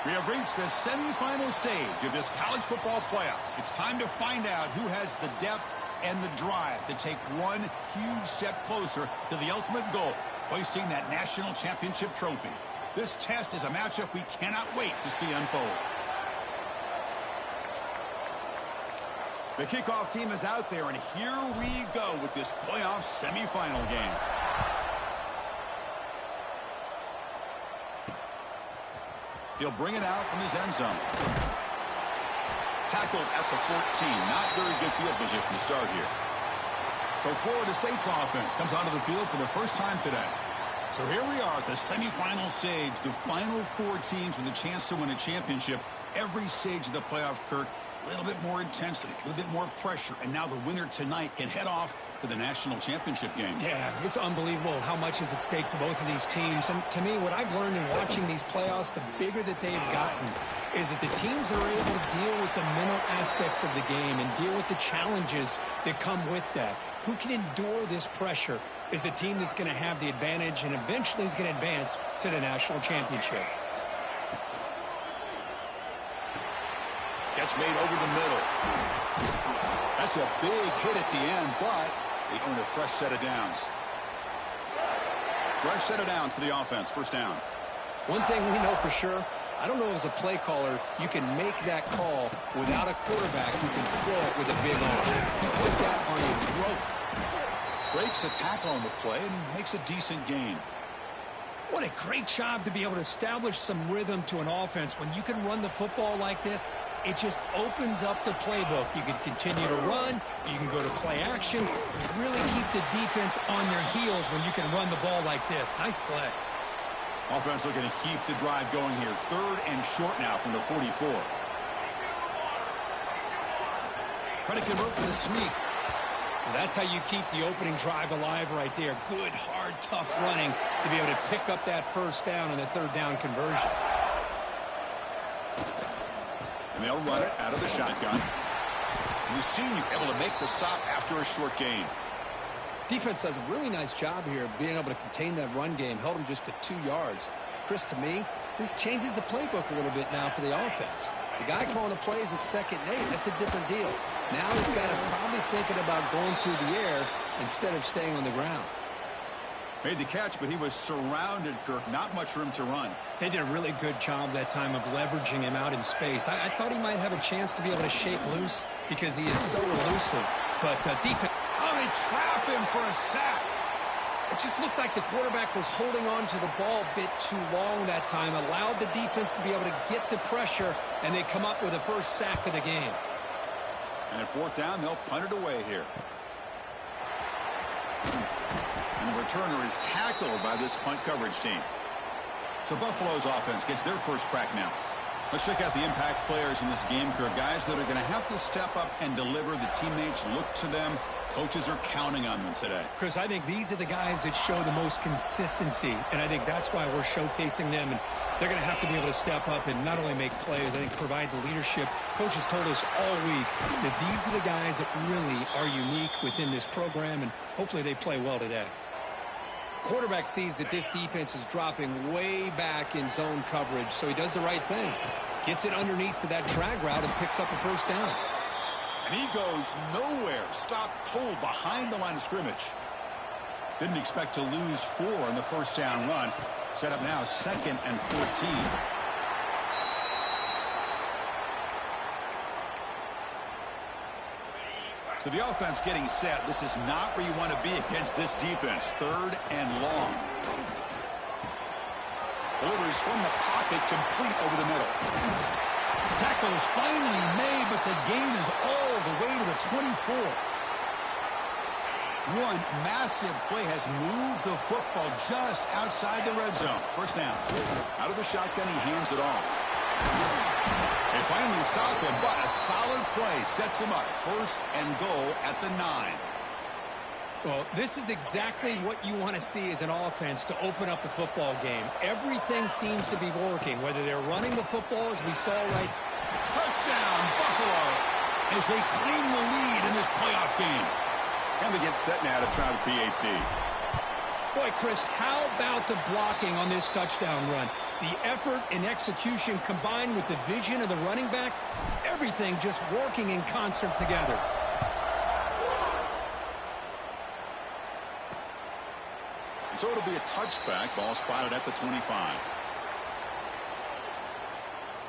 We have reached the semifinal stage of this college football playoff. It's time to find out who has the depth and the drive to take one huge step closer to the ultimate goal, hoisting that national championship trophy. This test is a matchup we cannot wait to see unfold. The kickoff team is out there, and here we go with this playoff semifinal game. He'll bring it out from his end zone. Tackled at the 14. Not very good field position to start here. So Florida State's offense comes onto the field for the first time today. So here we are at the semifinal stage. The final four teams with a chance to win a championship. Every stage of the playoff, Kirk, a little bit more intensity, a little bit more pressure. And now the winner tonight can head off to the national championship game. Yeah, it's unbelievable how much is at stake for both of these teams. And to me, what I've learned in watching these playoffs, the bigger that they've gotten, is that the teams are able to deal with the mental aspects of the game and deal with the challenges that come with that. Who can endure this pressure is the team that's going to have the advantage and eventually is going to advance to the national championship. Catch made over the middle. That's a big hit at the end, but they earn a fresh set of downs. Fresh set of downs for the offense. First down. One thing we know for sure, I don't know as a play caller, you can make that call without a quarterback who can throw it with a big arm. You put that on a rope. Breaks a tackle on the play and makes a decent gain. What a great job to be able to establish some rhythm to an offense. When you can run the football like this, it just opens up the playbook. You can continue to run. You can go to play action. You really keep the defense on their heels when you can run the ball like this. Nice play. Offense looking to keep the drive going here. Third and short now from the 44. Try to convert with a sneak. Well, that's how you keep the opening drive alive right there. Good, hard, tough running to be able to pick up that first down and a third down conversion. And they'll run it out of the shotgun. And the senior able to make the stop after a short gain. Defense does a really nice job here of being able to contain that run game. Held him just to 2 yards. Chris, to me, this changes the playbook a little bit now for the offense. The guy calling the plays at 2nd and 8, that's a different deal. Now he's got to probably thinking about going through the air instead of staying on the ground. Made the catch, but he was surrounded, Kirk. Not much room to run. They did a really good job that time of leveraging him out in space. I thought he might have a chance to be able to shake loose because he is so elusive. But defense... Oh, they trap him for a sack. It just looked like the quarterback was holding on to the ball a bit too long that time. Allowed the defense to be able to get the pressure, and they come up with the first sack of the game. And at 4th down, they'll punt it away here. And the returner is tackled by this punt coverage team. So Buffalo's offense gets their first crack now. Let's check out the impact players in this game, Kirk. Guys that are going to have to step up and deliver. The teammates look to them. Coaches are counting on them today. Chris, I think these are the guys that show the most consistency, and I think that's why we're showcasing them. And they're going to have to be able to step up and not only make plays, I think provide the leadership. Coaches told us all week that these are the guys that really are unique within this program, and hopefully they play well today. Quarterback sees that this defense is dropping way back in zone coverage, so he does the right thing. Gets it underneath to that drag route and picks up a first down. And he goes nowhere. Stopped cold behind the line of scrimmage. Didn't expect to lose 4 in the first down run. Set up now 2nd and 14. So the offense getting set. This is not where you want to be against this defense. 3rd and long. Delivers from the pocket, complete over the middle. Tackle is finally made, but the gain is all the way to the 24. One massive play has moved the football just outside the red zone. First down. Out of the shotgun, he hands it off. They finally stop him, but a solid play sets him up. 1st and goal at the 9. Well, this is exactly what you want to see as an offense to open up the football game. Everything seems to be working, whether they're running the football, as we saw right. Touchdown, Buffalo, as they claim the lead in this playoff game. And they get set now to try the PAT. Boy, Chris, how about the blocking on this touchdown run? The effort and execution combined with the vision of the running back, everything just working in concert together. So it'll be a touchback. Ball spotted at the 25.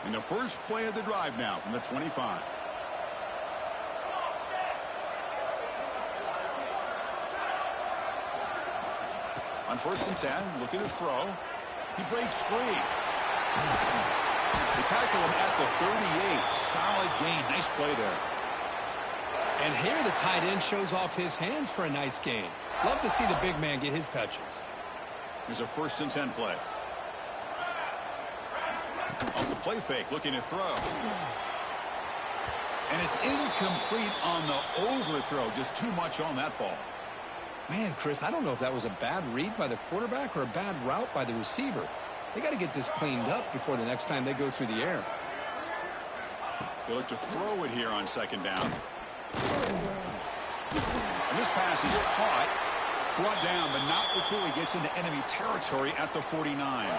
And the first play of the drive now from the 25. On 1st and 10, looking to throw. He breaks free. They tackle him at the 38. Solid gain. Nice play there. And here the tight end shows off his hands for a nice gain. Love to see the big man get his touches. Here's a 1st and 10 play. Off the play fake, looking to throw. And it's incomplete on the overthrow. Just too much on that ball. Man, Chris, I don't know if that was a bad read by the quarterback or a bad route by the receiver. They got to get this cleaned up before the next time they go through the air. They look to throw it here on 2nd down. And this pass is caught, brought down, but not before he gets into enemy territory at the 49.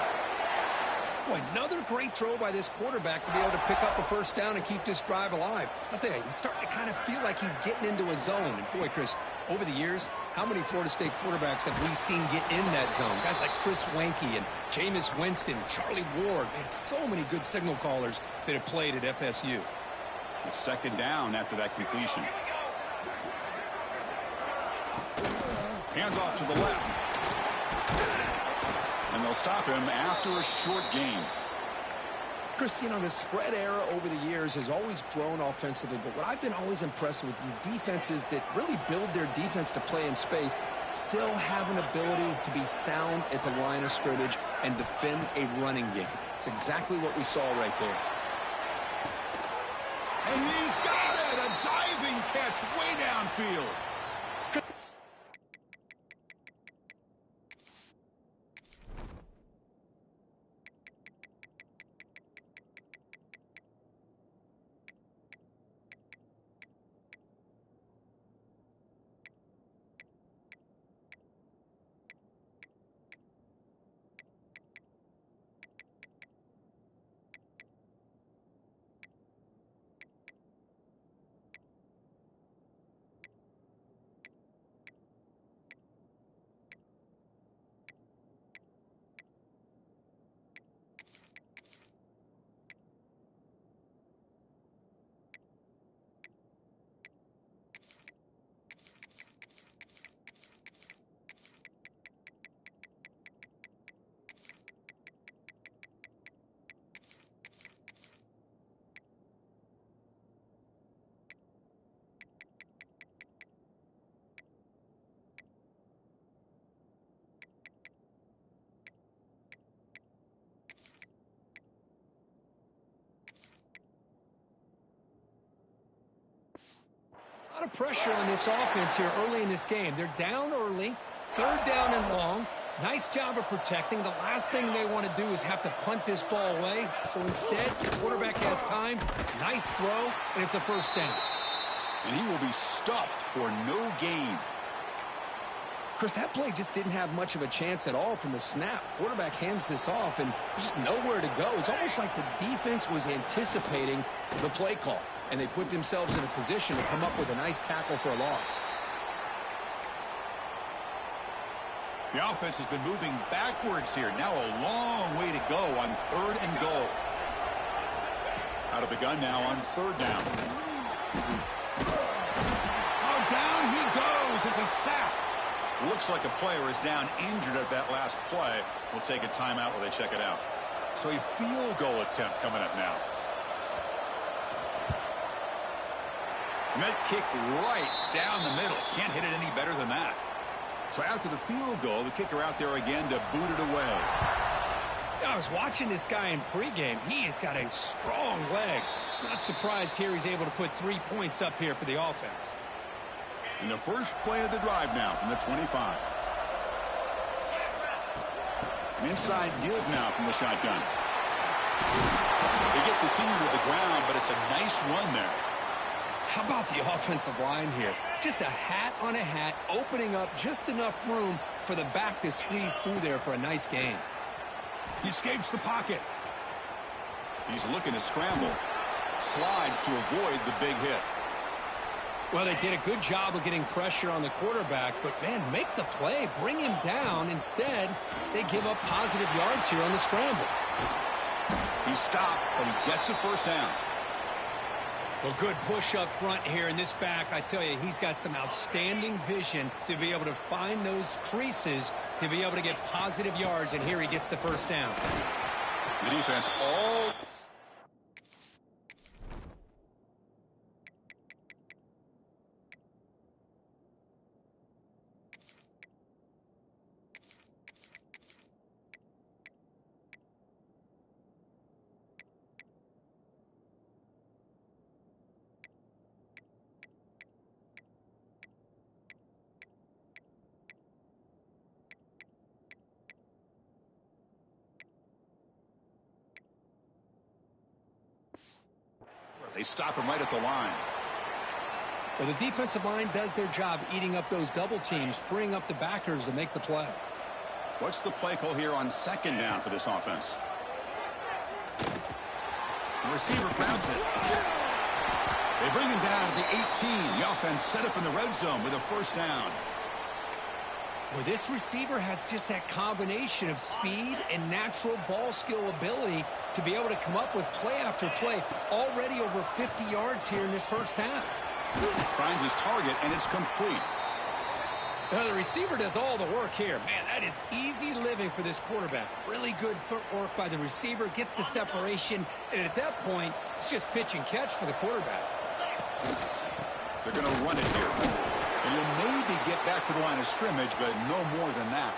Boy, another great throw by this quarterback to be able to pick up a 1st down and keep this drive alive. I'll tell you, he's starting to kind of feel like he's getting into a zone. And boy, Chris, over the years, how many Florida State quarterbacks have we seen get in that zone? Guys like Chris Wenke and Jameis Winston, Charlie Ward. Man, so many good signal callers that have played at FSU. It's 2nd down after that completion. Hands off to the left. And they'll stop him after a short gain. Chris, you know, the spread era over the years has always grown offensively, but what I've been always impressed with defenses that really build their defense to play in space still have an ability to be sound at the line of scrimmage and defend a running game. It's exactly what we saw right there. And he's got it! A diving catch way downfield. A lot of pressure on this offense here early in this game. They're down early, 3rd down and long. Nice job of protecting. The last thing they want to do is have to punt this ball away. So instead, the quarterback has time. Nice throw, and it's a 1st down. And he will be stuffed for no gain. Chris, that play just didn't have much of a chance at all from the snap. Quarterback hands this off, and there's just nowhere to go. It's almost like the defense was anticipating the play call, and they put themselves in a position to come up with a nice tackle for a loss. The offense has been moving backwards here. Now a long way to go on 3rd and goal. Out of the gun now on 3rd down. Oh, down he goes. It's a sack. Looks like a player is down injured at that last play. We'll take a timeout while they check it out. So a field goal attempt coming up now. And that kick right down the middle. Can't hit it any better than that. So after the field goal, the kicker out there again to boot it away. I was watching this guy in pregame. He has got a strong leg. Not surprised here he's able to put 3 points up here for the offense. And the first play of the drive now from the 25. An inside give now from the shotgun. They get the senior to the ground, but it's a nice run there. How about the offensive line here? Just a hat on a hat, opening up just enough room for the back to squeeze through there for a nice gain. He escapes the pocket. He's looking to scramble. Slides to avoid the big hit. Well, they did a good job of getting pressure on the quarterback, but, man, make the play. Bring him down. Instead, they give up positive yards here on the scramble. He stopped, but he gets a first down. Well, good push up front here in this back. I tell you, he's got some outstanding vision to be able to find those creases, to be able to get positive yards, and here he gets the first down. The defense all... They stop him right at the line. Well, the defensive line does their job eating up those double teams, freeing up the backers to make the play. What's the play call here on second down for this offense? The receiver grabs it. They bring him down at the 18. The offense set up in the red zone with a first down. Well, this receiver has just that combination of speed and natural ball skill ability to be able to come up with play after play. Already over 50 yards here in this first half. Finds his target, and it's complete. Now, the receiver does all the work here. Man, that is easy living for this quarterback. Really good footwork by the receiver, gets the separation, and at that point, it's just pitch and catch for the quarterback. They're going to run it here. And he'll maybe get back to the line of scrimmage, but no more than that.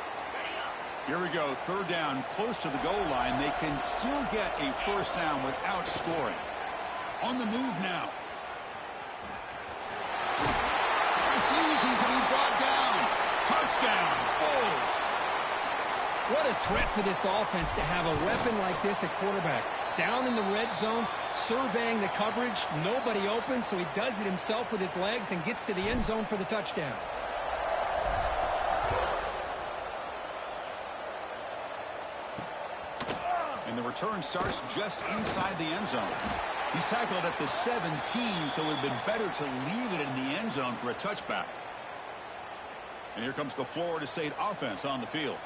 Here we go, third down, close to the goal line. They can still get a first down without scoring. On the move now. Refusing to be brought down. Touchdown, Bulls. What a threat for this offense to have a weapon like this at quarterback. Down in the red zone, surveying the coverage, nobody open, so he does it himself with his legs and gets to the end zone for the touchdown. And the return starts just inside the end zone. He's tackled at the 17, so it would have been better to leave it in the end zone for a touchback. And here comes the Florida State offense on the field.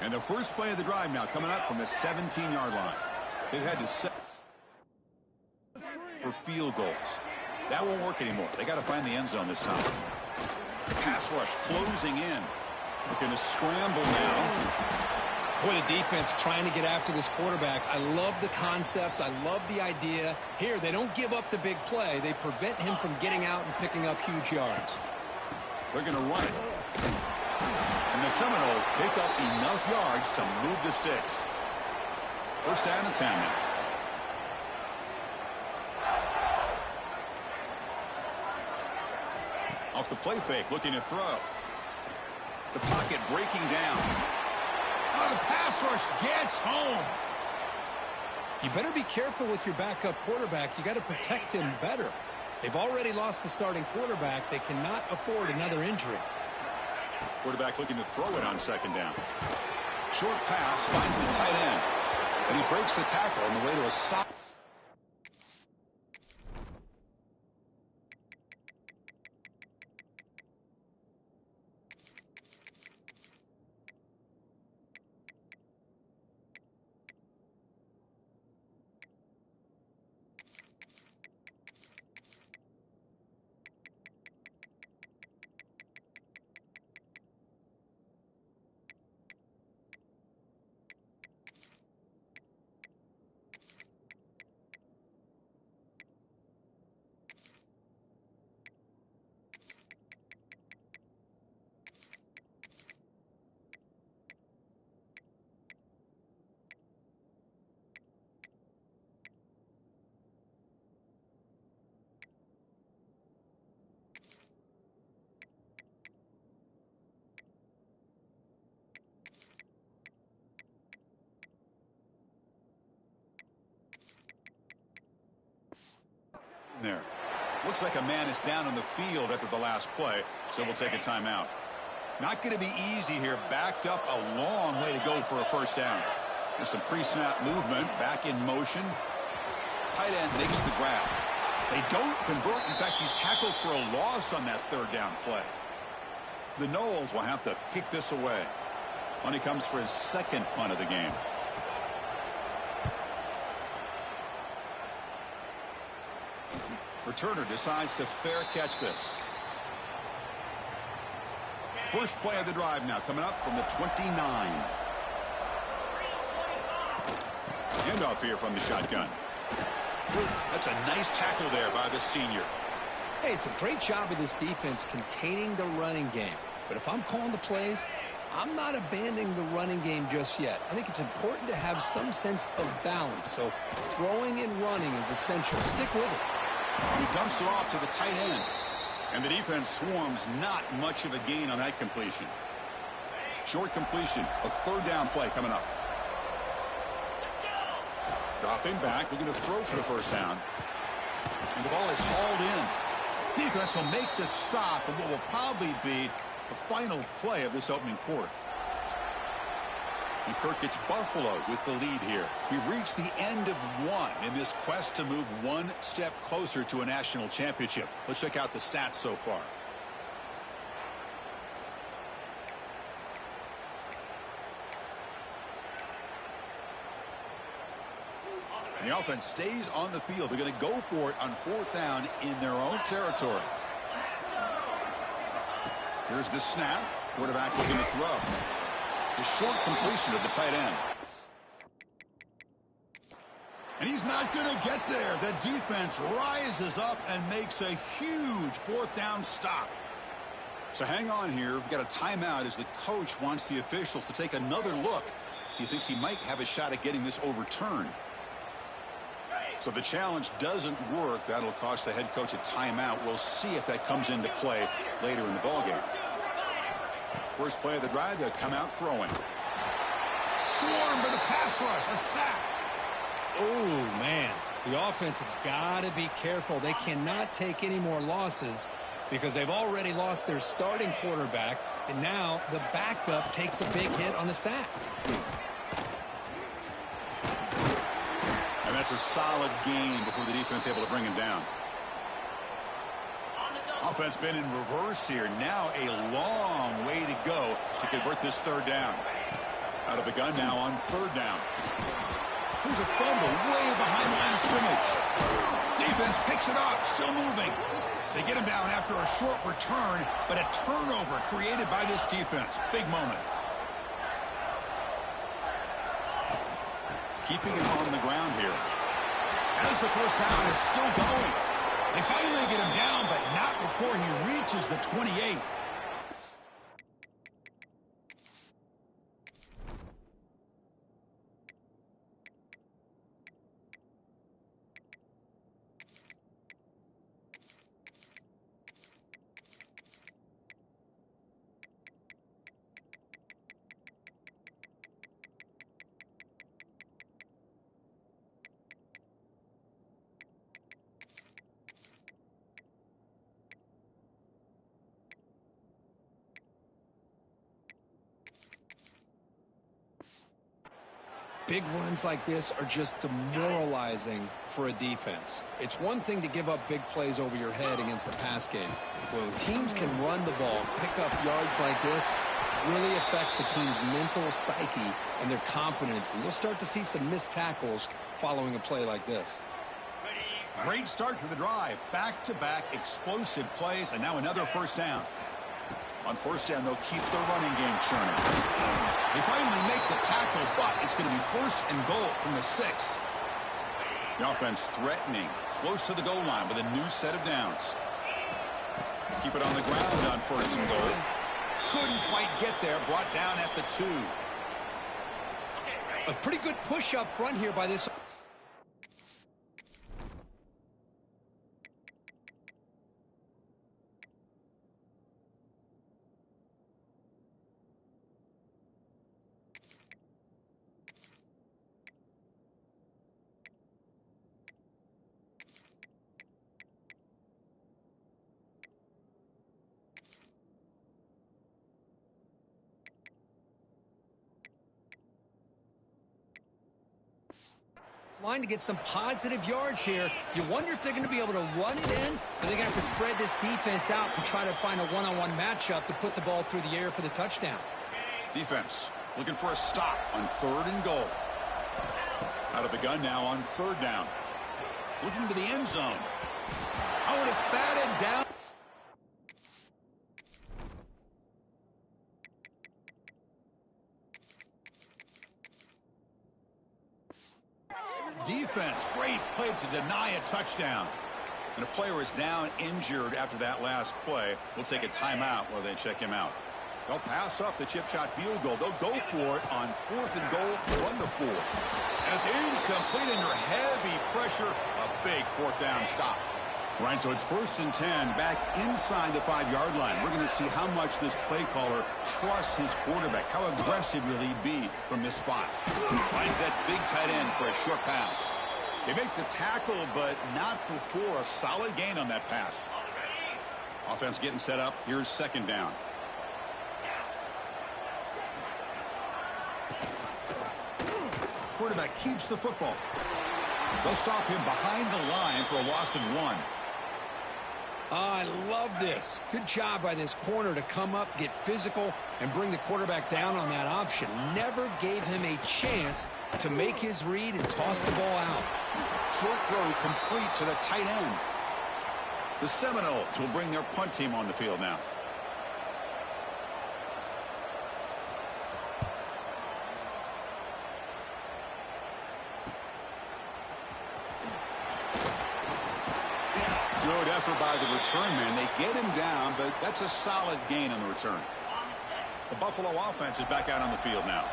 And the first play of the drive now coming up from the 17-yard line. They've had to set for field goals. That won't work anymore. They got to find the end zone this time. Pass rush closing in. They're going to scramble now. Boy, the defense trying to get after this quarterback. I love the concept. I love the idea. Here, they don't give up the big play. They prevent him from getting out and picking up huge yards. They're going to run it. And the Seminoles pick up enough yards to move the sticks. First down and 10 now. Off the play fake, looking to throw. The pocket breaking down. Oh, the pass rush gets home. You better be careful with your backup quarterback. You got to protect him better. They've already lost the starting quarterback. They cannot afford another injury. Quarterback looking to throw it on second down. Short pass finds the tight end. And he breaks the tackle on the way to a soft. There. Looks like a man is down on the field after the last play, so we'll take a timeout. Not going to be easy here. Backed up a long way to go for a first down. There's some pre-snap movement, back in motion. Tight end makes the grab. They don't convert. In fact, he's tackled for a loss on that third down play. The Knowles will have to kick this away. On he comes for his second punt of the game. Returner decides to fair catch this. First play of the drive now coming up from the 29. Handoff here from the shotgun. That's a nice tackle there by the senior. Hey, it's a great job of this defense containing the running game. But if I'm calling the plays, I'm not abandoning the running game just yet. I think it's important to have some sense of balance. So throwing and running is essential. Stick with it. He dumps it off to the tight end. And the defense swarms. Not much of a gain on that completion. Short completion. A third down play coming up. Dropping back. Looking to throw for the first down. And the ball is hauled in. Defense will make the stop of what will probably be the final play of this opening quarter. And Kirk gets Buffalo with the lead here. We've reached the end of one in this quest to move one step closer to a national championship. Let's check out the stats so far. And the offense stays on the field. They're going to go for it on fourth down in their own territory. Here's the snap. Quarterback looking to throw. The short completion of the tight end. And he's not going to get there. The defense rises up and makes a huge fourth down stop. So hang on here. We've got a timeout as the coach wants the officials to take another look. He thinks he might have a shot at getting this overturned. So the challenge doesn't work. That'll cost the head coach a timeout. We'll see if that comes into play later in the ballgame. First play of the drive, they'll come out throwing. Swarm to the pass rush, a sack. Oh, man. The offense has got to be careful. They cannot take any more losses because they've already lost their starting quarterback, and now the backup takes a big hit on the sack. And that's a solid gain before the defense able to bring him down. Offense been in reverse here. Now a long way to go to convert this third down. Out of the gun now on third down. Here's a fumble way behind line of scrimmage. Defense picks it up, still moving. They get him down after a short return, but a turnover created by this defense. Big moment. Keeping it on the ground here. As the first down is still going. They finally get him down, but not before he reaches the 28. Big runs like this are just demoralizing for a defense. It's one thing to give up big plays over your head against the pass game. When teams can run the ball, pick up yards like this, it really affects the team's mental psyche and their confidence. And you'll start to see some missed tackles following a play like this. Great start to the drive. Back-to-back explosive plays, and now another first down. On first down, they'll keep the running game churning. They finally make the tackle, but it's going to be first and goal from the 6. The offense threatening, close to the goal line with a new set of downs. Keep it on the ground on first and goal. Couldn't quite get there, brought down at the 2. A pretty good push up front here by this. line to get some positive yards here. You wonder if they're going to be able to run it in, or they're going to have to spread this defense out and try to find a one-on-one matchup to put the ball through the air for the touchdown. Defense looking for a stop on 3rd and goal. Out of the gun now on 3rd down. Looking to the end zone. Oh, and it's batted down. Defense, great play to deny a touchdown. And a player is down injured after that last play. We'll take a timeout while they check him out. They'll pass up the chip shot field goal. They'll go for it on 4th and goal, run the 4. And it's incomplete under heavy pressure. A big 4th down stop. Right, so it's 1st and 10 back inside the 5-yard line. We're going to see how much this play caller trusts his quarterback. How aggressive will he be from this spot? Finds that big tight end for a short pass. They make the tackle, but not before a solid gain on that pass. Offense getting set up. Here's 2nd down. Quarterback keeps the football. They'll stop him behind the line for a loss of 1. I love this. Good job by this corner to come up, get physical, and bring the quarterback down on that option. Never gave him a chance to make his read and toss the ball out. Short throw complete to the tight end. The Seminoles will bring their punt team on the field now. Good effort by the return man. They get him down, but that's a solid gain on the return. The Buffalo offense is back out on the field now.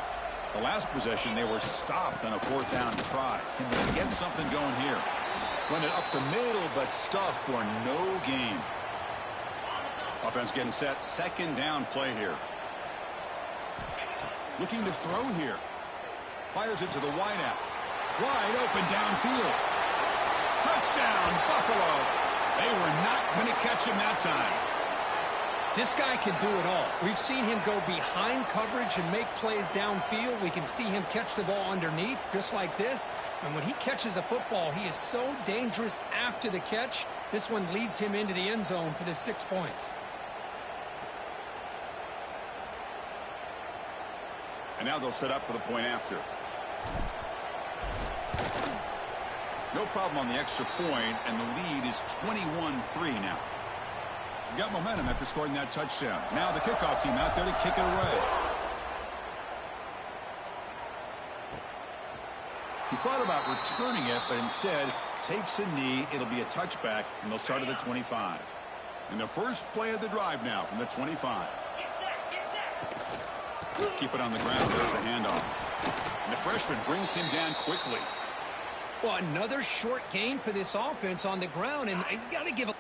The last possession, they were stopped on a 4th down try. Can they get something going here? Run it up the middle, but stuff for no gain. Offense getting set. 2nd down play here. Looking to throw here. Fires it to the wideout. Wide open downfield. Touchdown, Buffalo. They were not going to catch him that time. This guy can do it all. We've seen him go behind coverage and make plays downfield. We can see him catch the ball underneath just like this. And when he catches a football, he is so dangerous after the catch. This one leads him into the end zone for the 6 points. And now they'll set up for the point after. No problem on the extra point, and the lead is 21-3 now. Got momentum after scoring that touchdown. Now the kickoff team out there to kick it away. He thought about returning it, but instead takes a knee. It'll be a touchback, and they'll start at the 25. And the first play of the drive now from the 25. Keep it on the ground. There's the handoff. And the freshman brings him down quickly. Well, another short gain for this offense on the ground, and you got to give a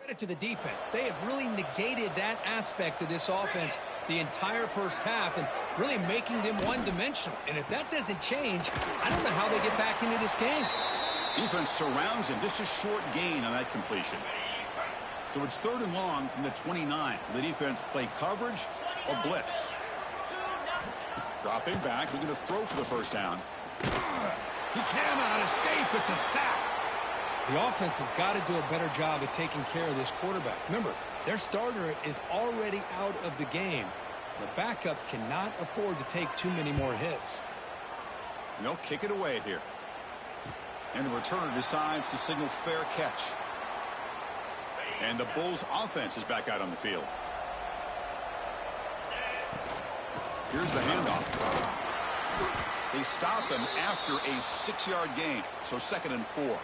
credit to the defense. They have really negated that aspect of this offense the entire first half and really making them one-dimensional. And if that doesn't change, I don't know how they get back into this game. Defense surrounds him. Just a short gain on that completion. So it's 3rd and long from the 29. The defense play coverage or blitz. Dropping back, looking to throw for the 1st down. He cannot escape. It's a sack. The offense has got to do a better job of taking care of this quarterback. Remember, their starter is already out of the game. The backup cannot afford to take too many more hits. And they'll kick it away here. And the returner decides to signal fair catch. And the Bulls offense is back out on the field. Here's the handoff. They stop him after a 6-yard gain. So 2nd and 4.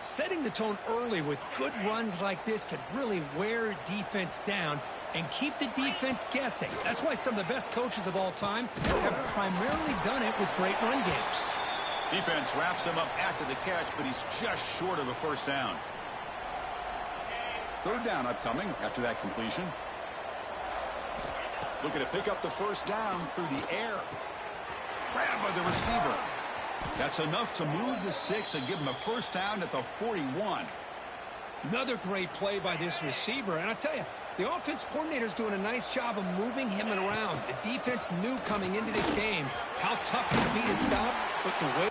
Setting the tone early with good runs like this can really wear defense down and keep the defense guessing. That's why some of the best coaches of all time have primarily done it with great run games. Defense wraps him up after the catch, but he's just short of a 1st down. 3rd down upcoming after that completion. Looking to pick up the 1st down through the air. Grabbed by the receiver. That's enough to move the sticks and give him a 1st down at the 41. Another great play by this receiver. And I tell you, The offense coordinator is doing a nice job of moving him around. The defense knew coming into this game how tough it would be to stop, but the way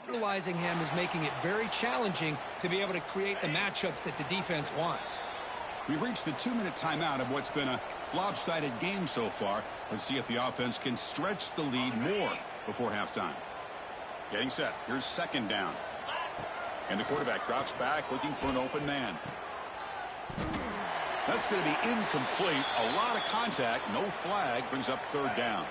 utilizing him is making it very challenging to be able to create the matchups that the defense wants. We've reached the 2-minute timeout of what's been a lopsided game so far. Let's see if the offense can stretch the lead more before halftime. Getting set. Here's second down. And the quarterback drops back looking for an open man. That's going to be incomplete. A lot of contact. No flag. Brings up third down.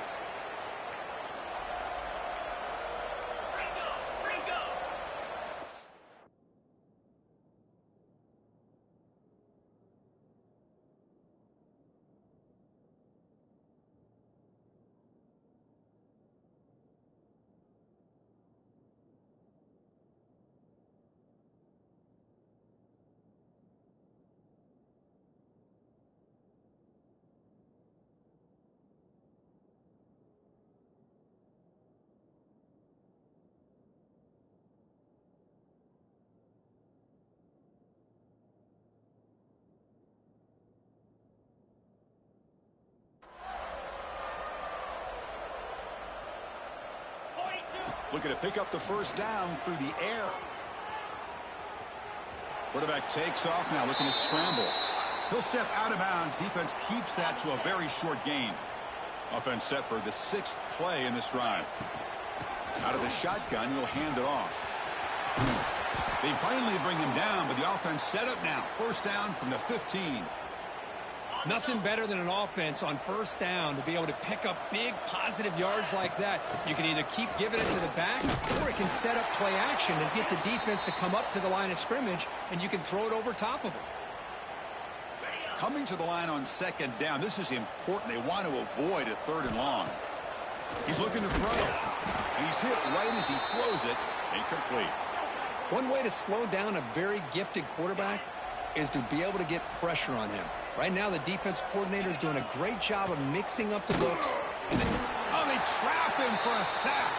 Looking to pick up the first down through the air. Quarterback takes off now, looking to scramble. He'll step out of bounds. Defense keeps that to a very short gain. Offense set for the 6th play in this drive. Out of the shotgun, he'll hand it off. They finally bring him down, but the offense set up now. First down from the 15. Nothing better than an offense on first down to be able to pick up big positive yards like that. You can either keep giving it to the back, or it can set up play action and get the defense to come up to the line of scrimmage, and you can throw it over top of them. Coming to the line on second down, this is important. They want to avoid a 3rd and long. He's looking to throw, and he's hit right as he throws it. Incomplete. One way to slow down a very gifted quarterback is to be able to get pressure on him. Right now, the defense coordinator is doing a great job of mixing up the looks. And they trap him for a sack.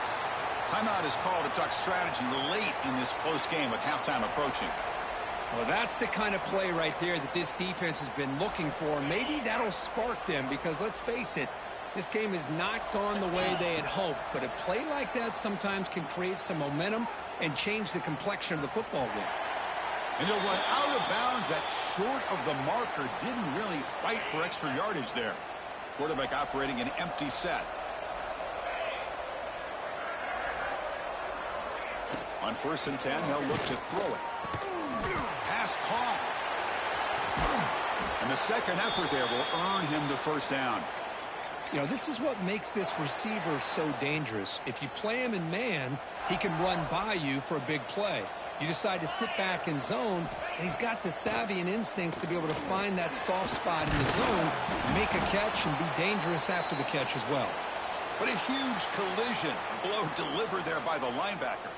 Timeout is called to talk strategy late in this close game with halftime approaching. Well, that's the kind of play right there that this defense has been looking for. Maybe that'll spark them because, let's face it, this game has not gone the way they had hoped. But a play like that sometimes can create some momentum and change the complexion of the football game. And he'll run out of bounds. That short of the marker didn't really fight for extra yardage there. Quarterback operating an empty set. On 1st and 10, they'll look to throw it. Pass caught. And the second effort there will earn him the first down. You know, this is what makes this receiver so dangerous. If you play him in man, he can run by you for a big play. You decide to sit back in zone, and he's got the savvy and instincts to be able to find that soft spot in the zone, make a catch, and be dangerous after the catch as well. But a huge collision. Blow delivered there by the linebacker.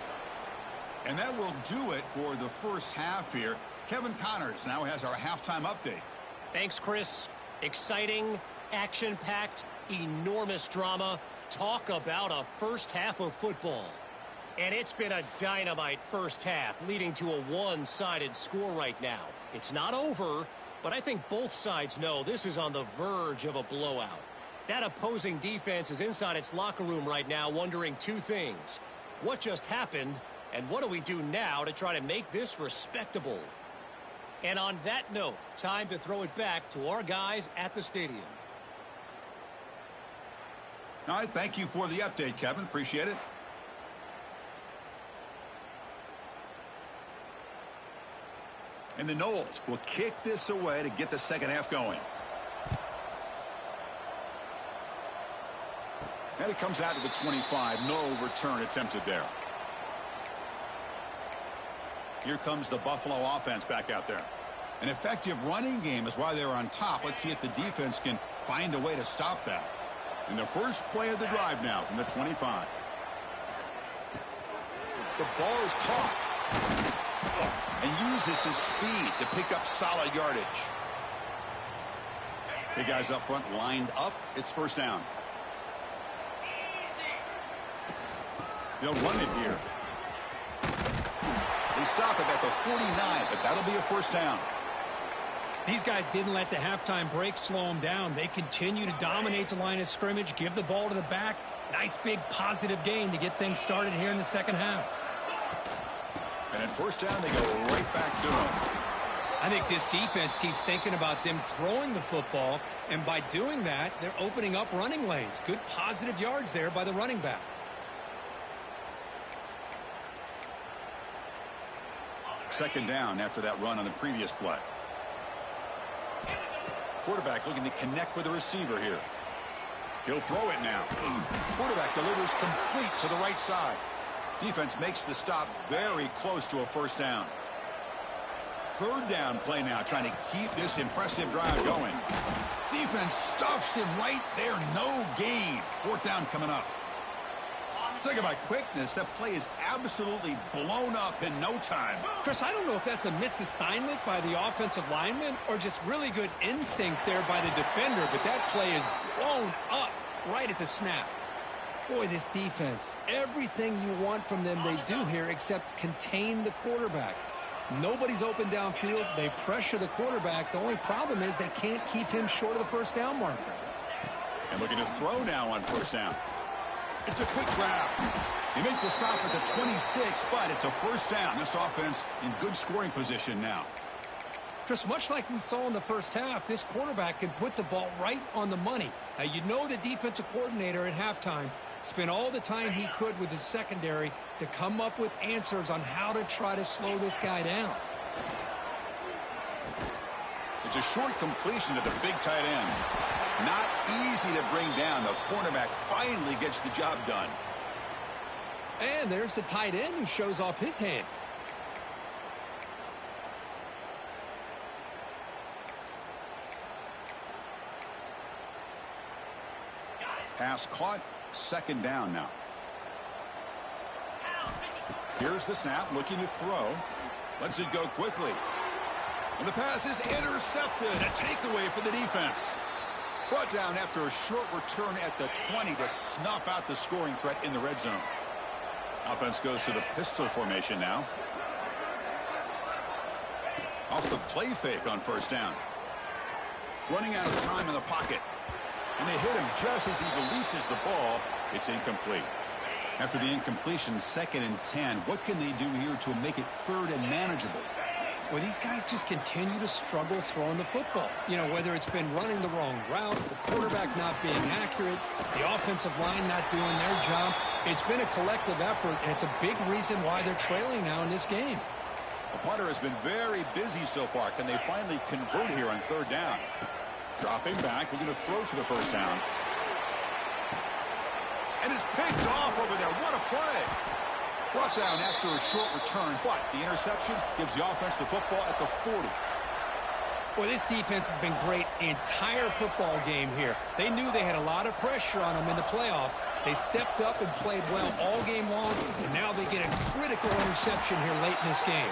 And that will do it for the first half here. Kevin Connors now has our halftime update. Thanks, Chris. Exciting, action-packed, enormous drama. Talk about a first half of football. And it's been a dynamite first half, leading to a one-sided score right now. It's not over, but I think both sides know this is on the verge of a blowout. That opposing defense is inside its locker room right now wondering 2 things. What just happened, and what do we do now to try to make this respectable? And on that note, time to throw it back to our guys at the stadium. All right, thank you for the update, Kevin. Appreciate it. And the Knowles will kick this away to get the second half going. And it comes out to the 25. No return attempted there. Here comes the Buffalo offense back out there. An effective running game is why they're on top. Let's see if the defense can find a way to stop that. In the first play of the drive now from the 25. The ball is caught. And uses his speed to pick up solid yardage. Big guys up front lined up. It's first down. They'll run it here. They stop it at the 49, but that'll be a first down. These guys didn't let the halftime break slow them down. They continue to dominate the line of scrimmage, give the ball to the back. Nice big positive gain to get things started here in the second half. And at first down, they go right back to him. I think this defense keeps thinking about them throwing the football, and by doing that, they're opening up running lanes. Good positive yards there by the running back. Second down after that run on the previous play. Quarterback looking to connect with the receiver here. He'll throw it now. Quarterback delivers complete to the right side. Defense makes the stop very close to a first down. Third down play now, trying to keep this impressive drive going. Defense stuffs him right there. No gain. Fourth down coming up. Talking about quickness, that play is absolutely blown up in no time. Chris, I don't know if that's a misassignment by the offensive lineman or just really good instincts there by the defender, but that play is blown up right at the snap. Boy, this defense, everything you want from them they do here except contain the quarterback. Nobody's open downfield. They pressure the quarterback. The only problem is they can't keep him short of the first down marker. And looking to throw now on first down. It's a quick grab. They make the stop at the 26, but it's a first down. This offense in good scoring position now. Chris, much like we saw in the first half, this quarterback can put the ball right on the money. Now, you know the defensive coordinator at halftime spent all the time he could with his secondary to come up with answers on how to try to slow this guy down. It's a short completion to the big tight end. Not easy to bring down. The cornerback finally gets the job done. And there's the tight end who shows off his hands. Pass caught. Second down now. Here's the snap, looking to throw. Lets it go quickly. And the pass is intercepted. A takeaway for the defense. Brought down after a short return at the 20 to snuff out the scoring threat in the red zone. Offense goes to the pistol formation now. Off the play fake on first down. Running out of time in the pocket. And they hit him just as he releases the ball. It's incomplete. After the incompletion, 2nd and 10. What can they do here to make it third and manageable? Well, these guys just continue to struggle throwing the football. You know, whether it's been running the wrong route, the quarterback not being accurate, the offensive line not doing their job. It's been a collective effort, and it's a big reason why they're trailing now in this game. The punter has been very busy so far. Can they finally convert here on third down? Dropping back, looking to throw for the first down. And it's picked off over there. What a play. Brought down after a short return, but the interception gives the offense the football at the 40. Well, this defense has been great the entire football game here. They knew they had a lot of pressure on them in the playoff. They stepped up and played well all game long, and now they get a critical interception here late in this game.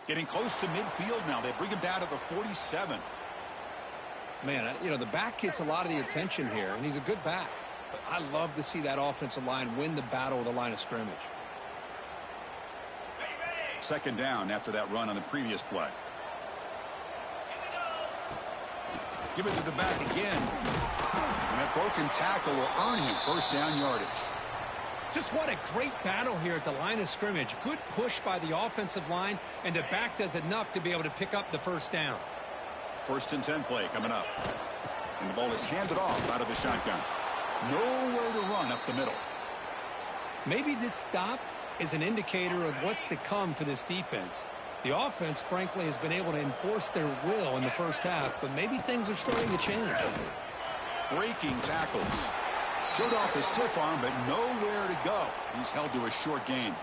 Getting close to midfield now. They bring him down to the 47. Man, you know, the back gets a lot of the attention here, and he's a good back. But I love to see that offensive line win the battle of the line of scrimmage. Second down after that run on the previous play. Give it to the back again. And that broken tackle will earn him first down yardage. Just what a great battle here at the line of scrimmage. Good push by the offensive line, and the back does enough to be able to pick up the first down. 1st and 10 play coming up. And the ball is handed off out of the shotgun. Nowhere to run up the middle. Maybe this stop is an indicator of what's to come for this defense. The offense, frankly, has been able to enforce their will in the first half, but maybe things are starting to change. Breaking tackles. Showed off the stiff arm, but nowhere to go. He's held to a short gain.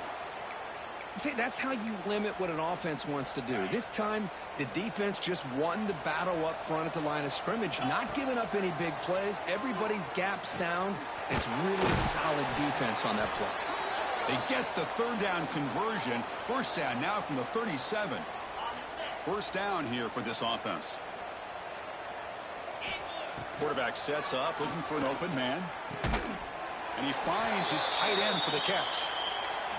See, that's how you limit what an offense wants to do. This time, the defense just won the battle up front at the line of scrimmage, not giving up any big plays. Everybody's gap sound. It's really solid defense on that play. They get the third down conversion. First down now from the 37. First down here for this offense. Quarterback sets up, looking for an open man. And he finds his tight end for the catch.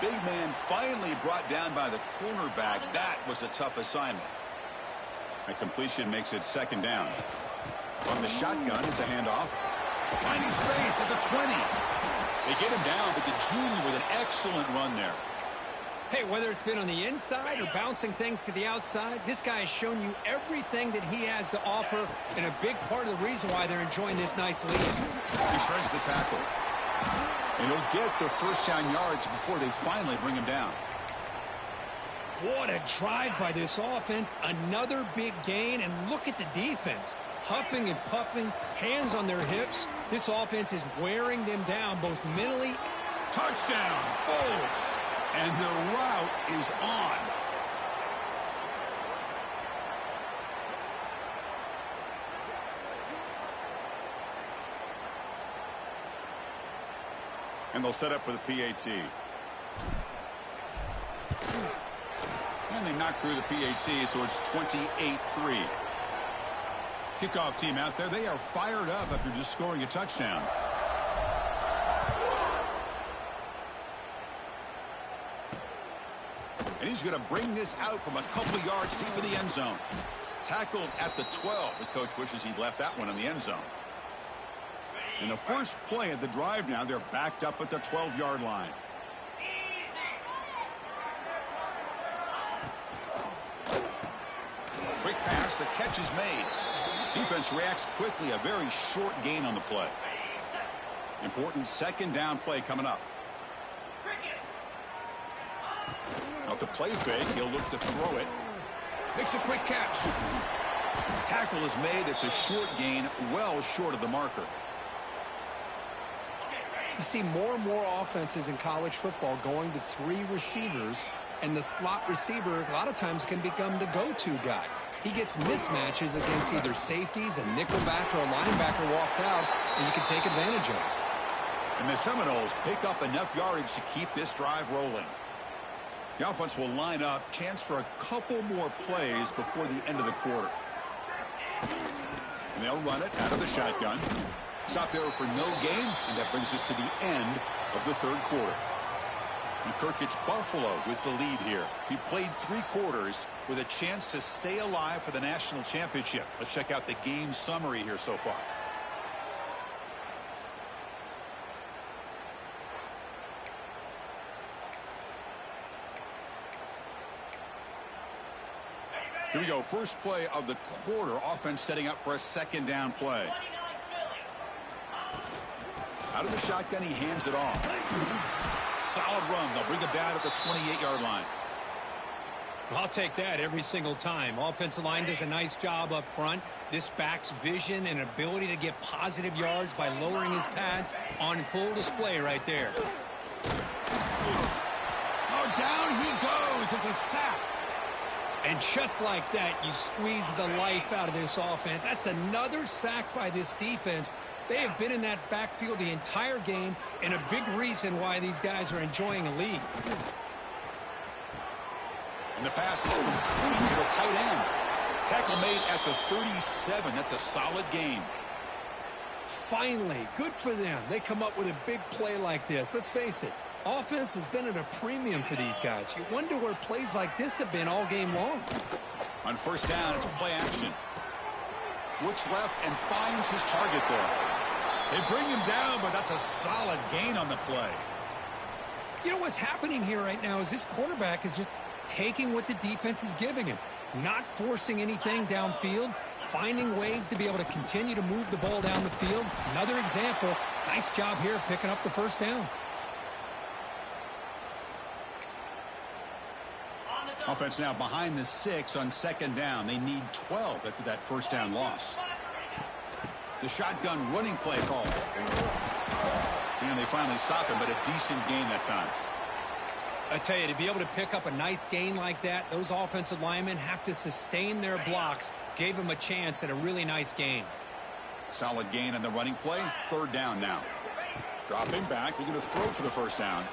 Big man finally brought down by the cornerback. That was a tough assignment. A completion makes it second down. From the shotgun, it's a handoff. Finding space at the 20. They get him down, but the junior with an excellent run there. Hey, whether it's been on the inside or bouncing things to the outside, this guy has shown you everything that he has to offer, and a big part of the reason why they're enjoying this nice lead. He shreds the tackle. And he'll get the first down yards before they finally bring him down. What a drive by this offense. Another big gain, and look at the defense. Huffing and puffing, hands on their hips. This offense is wearing them down both mentally. Touchdown, Bulls. And the route is on. And they'll set up for the PAT. And they knock through the PAT, so it's 28-3. Kickoff team out there, they are fired up after just scoring a touchdown. And he's going to bring this out from a couple yards deep in the end zone. Tackled at the 12. The coach wishes he'd left that one in the end zone. In the first play of the drive now, they're backed up at the 12-yard line. Quick pass, the catch is made. Defense reacts quickly, a very short gain on the play. Important second down play coming up. Off the play fake, he'll look to throw it. Makes a quick catch. Tackle is made. It's a short gain, well short of the marker. You see more and more offenses in college football going to 3 receivers, and the slot receiver a lot of times can become the go-to guy. He gets mismatches against either safeties, a nickelback, or a linebacker walked out, and you can take advantage of it. And the Seminoles pick up enough yardage to keep this drive rolling. The offense will line up, chance for a couple more plays before the end of the quarter. And they'll run it out of the shotgun. Stop there for no gain, and that brings us to the end of the third quarter. And Kirk, it's Buffalo with the lead here. He played 3 quarters with a chance to stay alive for the national championship. Let's check out the game summary here so far. Here we go. First play of the quarter. Offense setting up for a second down play. Out of the shotgun, he hands it off. Solid run. They'll bring it down at the 28-yard line. I'll take that every single time. Offensive line does a nice job up front. This back's vision and ability to get positive yards by lowering his pads on full display right there. Oh, down he goes. It's a sack. And just like that, you squeeze the life out of this offense. That's another sack by this defense. They have been in that backfield the entire game, and a big reason why these guys are enjoying a lead. And the pass is complete to the tight end. Tackle made at the 37. That's a solid gain. Finally, good for them. They come up with a big play like this. Let's face it, offense has been at a premium for these guys. You wonder where plays like this have been all game long. On first down, it's a play action. Looks left and finds his target there. They bring him down, but that's a solid gain on the play. You know what's happening here right now is this quarterback is just taking what the defense is giving him, not forcing anything downfield, finding ways to be able to continue to move the ball down the field. Another example, nice job here picking up the first down. Offense now behind the 6 on second down. They need 12 after that first down loss. The shotgun running play call. And they finally stop him, but a decent gain that time. I tell you, to be able to pick up a nice gain like that, those offensive linemen have to sustain their blocks. Gave them a chance at a really nice gain. Solid gain on the running play. Third down now. Dropping back. They're going to throw for the first down.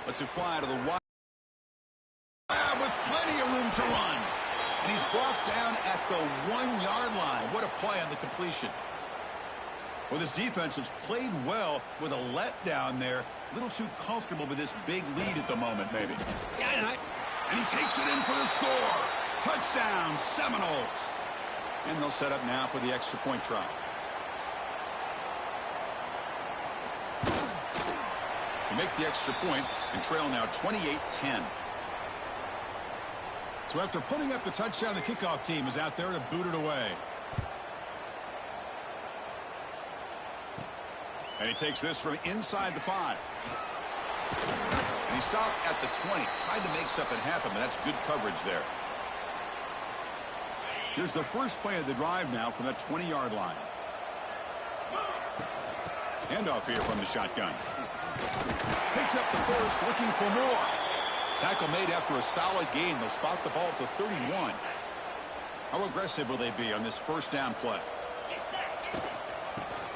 Lets it fly to the wide. With plenty of room to run. And he's brought down at the 1-yard line. What a play on the completion. Well, this defense has played well with a letdown there. A little too comfortable with this big lead at the moment, maybe. Yeah, and he takes it in for the score. Touchdown, Seminoles. And they'll set up now for the extra point try. They make the extra point and trail now 28-10. So after putting up the touchdown, the kickoff team is out there to boot it away. And he takes this from inside the 5. And he stopped at the 20. Tried to make something happen, but that's good coverage there. Here's the first play of the drive now from that 20-yard line. Handoff here from the shotgun. Picks up the first, looking for more. Tackle made after a solid gain. They'll spot the ball at the 31. How aggressive will they be on this first down play?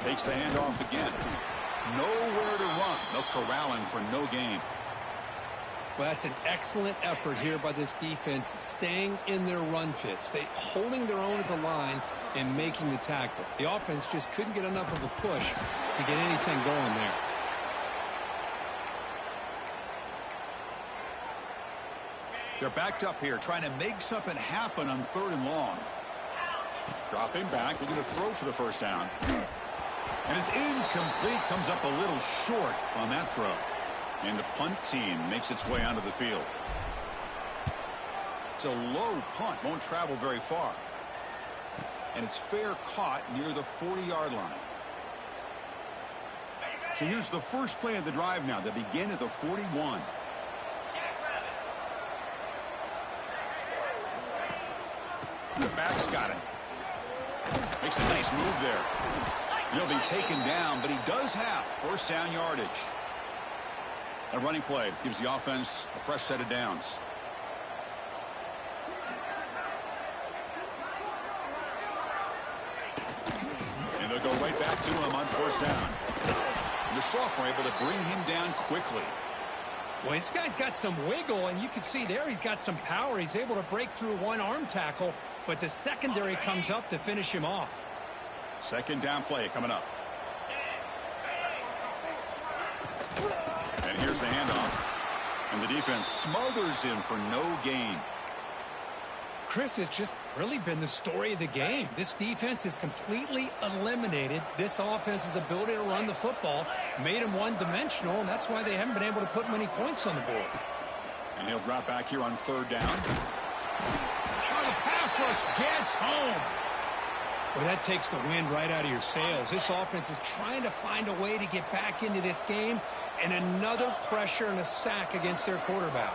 Takes the handoff again. Nowhere to run. They'll corral him for no gain. Well, that's an excellent effort here by this defense, staying in their run fits. They holding their own at the line and making the tackle. The offense just couldn't get enough of a push to get anything going there. They're backed up here, trying to make something happen on 3rd and long. Dropping back, looking to throw for the first down. And it's incomplete, comes up a little short on that throw. And the punt team makes its way onto the field. It's a low punt, won't travel very far. And it's fair caught near the 40-yard line. So here's the first play of the drive now. They begin at the 41. The back's got it. Makes a nice move there. He'll be taken down, but he does have first down yardage. A running play gives the offense a fresh set of downs. And they'll go right back to him on first down. And the sophomore able to bring him down quickly. Well, this guy's got some wiggle, and you can see there he's got some power. He's able to break through one arm tackle, but the secondary comes up to finish him off. Second down play coming up. And here's the handoff. And the defense smothers him for no gain. Chris, has just really been the story of the game. This defense has completely eliminated this offense's ability to run the football, made them one-dimensional, and that's why they haven't been able to put many points on the board. And he'll drop back here on 3rd down. Oh, the pass rush gets home. Well, that takes the wind right out of your sails. This offense is trying to find a way to get back into this game, and another pressure and a sack against their quarterback.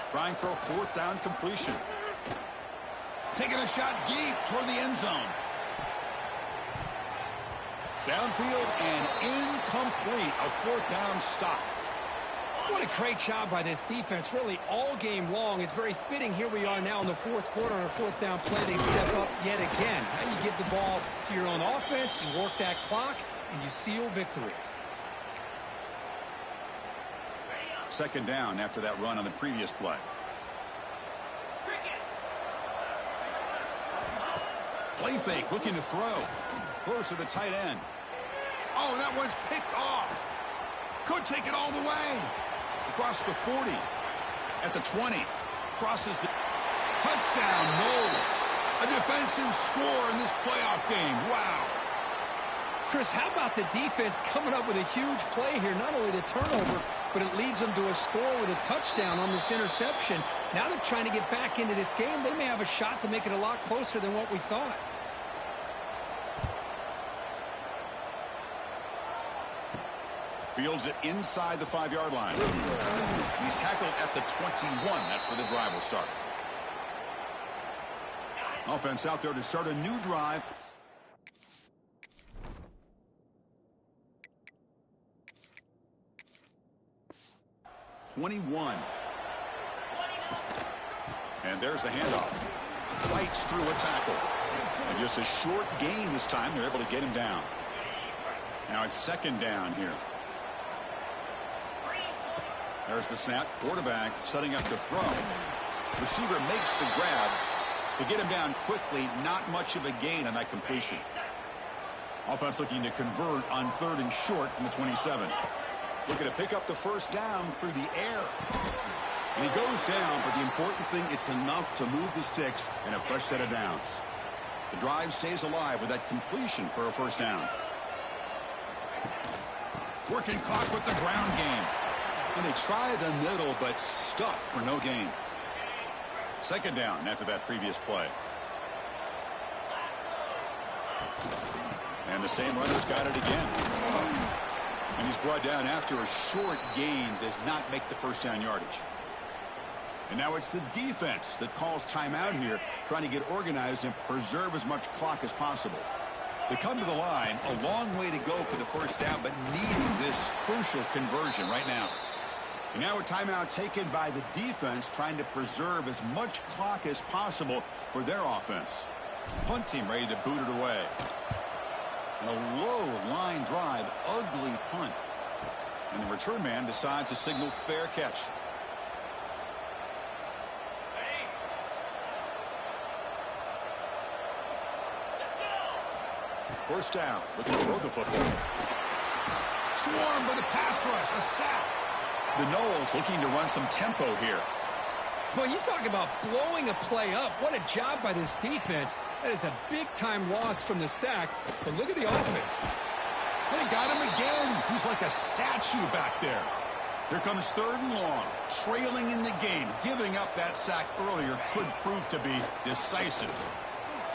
Trying for a 4th down completion. Taking a shot deep toward the end zone. Downfield and incomplete. A 4th down stop. What a great job by this defense, really all game long. It's very fitting. Here we are now in the 4th quarter on a 4th down play. They step up yet again. Now you give the ball to your own offense, you work that clock, and you seal victory. 2nd down after that run on the previous play. Play fake, looking to throw. Close to the tight end. Oh, that one's picked off. Could take it all the way. Across the 40. At the 20. Crosses the touchdown. Knowles. A defensive score in this playoff game. Wow. Chris, how about the defense coming up with a huge play here? Not only the turnover, but it leads them to a score with a touchdown on this interception. Now they're trying to get back into this game. They may have a shot to make it a lot closer than what we thought. Fields it inside the 5-yard line. He's tackled at the 21. That's where the drive will start. Offense out there to start a new drive. '21. And there's the handoff. Fights through a tackle. And just a short gain this time. They're able to get him down. Now it's 2nd down here. There's the snap. Quarterback setting up to throw. Receiver makes the grab. To get him down quickly, not much of a gain on that completion. Offense looking to convert on 3rd and short from the 27. Looking to pick up the first down through the air. And he goes down, but the important thing, it's enough to move the sticks and a fresh set of downs. The drive stays alive with that completion for a first down. Working clock with the ground game. And they try the middle, but stuffed for no gain. 2nd down after that previous play. And the same runner's got it again. And he's brought down after a short gain, does not make the first down yardage. And now it's the defense that calls timeout here, trying to get organized and preserve as much clock as possible. They come to the line, a long way to go for the first down, but needing this crucial conversion right now. And now a timeout taken by the defense, trying to preserve as much clock as possible for their offense. Punt team ready to boot it away. And a low line drive, ugly punt. And the return man decides to signal fair catch. First down, looking to throw the football. Swarmed by the pass rush, a sack. The Knowles looking to run some tempo here. Well, you talk about blowing a play up. What a job by this defense. That is a big-time loss from the sack. But look at the offense. They got him again. He's like a statue back there. Here comes 3rd and long. Trailing in the game. Giving up that sack earlier could prove to be decisive.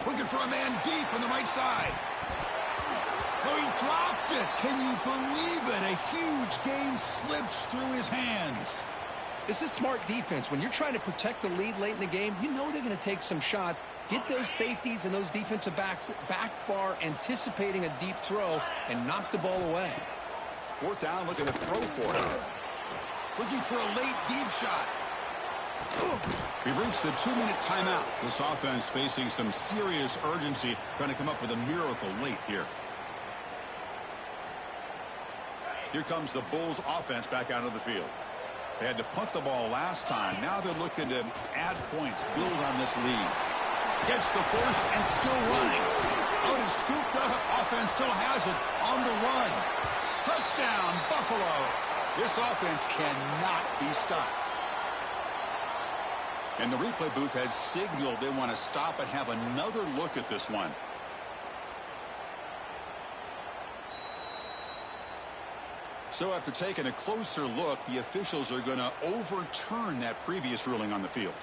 Looking for a man deep on the right side. Oh, he dropped it. Can you believe it? A huge gain slips through his hands. This is smart defense. When you're trying to protect the lead late in the game, you know they're going to take some shots, get those safeties and those defensive backs back far, anticipating a deep throw, and knock the ball away. 4th down, looking to throw for it. Looking for a late deep shot. We've reached the 2-minute timeout. This offense facing some serious urgency, trying to come up with a miracle late here. Here comes the Bulls offense back out of the field. They had to punt the ball last time. Now they're looking to add points, build on this lead. Gets the first and still running. Out and scooped up. Offense still has it on the run. Touchdown, Buffalo. This offense cannot be stopped. And the replay booth has signaled they want to stop and have another look at this one. So after taking a closer look, the officials are going to overturn that previous ruling on the field.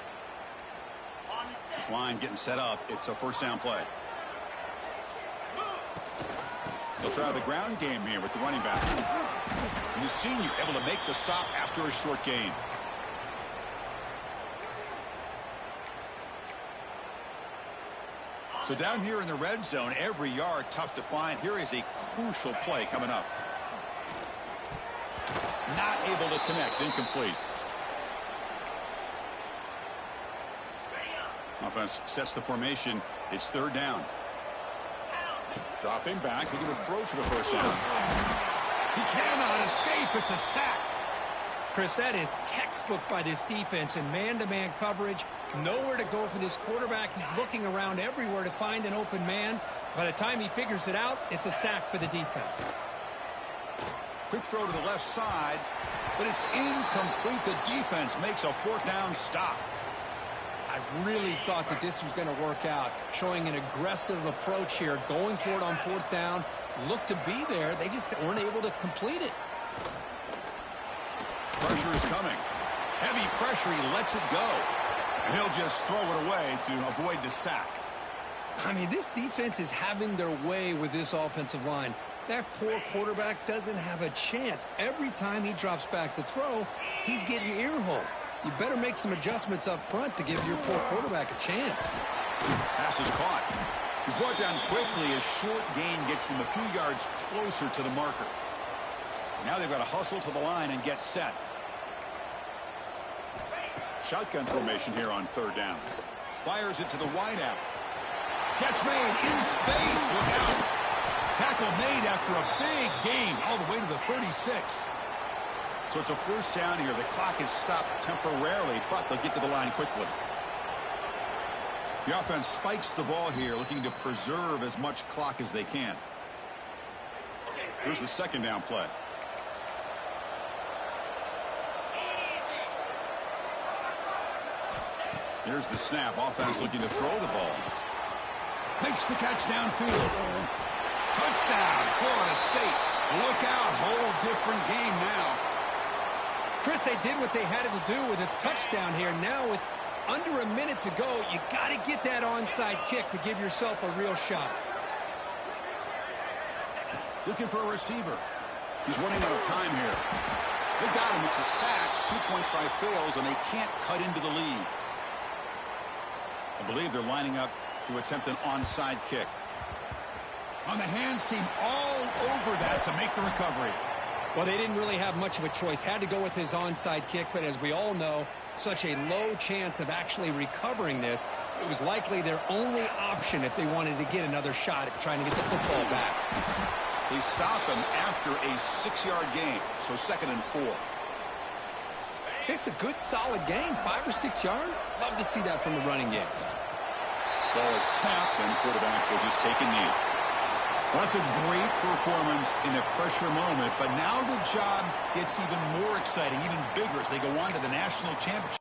This line getting set up. It's a first down play. They'll try the ground game here with the running back. And the senior able to make the stop after a short gain. So down here in the red zone, every yard tough to find. Here is a crucial play coming up. Not able to connect, incomplete. Offense sets the formation. It's 3rd down. Dropping back, looking to throw for the first down. He cannot escape. It's a sack. Chris, that is textbook by this defense in man-to-man coverage. Nowhere to go for this quarterback. He's looking around everywhere to find an open man. By the time he figures it out, it's a sack for the defense. Quick throw to the left side, but it's incomplete. The defense makes a 4th down stop. I really thought that this was going to work out, showing an aggressive approach here, going for it on 4th down. Looked to be there. They just weren't able to complete it. Pressure is coming. Heavy pressure. He lets it go. And he'll just throw it away to avoid the sack. I mean, this defense is having their way with this offensive line. That poor quarterback doesn't have a chance. Every time he drops back to throw, he's getting earholed. You better make some adjustments up front to give your poor quarterback a chance. Pass is caught. He's brought down quickly. A short gain gets them a few yards closer to the marker. Now they've got to hustle to the line and get set. Shotgun formation here on 3rd down. Fires it to the wideout. Catch made in space. Look out. Tackle made after a big gain all the way to the 36. So it's a first down here. The clock is stopped temporarily, but they'll get to the line quickly. The offense spikes the ball here, looking to preserve as much clock as they can. Here's the second down play. Here's the snap. Offense looking to throw the ball. Makes the catch downfield. Touchdown, Florida State. Look out, whole different game now. Chris, they did what they had to do with his touchdown here. Now with under a minute to go, you got to get that onside kick to give yourself a real shot. Looking for a receiver. He's running out of time here. They got him. It's a sack. Two-point try fails, and they can't cut into the lead. I believe they're lining up to attempt an onside kick. On the hands team all over that to make the recovery. Well, they didn't really have much of a choice. Had to go with his onside kick, but as we all know, such a low chance of actually recovering this. It was likely their only option if they wanted to get another shot at trying to get the football back. They stop him after a 6-yard gain, so 2nd and 4. It's a good, solid game. 5 or 6 yards. Love to see that from the running game. Ball is snapped, and quarterback will just take a knee. Well, that's a great performance in a pressure moment, but now the job gets even more exciting, even bigger as they go on to the national championship.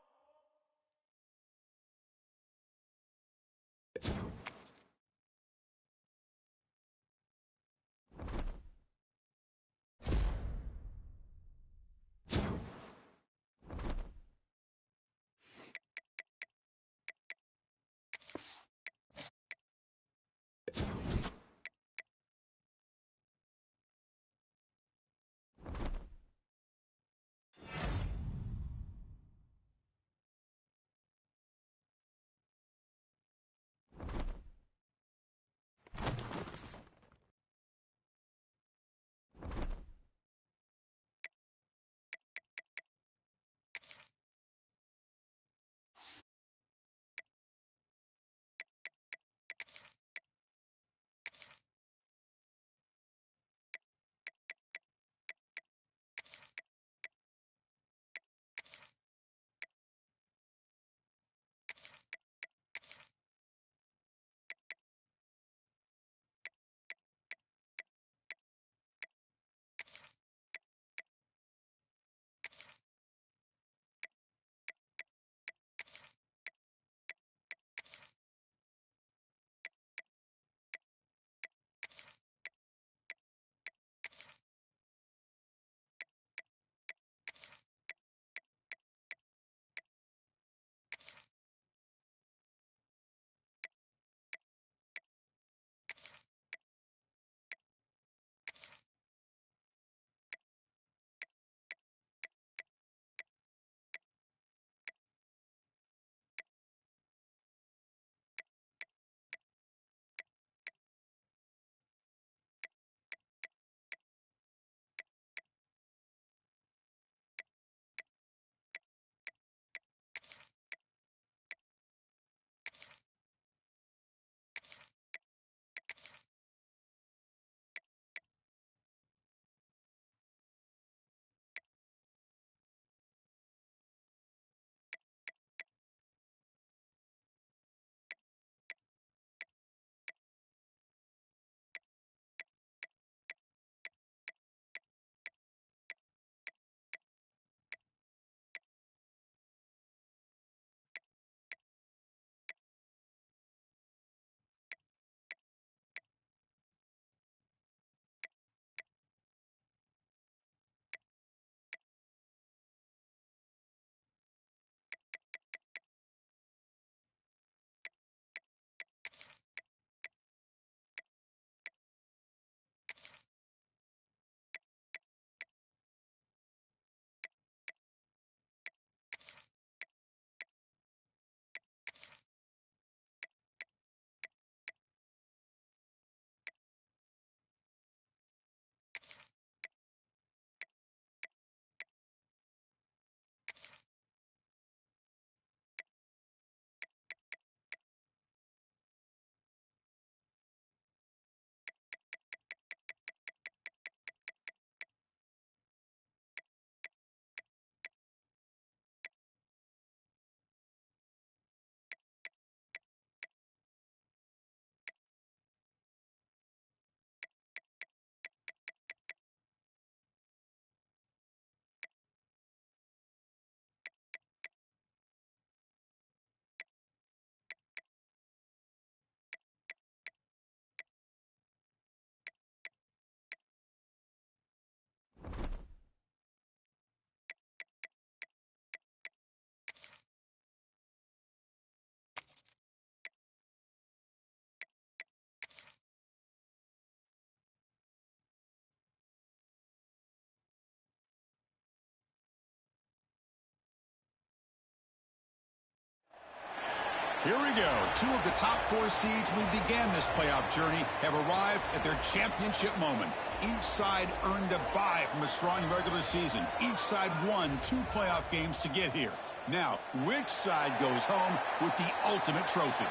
Here we go. Two of the top 4 seeds we began this playoff journey have arrived at their championship moment. Each side earned a bye from a strong regular season. Each side won 2 playoff games to get here. Now, which side goes home with the ultimate trophy?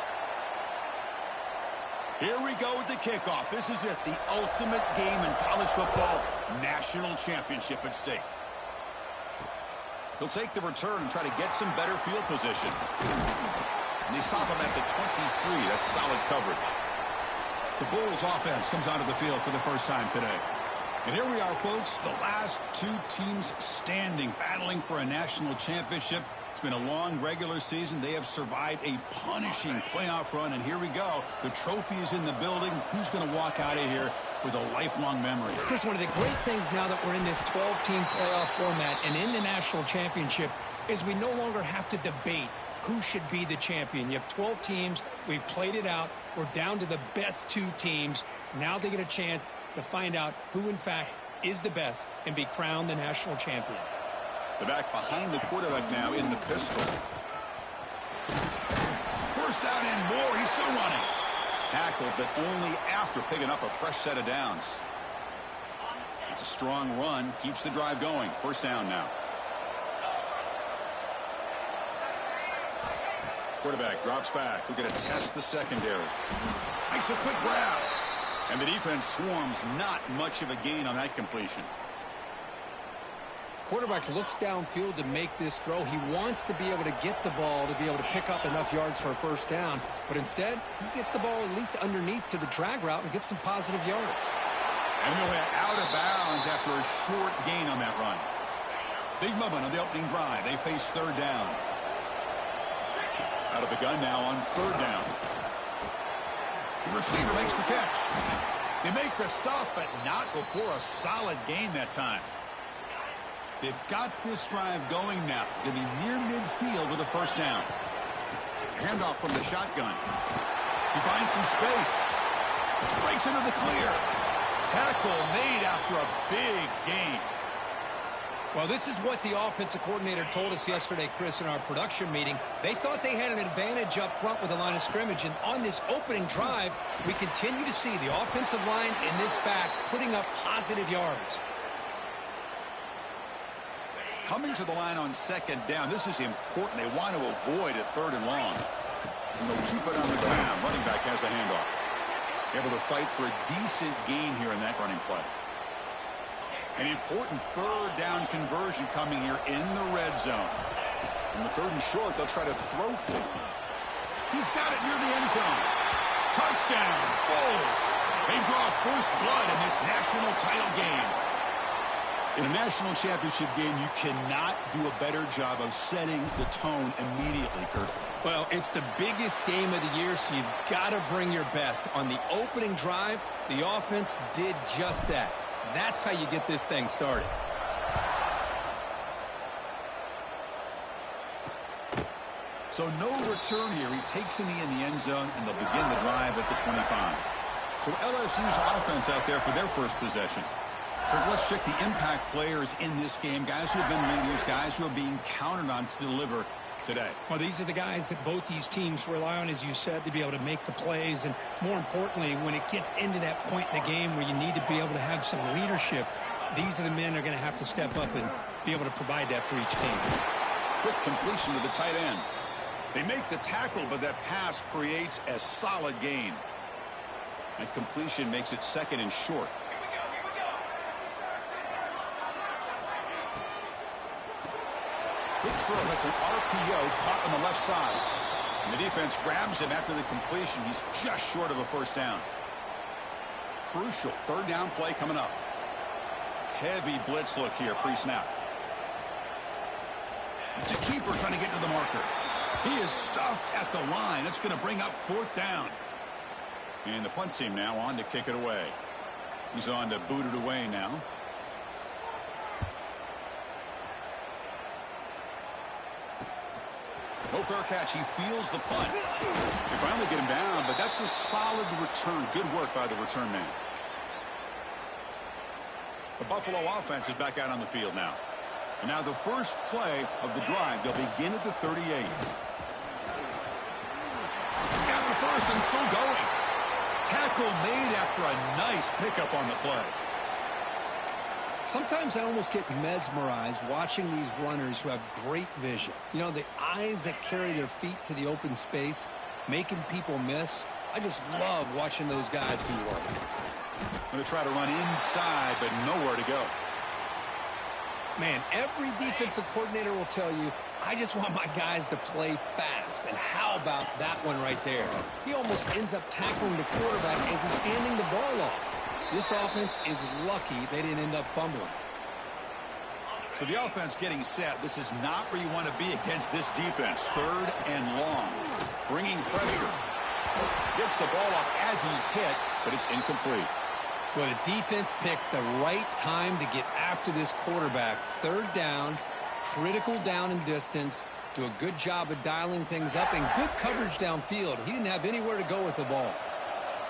Here we go with the kickoff. This is it, the ultimate game in college football, national championship at stake. He'll take the return and try to get some better field position. And they stop him at the 23. That's solid coverage. The Bulls offense comes onto the field for the first time today. And here we are, folks, the last 2 teams standing, battling for a national championship. It's been a long regular season. They have survived a punishing playoff run, and here we go. The trophy is in the building. Who's going to walk out of here with a lifelong memory? Chris, one of the great things now that we're in this 12-team playoff format and in the national championship is we no longer have to debate who should be the champion. You have 12 teams. We've played it out. We're down to the best 2 teams. Now they get a chance to find out who, in fact, is the best and be crowned the national champion. The back behind the quarterback now in the pistol. First down and more. He's still running. Tackled, but only after picking up a fresh set of downs. It's a strong run. Keeps the drive going. First down now. Quarterback drops back. We're going to test the secondary. Makes a quick grab. And the defense swarms. Not much of a gain on that completion. Quarterback looks downfield to make this throw. He wants to be able to get the ball to be able to pick up enough yards for a first down. But instead, he gets the ball at least underneath to the drag route and gets some positive yards. And he'll head out of bounds after a short gain on that run. Big moment on the opening drive. They face third down. Out of the gun now on third down. The receiver makes the catch. They make the stop, but not before a solid gain that time. They've got this drive going now. Going to be near midfield with a first down. Handoff from the shotgun. He finds some space. Breaks into the clear. Tackle made after a big gain. Well, this is what the offensive coordinator told us yesterday, Chris, in our production meeting. They thought they had an advantage up front with the line of scrimmage, and on this opening drive, we continue to see the offensive line in this back putting up positive yards. Coming to the line on second down, this is important. They want to avoid a third and long. And they'll keep it on the ground. Running back has the handoff. Able to fight for a decent gain here in that running play. An important third down conversion coming here in the red zone. In the third and short, they'll try to throw for it. He's got it near the end zone. Touchdown, Bulls. They draw first blood in this national title game. In a national championship game, you cannot do a better job of setting the tone immediately, Kurt. Well, it's the biggest game of the year, so you've got to bring your best. On the opening drive, the offense did just that. That's how you get this thing started. So no return here. He takes a knee in the end zone, and they'll begin the drive at the 25. So LSU's offense out there for their first possession. Let's check the impact players in this game, guys who have been leaders, guys who are being counted on to deliver today. Well, these are the guys that both these teams rely on, as you said, to be able to make the plays. And more importantly, when it gets into that point in the game where you need to be able to have some leadership, these are the men that are going to have to step up and be able to provide that for each team. Quick completion to the tight end. They make the tackle, but that pass creates a solid gain. That completion makes it second and short. Quick throw, that's an RPO caught on the left side. And the defense grabs him after the completion. He's just short of a first down. Crucial third down play coming up. Heavy blitz look here pre-snap. It's a keeper trying to get to the marker. He is stuffed at the line. It's going to bring up fourth down. And the punt team now on to kick it away. He's on to boot it away now. No fair catch. He feels the punt. They finally get him down, but that's a solid return. Good work by the return man. The Buffalo offense is back out on the field now. And now the first play of the drive. They'll begin at the 38. first and still going. Tackle made after a nice pickup on the play. Sometimes I almost get mesmerized watching these runners who have great vision. You know, the eyes that carry their feet to the open space, making people miss. I just love watching those guys do work. Going to try to run inside, but nowhere to go. Man, every defensive coordinator will tell you, I just want my guys to play fast. And how about that one right there? He almost ends up tackling the quarterback as he's handing the ball off. This offense is lucky they didn't end up fumbling. So the offense getting set. This is not where you want to be against this defense. Third and long. Bringing pressure. Gets the ball off as he's hit, but it's incomplete. Well, the defense picks the right time to get after this quarterback. Third down, critical down and distance. Do a good job of dialing things up and good coverage downfield. He didn't have anywhere to go with the ball.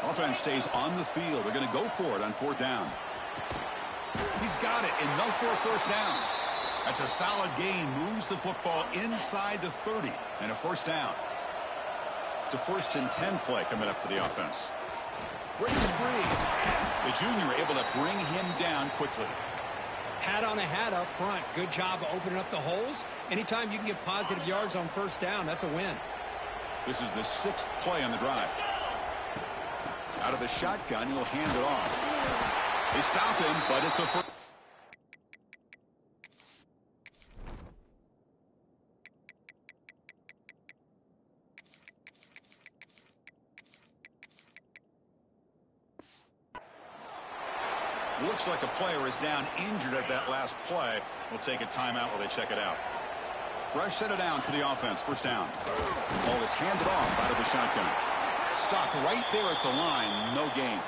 Offense stays on the field. They're going to go for it on fourth down. He's got it, enough for a first down. That's a solid gain. Moves the football inside the 30 and a first down. It's a 1st and 10 play coming up for the offense. Breaks free. The junior able to bring him down quickly. Hat on a hat up front. Good job of opening up the holes. Anytime you can get positive yards on first down, that's a win. This is the 6th play on the drive. Out of the shotgun, he'll hand it off. They stop him, but it's a first. Looks like a player is down injured at that last play. We'll take a timeout while they check it out. Fresh set of downs for the offense. First down. Ball is handed off out of the shotgun. Stopped right there at the line. No gain.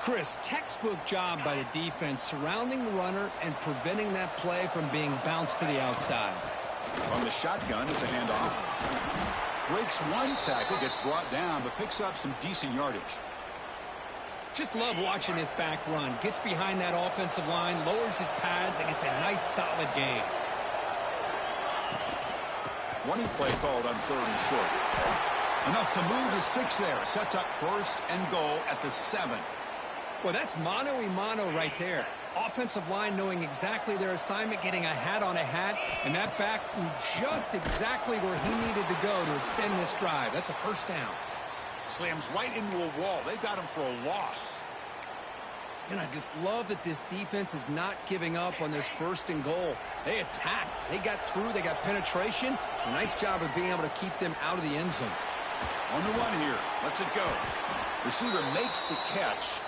Chris, textbook job by the defense surrounding the runner and preventing that play from being bounced to the outside. On the shotgun, it's a handoff. Breaks one tackle, gets brought down, but picks up some decent yardage. Just love watching this back run. Gets behind that offensive line, lowers his pads, and gets a nice solid gain. One play called on 3rd and short. Enough to move the 6 there. Sets up 1st and goal at the 7. Well, that's mano-a-mano right there. Offensive line knowing exactly their assignment, getting a hat on a hat, and that back threw just exactly where he needed to go to extend this drive. That's a first down. Slams right into a wall. They've got him for a loss. And I just love that this defense is not giving up on this 1st and goal. They attacked. They got through. They got penetration. A nice job of being able to keep them out of the end zone. On the run here. Lets it go. Receiver makes the catch.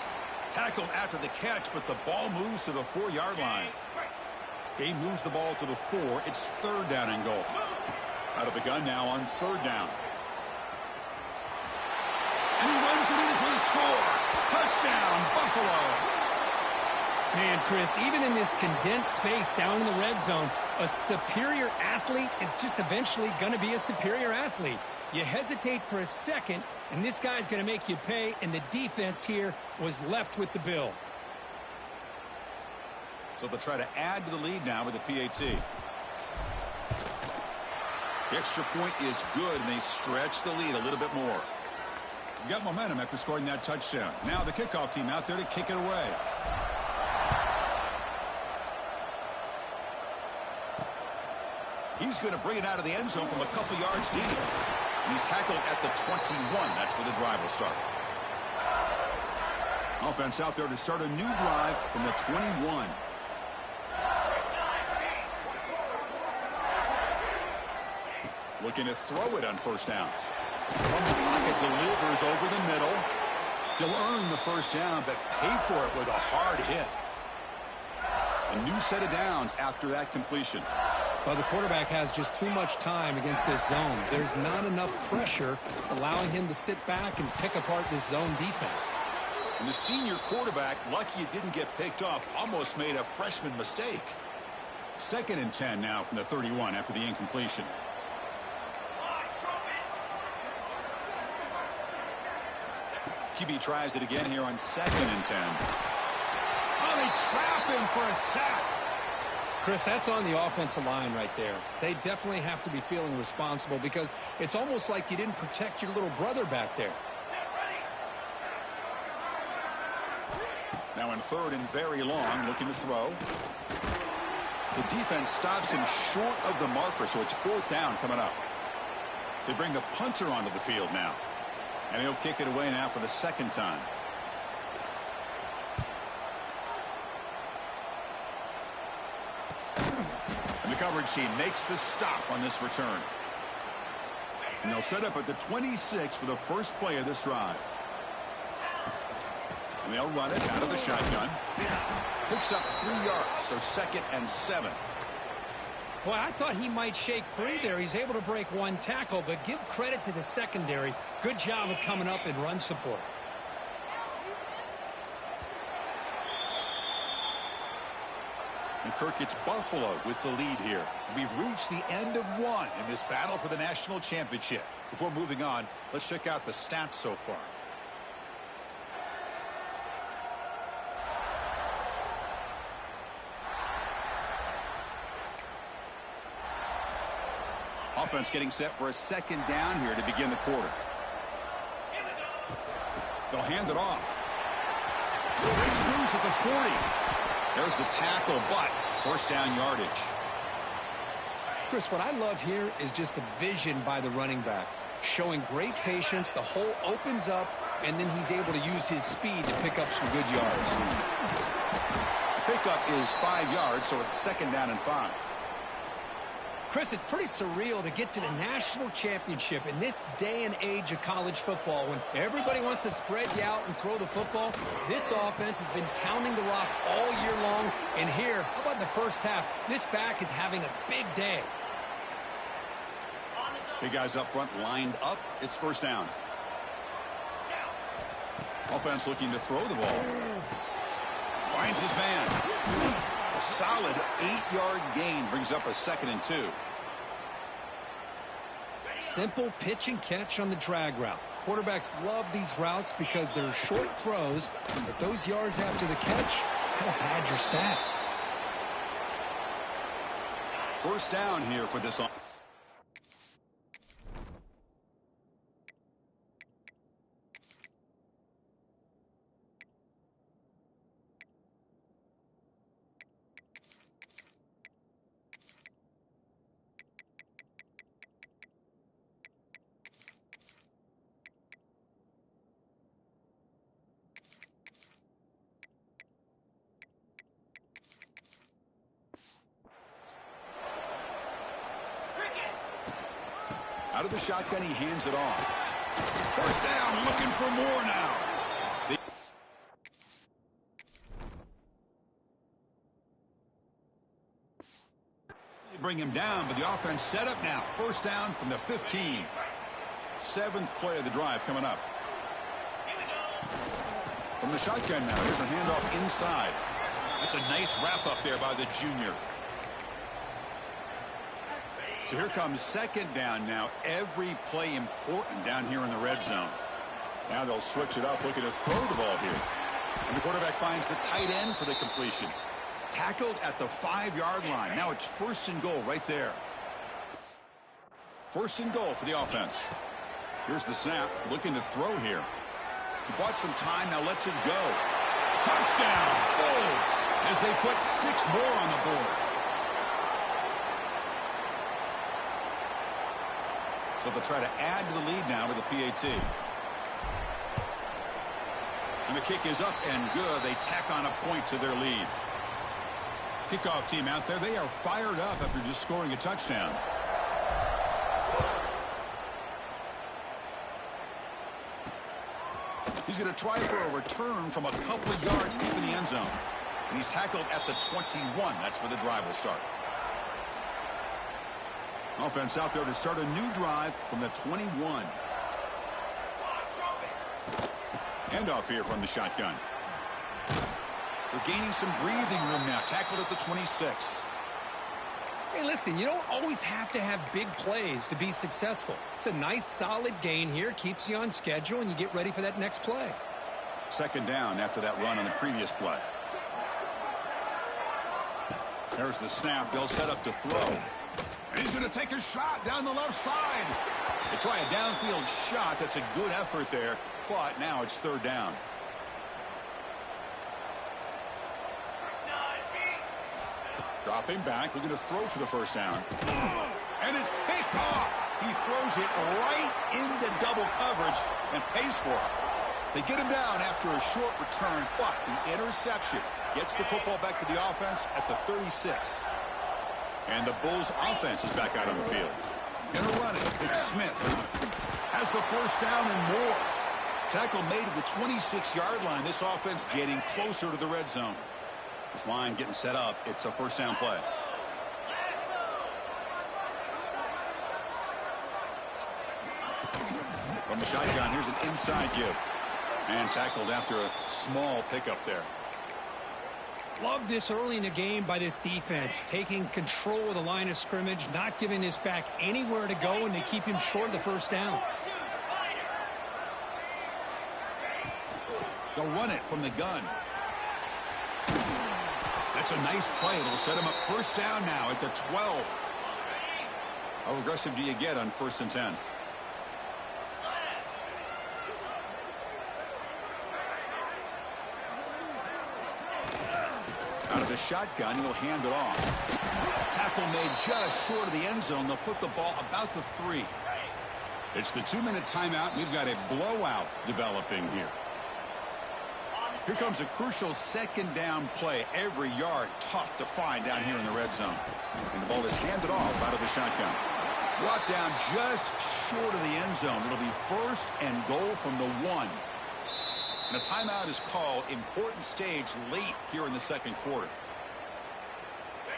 Tackled after the catch, but the ball moves to the 4-yard line. Game moves the ball to the 4. It's 3rd down and goal. Out of the gun now on 3rd down. And he runs it in for the score. Touchdown, Buffalo. Man, Chris, even in this condensed space down in the red zone, a superior athlete is just eventually going to be a superior athlete. You hesitate for a second, and this guy's going to make you pay, and the defense here was left with the bill. So they'll try to add to the lead now with the PAT. The extra point is good, and they stretch the lead a little bit more. You got momentum after scoring that touchdown. Now the kickoff team out there to kick it away. He's going to bring it out of the end zone from a couple yards deep. And he's tackled at the 21. That's where the drive will start. Offense out there to start a new drive from the 21. Looking to throw it on first down. From the pocket, delivers over the middle. He'll earn the first down, but pay for it with a hard hit. A new set of downs after that completion. Well, the quarterback has just too much time against this zone. There's not enough pressure. It's allowing him to sit back and pick apart this zone defense. And the senior quarterback, lucky it didn't get picked off, almost made a freshman mistake. 2nd and 10 now from the 31 after the incompletion. QB tries it again here on 2nd and 10. Oh, they trap him for a sack. Chris, that's on the offensive line right there. They definitely have to be feeling responsible because it's almost like you didn't protect your little brother back there. Now in third and very long, looking to throw. The defense stops him short of the marker, so it's fourth down coming up. They bring the punter onto the field now. And he'll kick it away now for the second time. And the coverage team makes the stop on this return. And they'll set up at the 26 for the first play of this drive. And they'll run it out of the shotgun. Picks up 3 yards, so 2nd and 7. Boy, I thought he might shake free there. He's able to break one tackle, but give credit to the secondary. Good job of coming up in run support. And Kirk, it's Buffalo with the lead here. We've reached the end of one in this battle for the national championship. Before moving on, let's check out the stats so far. Offense getting set for a second down here to begin the quarter. They'll hand it off. Breaks loose at the 40. There's the tackle, but first down yardage. Chris, what I love here is just the vision by the running back. Showing great patience, the hole opens up, and then he's able to use his speed to pick up some good yards. The pickup is 5 yards, so it's second down and 5. Chris, it's pretty surreal to get to the national championship in this day and age of college football when everybody wants to spread you out and throw the football. This offense has been pounding the rock all year long. And here, how about the first half? This back is having a big day. Big guys up front lined up. It's first down. Offense looking to throw the ball. Finds his man. A solid 8-yard gain brings up a 2nd and 2. Simple pitch and catch on the drag route. Quarterbacks love these routes because they're short throws, but those yards after the catch kind of pad your stats. First down here for this offense. Out of the shotgun, he hands it off. First down, looking for more now. They bring him down, but the offense set up now. First down from the 15. 7th play of the drive coming up. From the shotgun now, here's a handoff inside. That's a nice wrap up there by the junior. So here comes second down now. Every play important down here in the red zone. Now they'll switch it up, looking to throw the ball here. And the quarterback finds the tight end for the completion. Tackled at the 5-yard line. Now it's first and goal right there. First and goal for the offense. Here's the snap, looking to throw here. He bought some time, now lets it go. Touchdown, Bulls, as they put 6 more on the board. So they'll try to add to the lead now with the PAT. And the kick is up and good. They tack on a point to their lead. Kickoff team out there. They are fired up after just scoring a touchdown. He's going to try for a return from a couple of yards deep in the end zone. And he's tackled at the 21. That's where the drive will start. Offense out there to start a new drive from the 21. Handoff here from the shotgun. They're gaining some breathing room now. Tackled at the 26. Hey, listen, you don't always have to have big plays to be successful. It's a nice, solid gain here. Keeps you on schedule, and you get ready for that next play. Second down after that run on the previous play. There's the snap. They'll set up to throw. And he's going to take a shot down the left side. They try a downfield shot. That's a good effort there. But now it's third down. Dropping back. Looking to throw for the first down. And it's picked off. He throws it right into double coverage and pays for it. They get him down after a short return, but the interception gets the football back to the offense at the 36. And the Bulls offense is back out on the field. Gonna run it. It's Smith. Has the first down and more. Tackle made at the 26-yard line. This offense getting closer to the red zone. This line getting set up. It's a first down play. From the shotgun, here's an inside give. And tackled after a small pickup there. Love this early in the game by this defense. Taking control of the line of scrimmage, not giving this back anywhere to go, and they keep him short of the first down. They'll run it from the gun. That's a nice play. It'll set him up first down now at the 12. How aggressive do you get on 1st and 10? Out of the shotgun, he'll hand it off. Tackle made just short of the end zone. They'll put the ball about the 3. It's the 2-minute timeout. We've got a blowout developing here. Here comes a crucial second down play. Every yard tough to find down here in the red zone. And the ball is handed off out of the shotgun. Brought down just short of the end zone. It'll be 1st and goal from the 1. And a timeout is called. Important stage late here in the second quarter.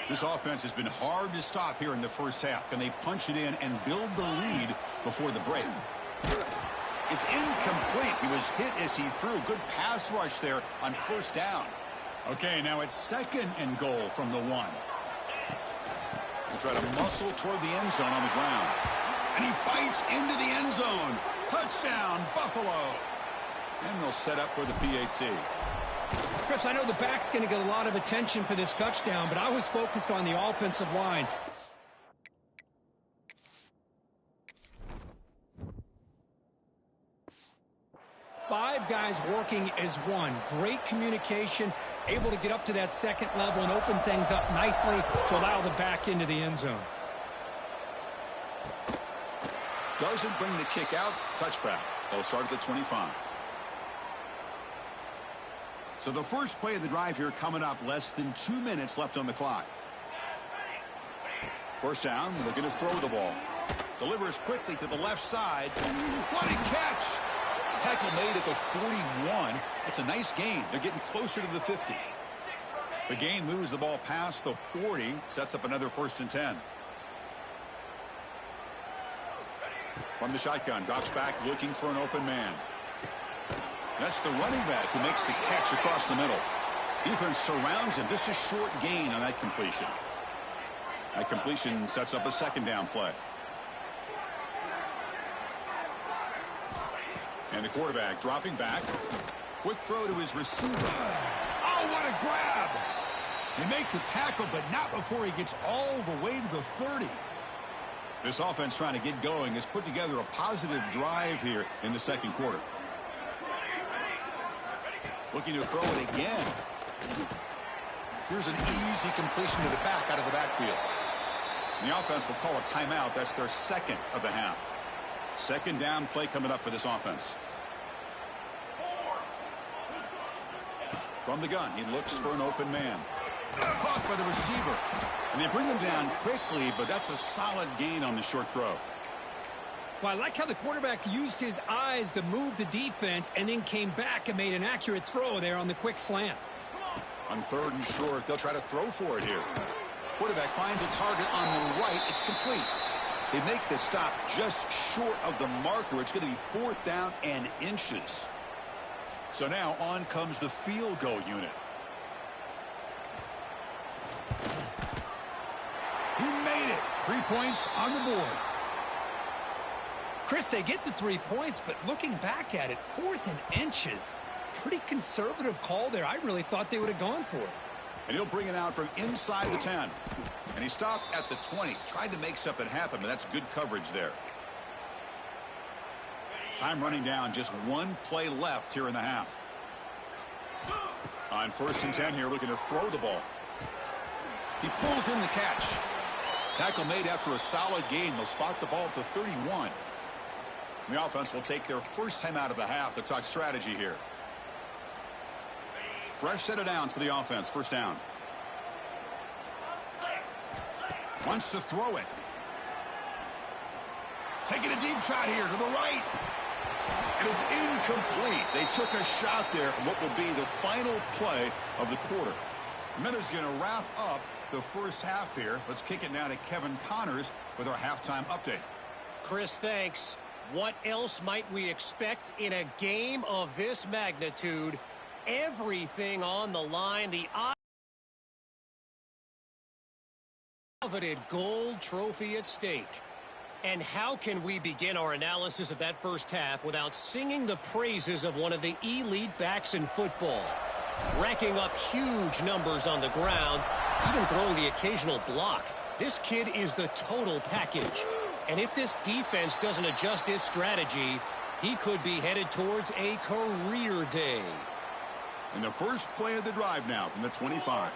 This offense has been hard to stop here in the first half. Can they punch it in and build the lead before the break? It's incomplete. He was hit as he threw. Good pass rush there on first down. Okay, now it's 2nd and goal from the 1. He'll try to muscle toward the end zone on the ground. And he fights into the end zone. Touchdown, Buffalo. And they'll set up for the PAT. Chris, I know the back's going to get a lot of attention for this touchdown, but I was focused on the offensive line. Five guys working as one. Great communication, able to get up to that second level and open things up nicely to allow the back into the end zone. Doesn't bring the kick out. Touchback. They'll start at the 25. So the first play of the drive here coming up. Less than 2 minutes left on the clock. First down. Looking to throw the ball. Delivers quickly to the left side. What a catch! Tackle made at the 41. That's a nice gain. They're getting closer to the 50. The gain moves the ball past the 40. Sets up another 1st and 10. From the shotgun. Drops back looking for an open man. That's the running back who makes the catch across the middle. Defense surrounds him. Just a short gain on that completion. That completion sets up a 2nd down play. And the quarterback dropping back. Quick throw to his receiver. Oh, what a grab! They make the tackle, but not before he gets all the way to the 30. This offense trying to get going has put together a positive drive here in the second quarter. Looking to throw it again. Here's an easy completion to the back out of the backfield. And the offense will call a timeout. That's their 2nd of the half. 2nd down play coming up for this offense. From the gun, he looks for an open man. Caught by the receiver. And they bring him down quickly, but that's a solid gain on the short throw. Well, I like how the quarterback used his eyes to move the defense and then came back and made an accurate throw there on the quick slant. On 3rd and short, they'll try to throw for it here. Quarterback finds a target on the right. It's complete. They make the stop just short of the marker. It's going to be 4th down and inches. So now on comes the field goal unit. He made it. 3 points on the board. Chris, they get the 3 points, but looking back at it, 4th and inches. Pretty conservative call there. I really thought they would have gone for it. And he'll bring it out from inside the 10. And he stopped at the 20. Tried to make something happen, but that's good coverage there. Time running down. Just one play left here in the half. On 1st and 10 here, looking to throw the ball. He pulls in the catch. Tackle made after a solid gain. They'll spot the ball at the 31. The offense will take their first time out of the half to talk strategy here. Fresh set of downs for the offense. First down. Wants to throw it. Taking a deep shot here to the right. And it's incomplete. They took a shot there on what will be the final play of the quarter. Miller's going to wrap up the first half here. Let's kick it now to Kevin Connors with our halftime update. Chris, thanks. What else might we expect in a game of this magnitude? Everything on the line. The coveted gold trophy at stake. And how can we begin our analysis of that first half without singing the praises of one of the elite backs in football? Racking up huge numbers on the ground, even throwing the occasional block. This kid is the total package. And if this defense doesn't adjust its strategy, he could be headed towards a career day. And the first play of the drive now from the 25.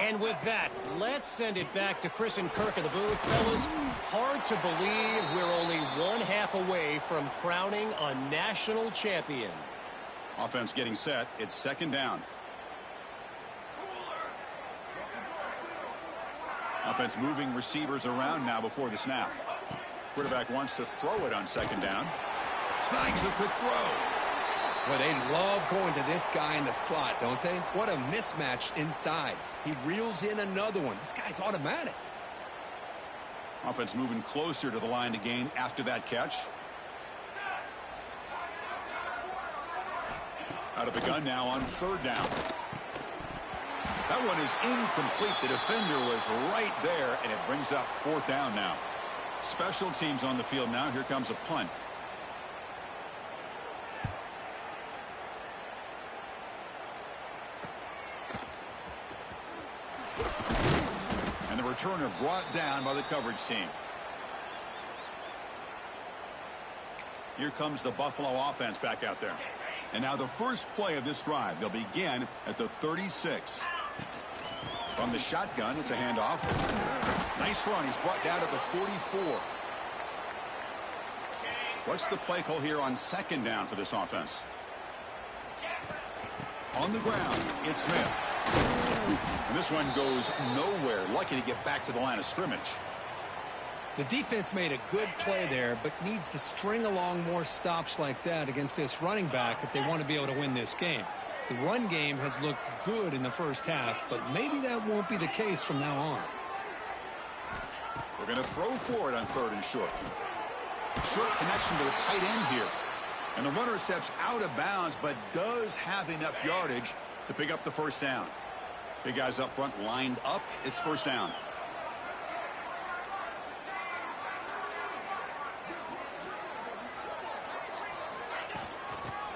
And with that, let's send it back to Chris and Kirk in the booth. Fellas, hard to believe we're only one half away from crowning a national champion. Offense getting set. It's 2nd down. Offense moving receivers around now before the snap. Quarterback wants to throw it on 2nd down. Snags a quick throw. Well, they love going to this guy in the slot, don't they? What a mismatch inside. He reels in another one. This guy's automatic. Offense moving closer to the line to gain after that catch. Out of the gun now on 3rd down. That one is incomplete. The defender was right there, and it brings up 4th down now. Special teams on the field now. Here comes a punt. And the returner brought down by the coverage team. Here comes the Buffalo offense back out there. And now the first play of this drive. They'll begin at the 36. From the shotgun, it's a handoff. Nice run. He's brought down at the 44. What's the play call here on 2nd down for this offense? On the ground, it's Smith. And this one goes nowhere. Lucky to get back to the line of scrimmage. The defense made a good play there, but needs to string along more stops like that against this running back if they want to be able to win this game. The run game has looked good in the first half, but maybe that won't be the case from now on. We're going to throw for it on 3rd and short. Short connection to the tight end here. And the runner steps out of bounds, but does have enough yardage to pick up the first down. Big guys up front lined up. It's 1st down.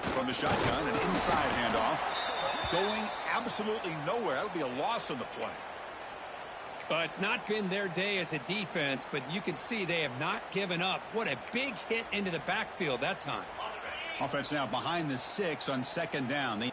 From the shotgun, an inside handoff. Going absolutely nowhere. That'll be a loss on the play. It's not been their day as a defense, but you can see they have not given up. What a big hit into the backfield that time. Offense now behind the 6 on 2nd down.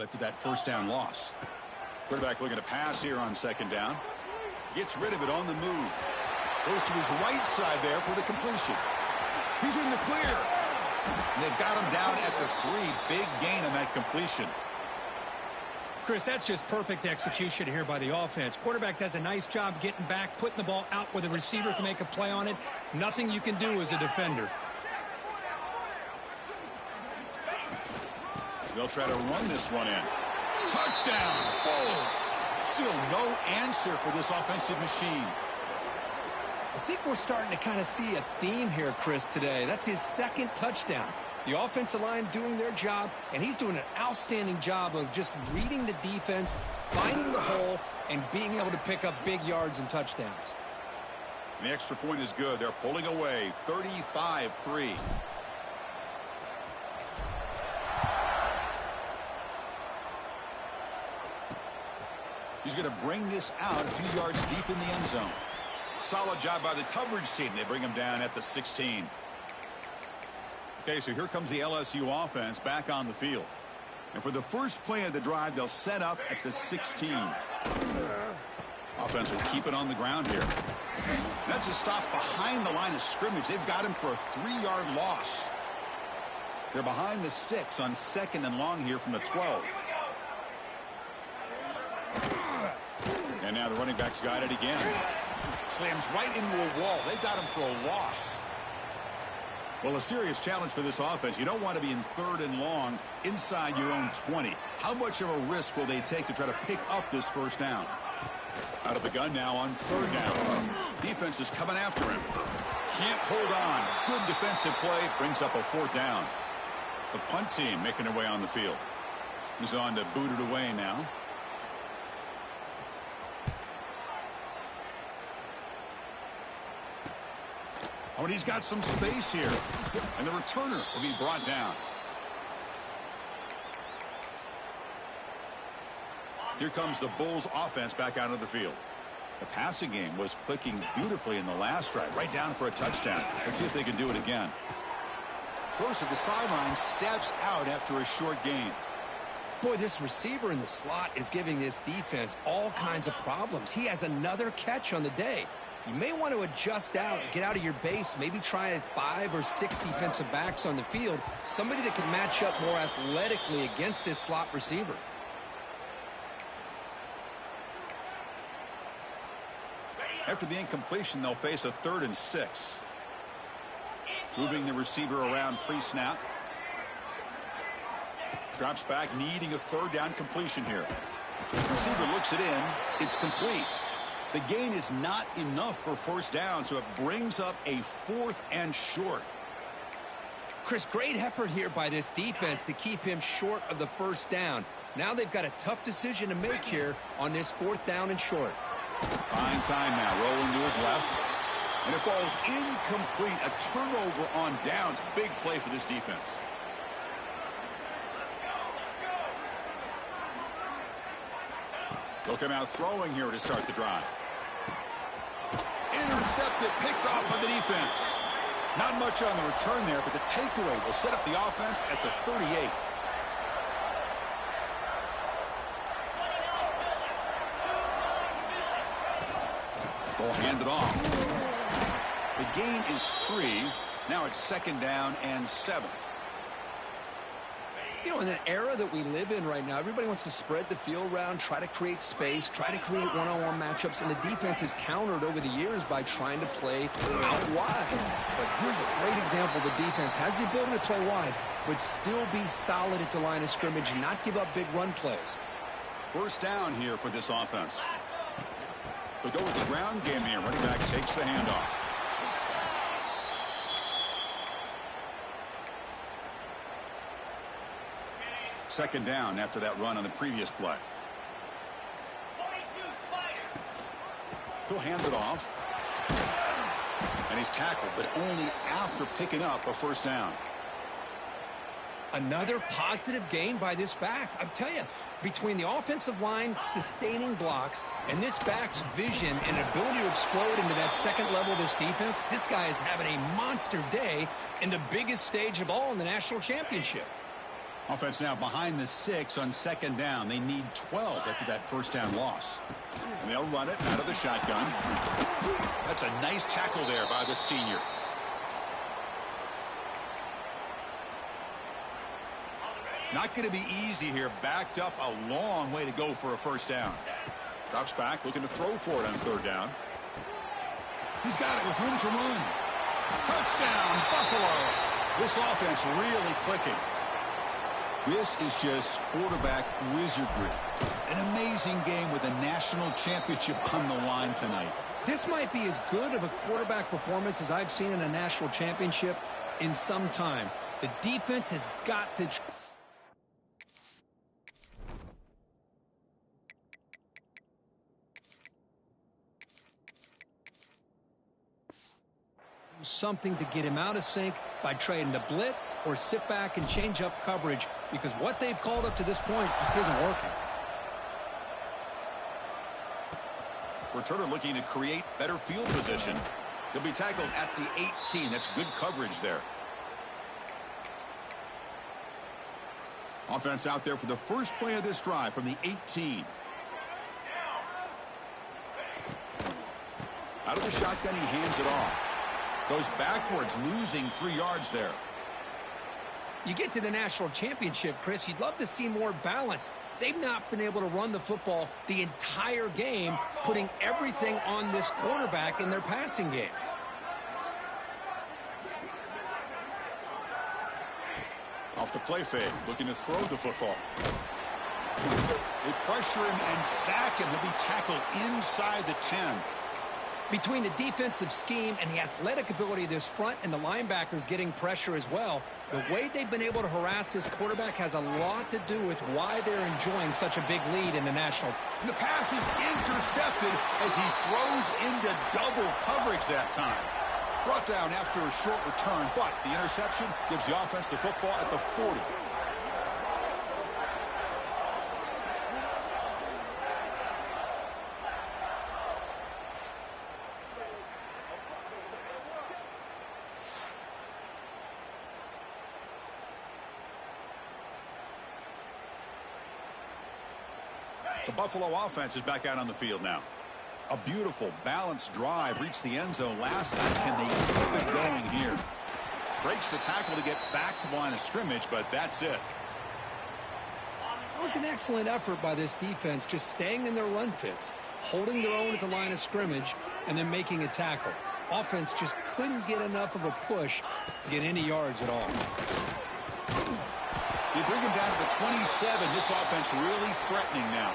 After that first down loss. Quarterback looking to pass here on 2nd down. Gets rid of it on the move. Goes to his right side there for the completion. He's in the clear. And they've got him down at the 3. Big gain on that completion. Chris, that's just perfect execution here by the offense. Quarterback does a nice job getting back, putting the ball out where the receiver can make a play on it. Nothing you can do as a defender. They'll try to run this one in. Touchdown, Bulls. Still no answer for this offensive machine. I think we're starting to kind of see a theme here, Chris, today. That's his 2nd touchdown. The offensive line doing their job, and he's doing an outstanding job of just reading the defense, finding the hole, and being able to pick up big yards and touchdowns. And the extra point is good. They're pulling away 35-3. He's going to bring this out a few yards deep in the end zone. Solid job by the coverage team. They bring him down at the 16. Okay, so here comes the LSU offense back on the field. And for the first play of the drive, they'll set up at the 16. Offense will keep it on the ground here. That's a stop behind the line of scrimmage. They've got him for a 3-yard loss. They're behind the sticks on 2nd and long here from the 12. And now the running back's got it again. Slams right into a wall. They've got him for a loss. Well, a serious challenge for this offense. You don't want to be in 3rd and long inside your own 20. How much of a risk will they take to try to pick up this first down? Out of the gun now on 3rd down. Defense is coming after him. Can't hold on. Good defensive play. Brings up a 4th down. The punt team making their way on the field. He's on to boot it away now. Oh, and he's got some space here. And the returner will be brought down. Here comes the Bulls offense back out of the field. The passing game was clicking beautifully in the last drive. Right down for a touchdown. Let's see if they can do it again. Goes to the sideline, steps out after a short gain. Boy, this receiver in the slot is giving this defense all kinds of problems. He has another catch on the day. You may want to adjust out, get out of your base, maybe try 5 or 6 defensive backs on the field, somebody that can match up more athletically against this slot receiver. After the incompletion, they'll face a 3rd and 6. Moving the receiver around pre-snap. Drops back, needing a 3rd down completion here. Receiver looks it in. It's complete. The gain is not enough for 1st down, so it brings up a 4th and short. Chris, great effort here by this defense to keep him short of the 1st down. Now they've got a tough decision to make here on this 4th down and short. Fine time now, rolling to his left. And it falls incomplete. A turnover on downs. Big play for this defense. They'll come out throwing here to start the drive. Intercepted, picked off by the defense. Not much on the return there, but the takeaway will set up the offense at the 38. Ball handed off. The gain is 3. Now it's 2nd down and 7. You know, in an era that we live in right now, everybody wants to spread the field around, try to create space, try to create one-on-one matchups, and the defense has countered over the years by trying to play out wide. But here's a great example. The defense has the ability to play wide, but still be solid at the line of scrimmage and not give up big run plays. 1st down here for this offense. They'll go with the ground game here. Running back takes the handoff. Second down after that run on the previous play. He'll hand it off. And he's tackled, but only after picking up a 1st down. Another positive gain by this back. I'm telling you, between the offensive line sustaining blocks and this back's vision and ability to explode into that 2nd level of this defense, this guy is having a monster day in the biggest stage of all in the national championship. Offense now behind the 6 on 2nd down. They need 12 after that 1st down loss. And they'll run it out of the shotgun. That's a nice tackle there by the senior. Not going to be easy here. Backed up a long way to go for a 1st down. Drops back, looking to throw for it on 3rd down. He's got it with room to run. Touchdown, Buffalo. This offense really clicking. This is just quarterback wizardry. An amazing game with a national championship on the line tonight. This might be as good of a quarterback performance as I've seen in a national championship in some time. The defense has got to... something to get him out of sync by trading the blitz or sit back and change up coverage, because what they've called up to this point just isn't working. Returner looking to create better field position. He'll be tackled at the 18. That's good coverage there. Offense out there for the first play of this drive from the 18. Out of the shotgun, he hands it off. Goes backwards, losing 3 yards there. You get to the national championship, Chris, you'd love to see more balance. They've not been able to run the football the entire game, putting everything on this quarterback in their passing game. Off the play fake, looking to throw the football. They pressure him and sack him. He'll be tackled inside the 10. Between the defensive scheme and the athletic ability of this front and the linebackers getting pressure as well, the way they've been able to harass this quarterback has a lot to do with why they're enjoying such a big lead in the national. And the pass is intercepted as he throws into double coverage that time. Brought down after a short return, but the interception gives the offense the football at the 40. The Buffalo offense is back out on the field now. A beautiful, balanced drive reached the end zone last time. Can they keep it going here? Breaks the tackle to get back to the line of scrimmage, but that's it. It was an excellent effort by this defense, just staying in their run fits, holding their own at the line of scrimmage, and then making a tackle. Offense just couldn't get enough of a push to get any yards at all. You bring him down to the 27. This offense really threatening now.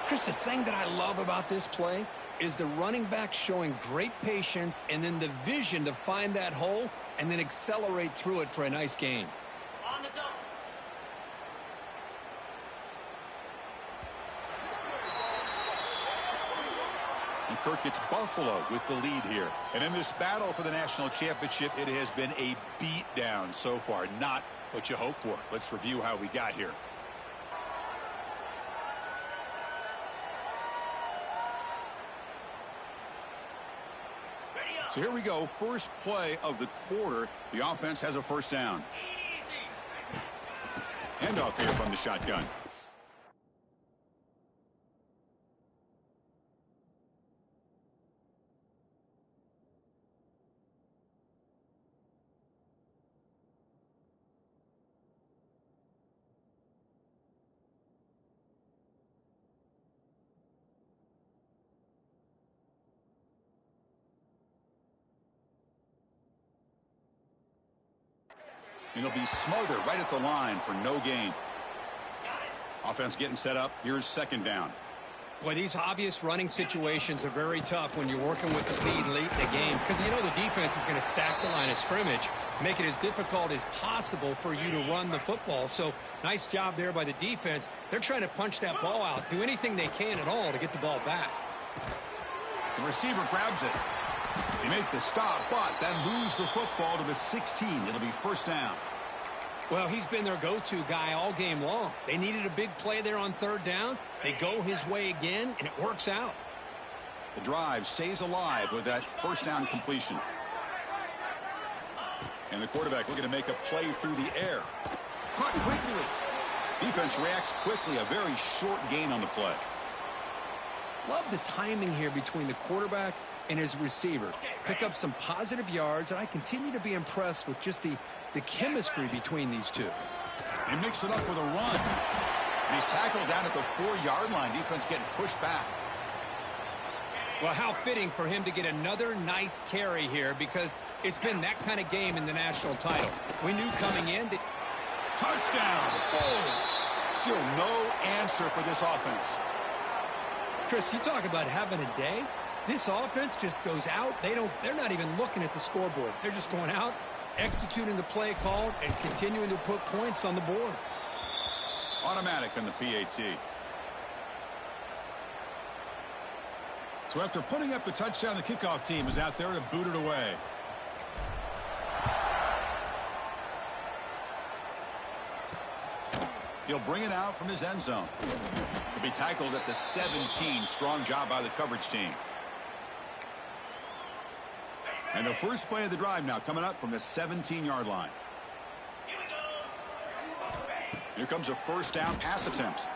Chris, the thing that I love about this play is the running back showing great patience and then the vision to find that hole and then accelerate through it for a nice gain. On the double. And Kirk, it's Buffalo with the lead here. And in this battle for the national championship, it has been a beatdown so far. Not what you hope for. Let's review how we got here. So here we go. First play of the quarter. The offense has a first down. Handoff here from the shotgun. And he'll be smothered right at the line for no gain. Offense getting set up. Here's second down. Boy, these obvious running situations are very tough when you're working with the lead late in the game, because you know the defense is going to stack the line of scrimmage, make it as difficult as possible for you to run the football. So nice job there by the defense. They're trying to punch that ball out, do anything they can at all to get the ball back. The receiver grabs it. They make the stop, but then lose the football to the 16. It'll be first down. Well, he's been their go-to guy all game long. They needed a big play there on third down. They go his way again, and it works out. The drive stays alive with that first down completion. And the quarterback looking to make a play through the air. Caught quickly. Defense reacts quickly. A very short gain on the play. Love the timing here between the quarterback and his receiver. Pick up some positive yards, and I continue to be impressed with just the chemistry between these two. They mix it up with a run. And he's tackled down at the 4-yard line. Defense getting pushed back. Well, how fitting for him to get another nice carry here, because it's been that kind of game in the national title. We knew coming in that... Touchdown, Bulls. Still no answer for this offense. Chris, you talk about having a day. This offense just goes out. They're not even looking at the scoreboard. They're just going out, executing the play called and continuing to put points on the board. Automatic on the PAT. So after putting up the touchdown, the kickoff team is out there to boot it away. He'll bring it out from his end zone. He'll be tackled at the 17. Strong job by the coverage team. And the first play of the drive now coming up from the 17-yard line. Here comes a first down pass attempt.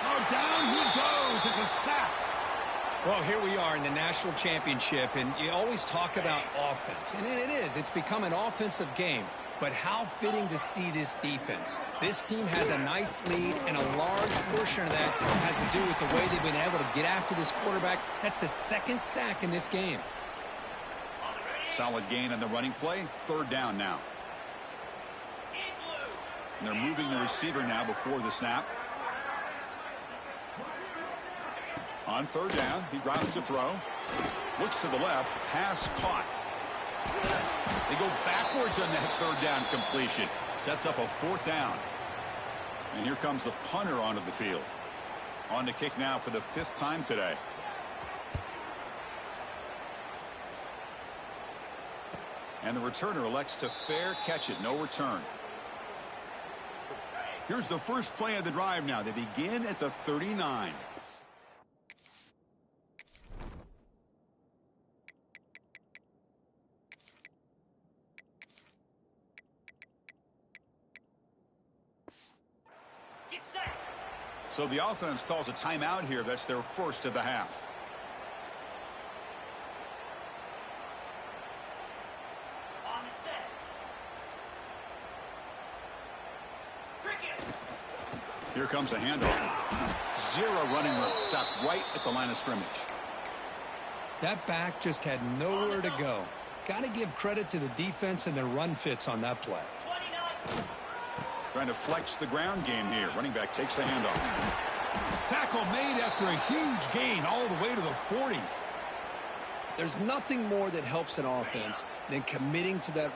Oh, down he goes. It's a sack. Well, here we are in the national championship, and you always talk about offense. And it is. It's become an offensive game. But how fitting to see this defense. This team has a nice lead, and a large portion of that has to do with the way they've been able to get after this quarterback. That's the second sack in this game. Solid gain on the running play. Third down now. And they're moving the receiver now before the snap. On third down, he drops to throw. Looks to the left. Pass caught. They go backwards on that third down completion. Sets up a fourth down. And here comes the punter onto the field. On to kick now for the 5th time today. And the returner elects to fair catch it. No return. Here's the first play of the drive now. They begin at the 39. So the offense calls a timeout here. That's their first of the half. On the set. Cricket. Here comes a handoff. Zero running room. Stopped right at the line of scrimmage. That back just had nowhere to go. Got to give credit to the defense and their run fits on that play. 29. Trying to flex the ground game here. Running back takes the handoff. Tackle made after a huge gain all the way to the 40. There's nothing more that helps an offense than committing to that.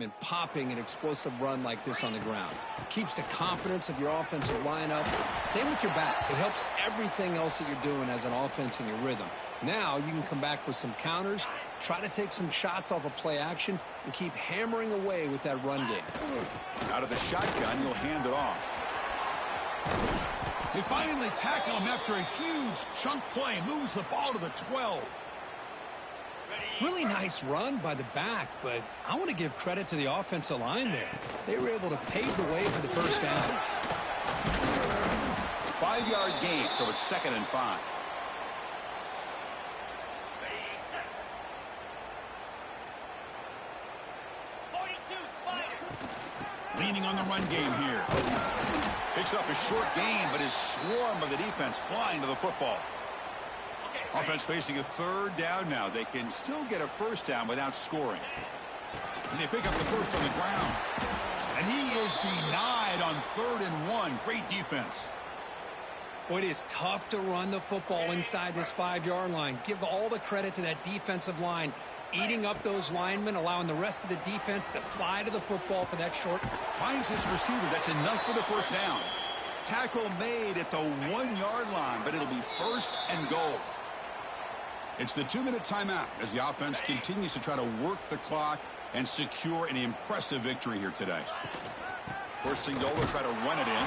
And popping an explosive run like this on the ground. Keeps the confidence of your offensive lineup. Same with your back. It helps everything else that you're doing as an offense in your rhythm. Now you can come back with some counters, try to take some shots off of play action, and keep hammering away with that run game. Out of the shotgun, you'll hand it off. They finally tackle him after a huge chunk play. Moves the ball to the 12. Really nice run by the back, but I want to give credit to the offensive line there. They were able to pave the way for the first down. 5-yard gain, so it's 2nd and 5. Leaning on the run game here. Picks up a short gain, but his swarm of the defense flying to the football. Offense facing a 3rd down now. They can still get a first down without scoring. And they pick up the first on the ground. And he is denied on 3rd and 1. Great defense. Well, it is tough to run the football inside this 5-yard line. Give all the credit to that defensive line. Eating up those linemen, allowing the rest of the defense to fly to the football for that short. Finds his receiver. That's enough for the first down. Tackle made at the 1-yard line, but it'll be 1st and goal. It's the 2-minute timeout as the offense continues to try to work the clock and secure an impressive victory here today. First and goal, they'll try to run it in.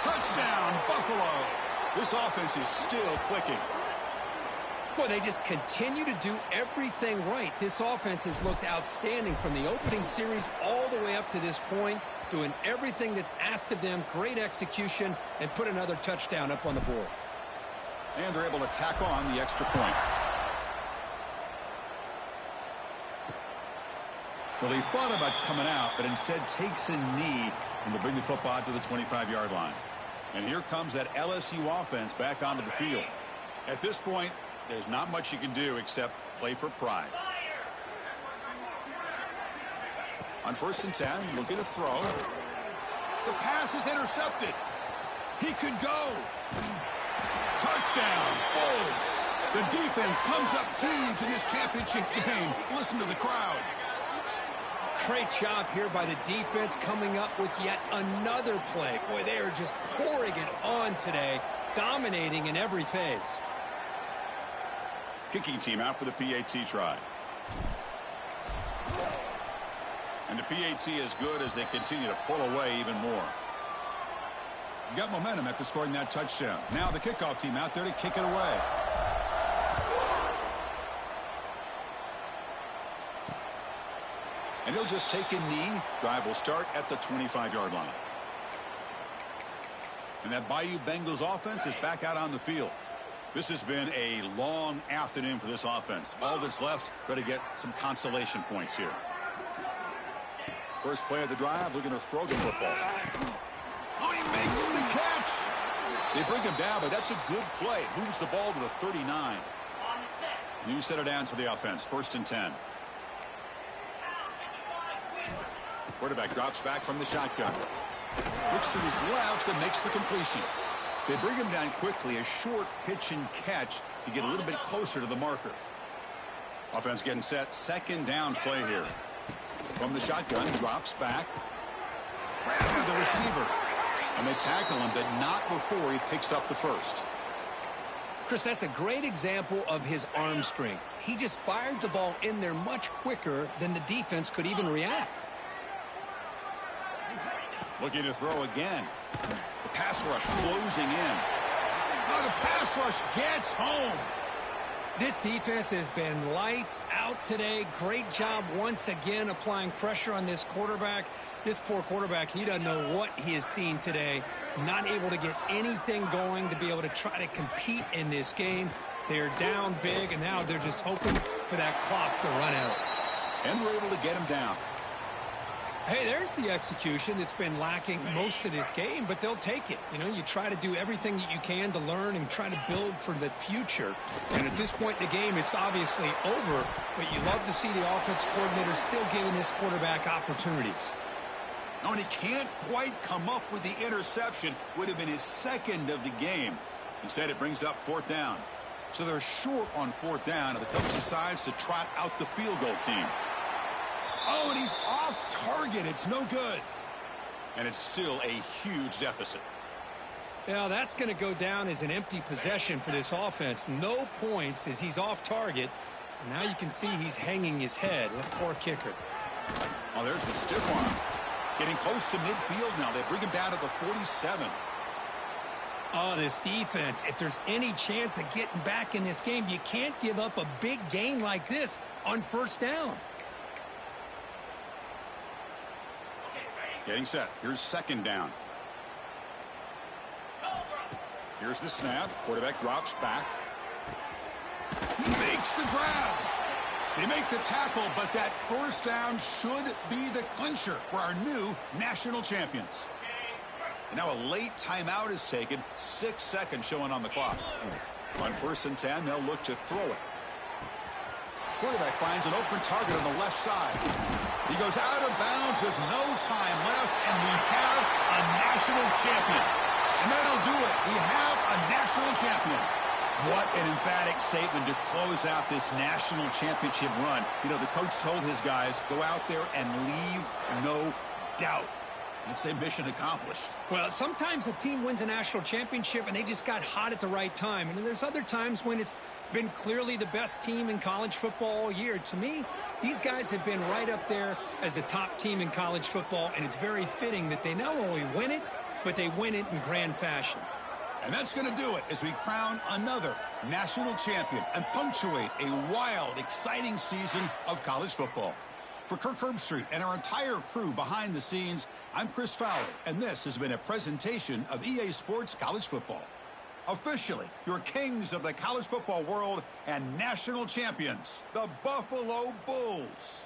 Touchdown, Buffalo. This offense is still clicking. Boy, they just continue to do everything right. This offense has looked outstanding from the opening series all the way up to this point, doing everything that's asked of them, great execution, and put another touchdown up on the board. And they're able to tack on the extra point. Well, he thought about coming out, but instead takes a knee, and they'll bring the football to the 25-yard line. And here comes that LSU offense back onto the field. At this point, there's not much you can do except play for pride. On 1st and 10, look at a throw. The pass is intercepted. He could go. Touchdown, Bulls. The defense comes up huge in this championship game. Listen to the crowd. Great job here by the defense coming up with yet another play. Boy, they are just pouring it on today, dominating in every phase. Kicking team out for the PAT try. And the PAT is good as they continue to pull away even more. You got momentum after scoring that touchdown. Now the kickoff team out there to kick it away. And he'll just take a knee. Drive will start at the 25-yard line. And that Bayou Bengals offense is back out on the field. This has been a long afternoon for this offense. All that's left, got to get some consolation points here. First play of the drive, looking to throw the football. Oh, he makes the catch. They bring him down, but that's a good play. Moves the ball to the 39. On the set. New set it down to the offense. 1st and 10. Quarterback drops back from the shotgun. Looks to his left and makes the completion. They bring him down quickly. A short pitch and catch to get a little bit closer to the marker. Offense getting set. 2nd down play here. From the shotgun, drops back. Right after the receiver. And they tackle him, but not before he picks up the first. Chris, that's a great example of his arm strength. He just fired the ball in there much quicker than the defense could even react. Looking to throw again. The pass rush closing in. Oh, the pass rush gets home. This defense has been lights out today. Great job once again applying pressure on this quarterback. This poor quarterback, he doesn't know what he has seen today. Not able to get anything going to be able to try to compete in this game. They're down big, and now they're just hoping for that clock to run out. And we're able to get him down. Hey, there's the execution that's been lacking most of this game, but they'll take it. You know, you try to do everything that you can to learn and try to build for the future. And at this point in the game, it's obviously over, but you love to see the offensive coordinator still giving this quarterback opportunities. Oh, and he can't quite come up with the interception. Would have been his 2nd of the game. Instead, it brings up 4th down. So they're short on 4th down, and the coach decides to trot out the field goal team. Oh, and he's off target. It's no good. And it's still a huge deficit. Yeah, that's going to go down as an empty possession for this offense. No points as he's off target. And now you can see he's hanging his head. That poor kicker. Oh, there's the stiff arm. Getting close to midfield now. They bring him down to the 47. Oh, this defense, if there's any chance of getting back in this game, you can't give up a big gain like this on 1st down. Getting set. Here's 2nd down. Here's the snap. Quarterback drops back. He makes the grab. They make the tackle, but that 1st down should be the clincher for our new national champions. And now a late timeout is taken. 6 seconds showing on the clock. On 1st and 10, they'll look to throw it. Quarterback finds an open target on the left side. He goes out of bounds with no time left, and we have a national champion. And that'll do it. We have a national champion. What an emphatic statement to close out this national championship run. You know, the coach told his guys, go out there and leave no doubt. I'd say mission accomplished. Well, sometimes a team wins a national championship and they just got hot at the right time. And then there's other times when it's been clearly the best team in college football all year. To me, these guys have been right up there as the top team in college football, and it's very fitting that they not only win it, but they win it in grand fashion. And that's going to do it as we crown another national champion and punctuate a wild, exciting season of college football. For Kirk Herbstreit and our entire crew behind the scenes, I'm Chris Fowler, and this has been a presentation of EA Sports College Football. Officially, your kings of the college football world and national champions, the Buffalo Bulls.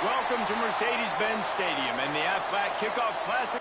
Welcome to Mercedes-Benz Stadium and the Aflac Kickoff Classic.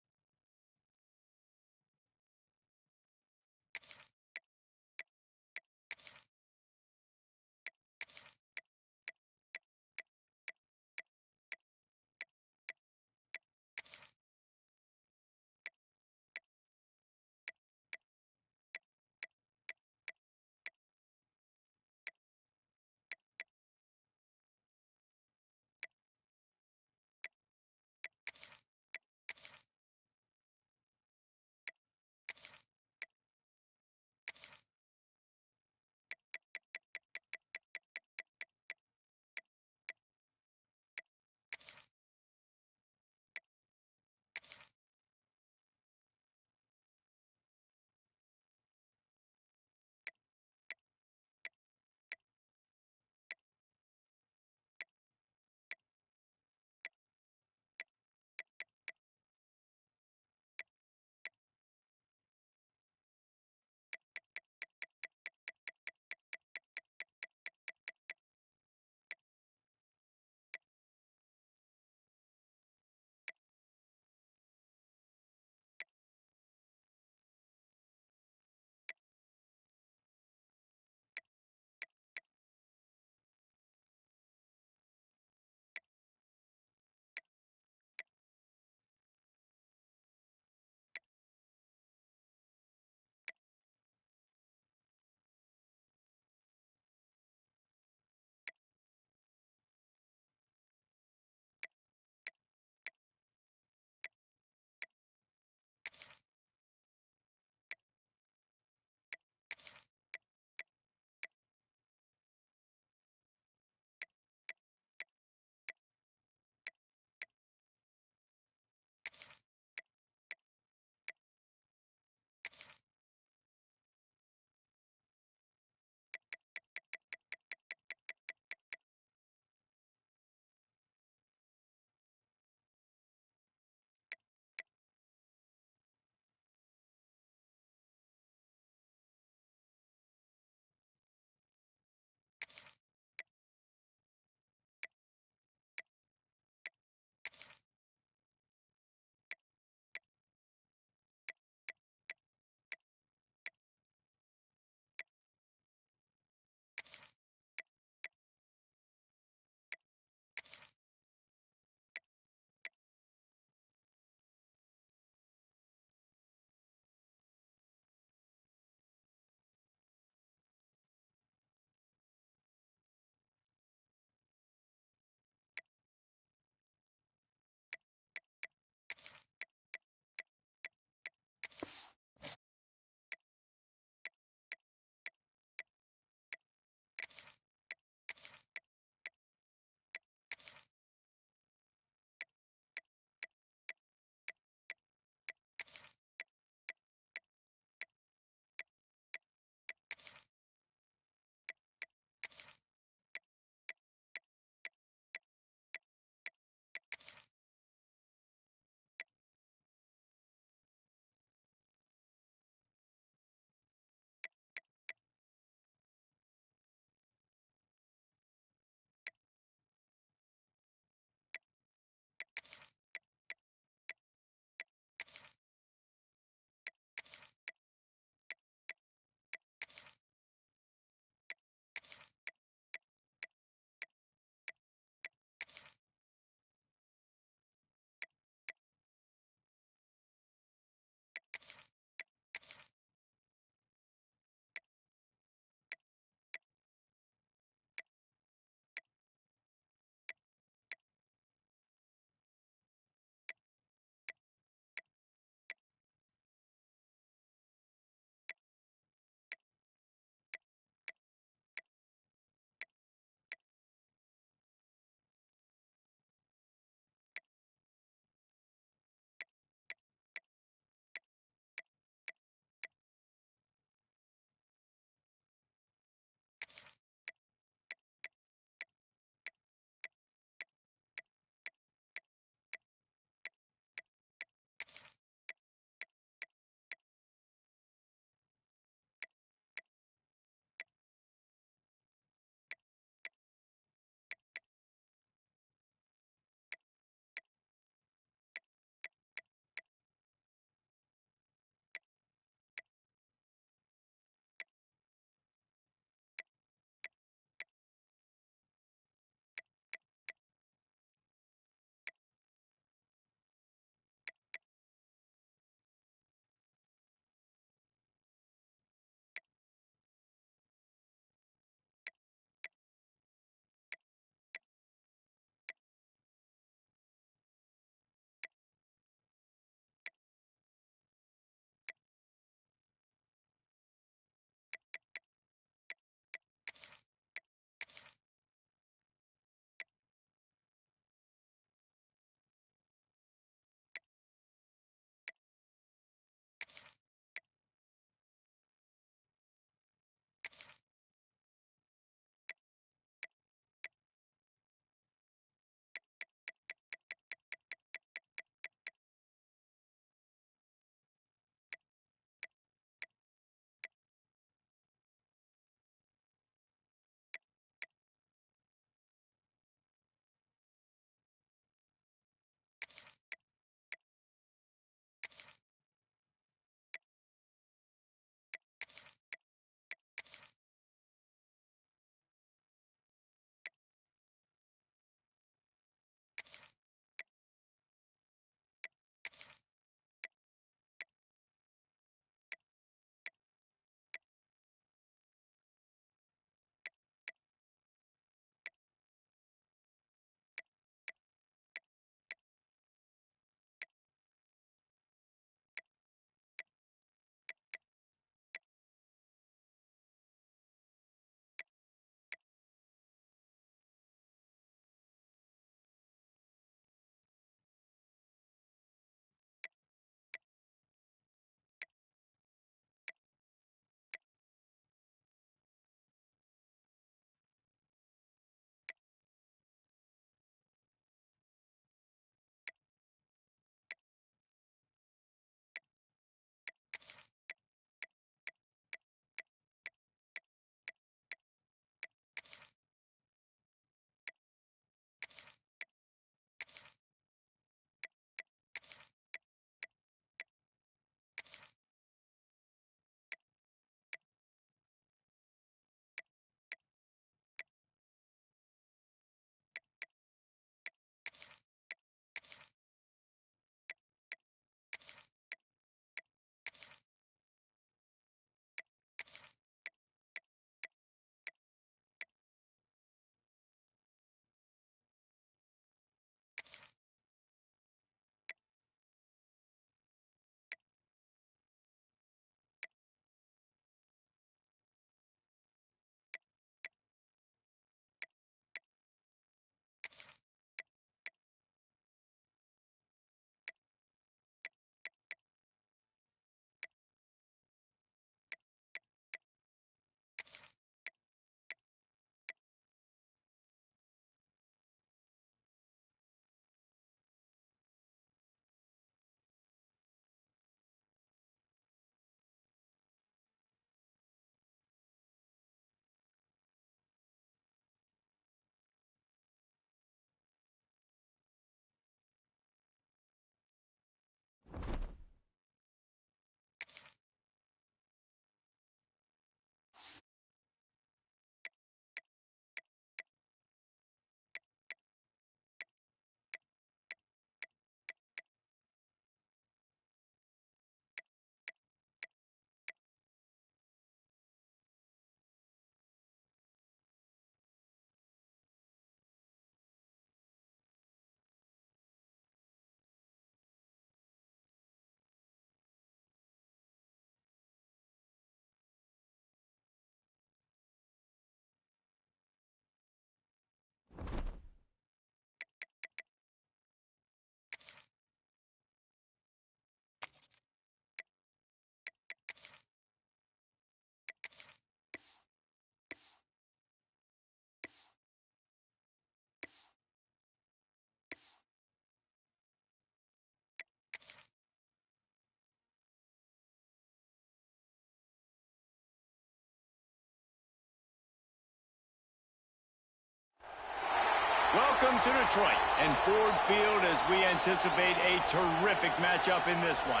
Welcome to Detroit and Ford Field as we anticipate a terrific matchup in this one.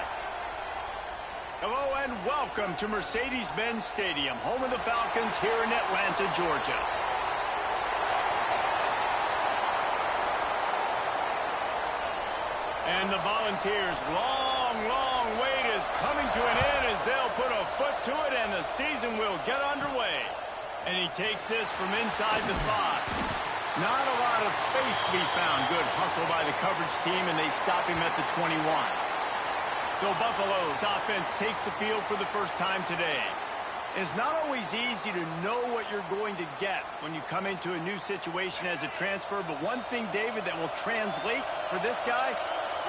Hello and welcome to Mercedes-Benz Stadium, home of the Falcons here in Atlanta, Georgia. And the Volunteers' long wait is coming to an end as they'll put a foot to it and the season will get underway. And he takes this from inside the 5. Not a lot of space to be found. Good hustle by the coverage team, and they stop him at the 21. So Buffalo's offense takes the field for the first time today. It's not always easy to know what you're going to get when you come into a new situation as a transfer, but one thing, David, that will translate for this guy,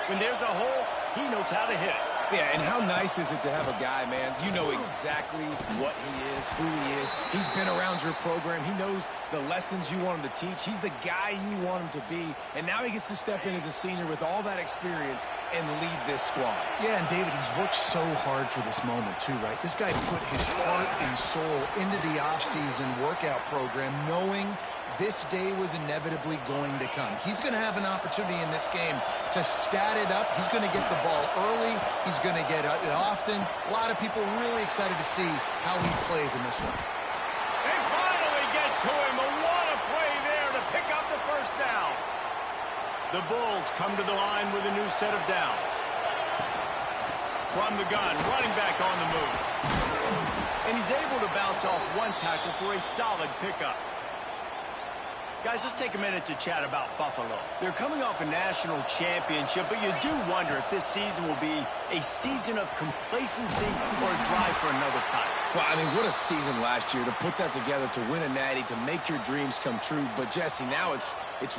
when there's a hole, he knows how to hit it. Yeah, and how nice is it to have a guy, man, you know exactly what he is, who he is. He's been around your program. He knows the lessons you want him to teach. He's the guy you want him to be. And now he gets to step in as a senior with all that experience and lead this squad. Yeah, and David, he's worked so hard for this moment too, right? This guy put his heart and soul into the offseason workout program knowing this day was inevitably going to come. He's going to have an opportunity in this game to stat it up. He's going to get the ball early. He's going to get it often. A lot of people really excited to see how he plays in this one. They finally get to him. What a play there to pick up the first down. The Bulls come to the line with a new set of downs. From the gun, running back on the move. And he's able to bounce off one tackle for a solid pickup. Guys, let's take a minute to chat about Buffalo. They're coming off a national championship, but you do wonder if this season will be a season of complacency or a drive for another title. Well, I mean, what a season last year to put that together, to win a natty, to make your dreams come true. But, Jesse, now it's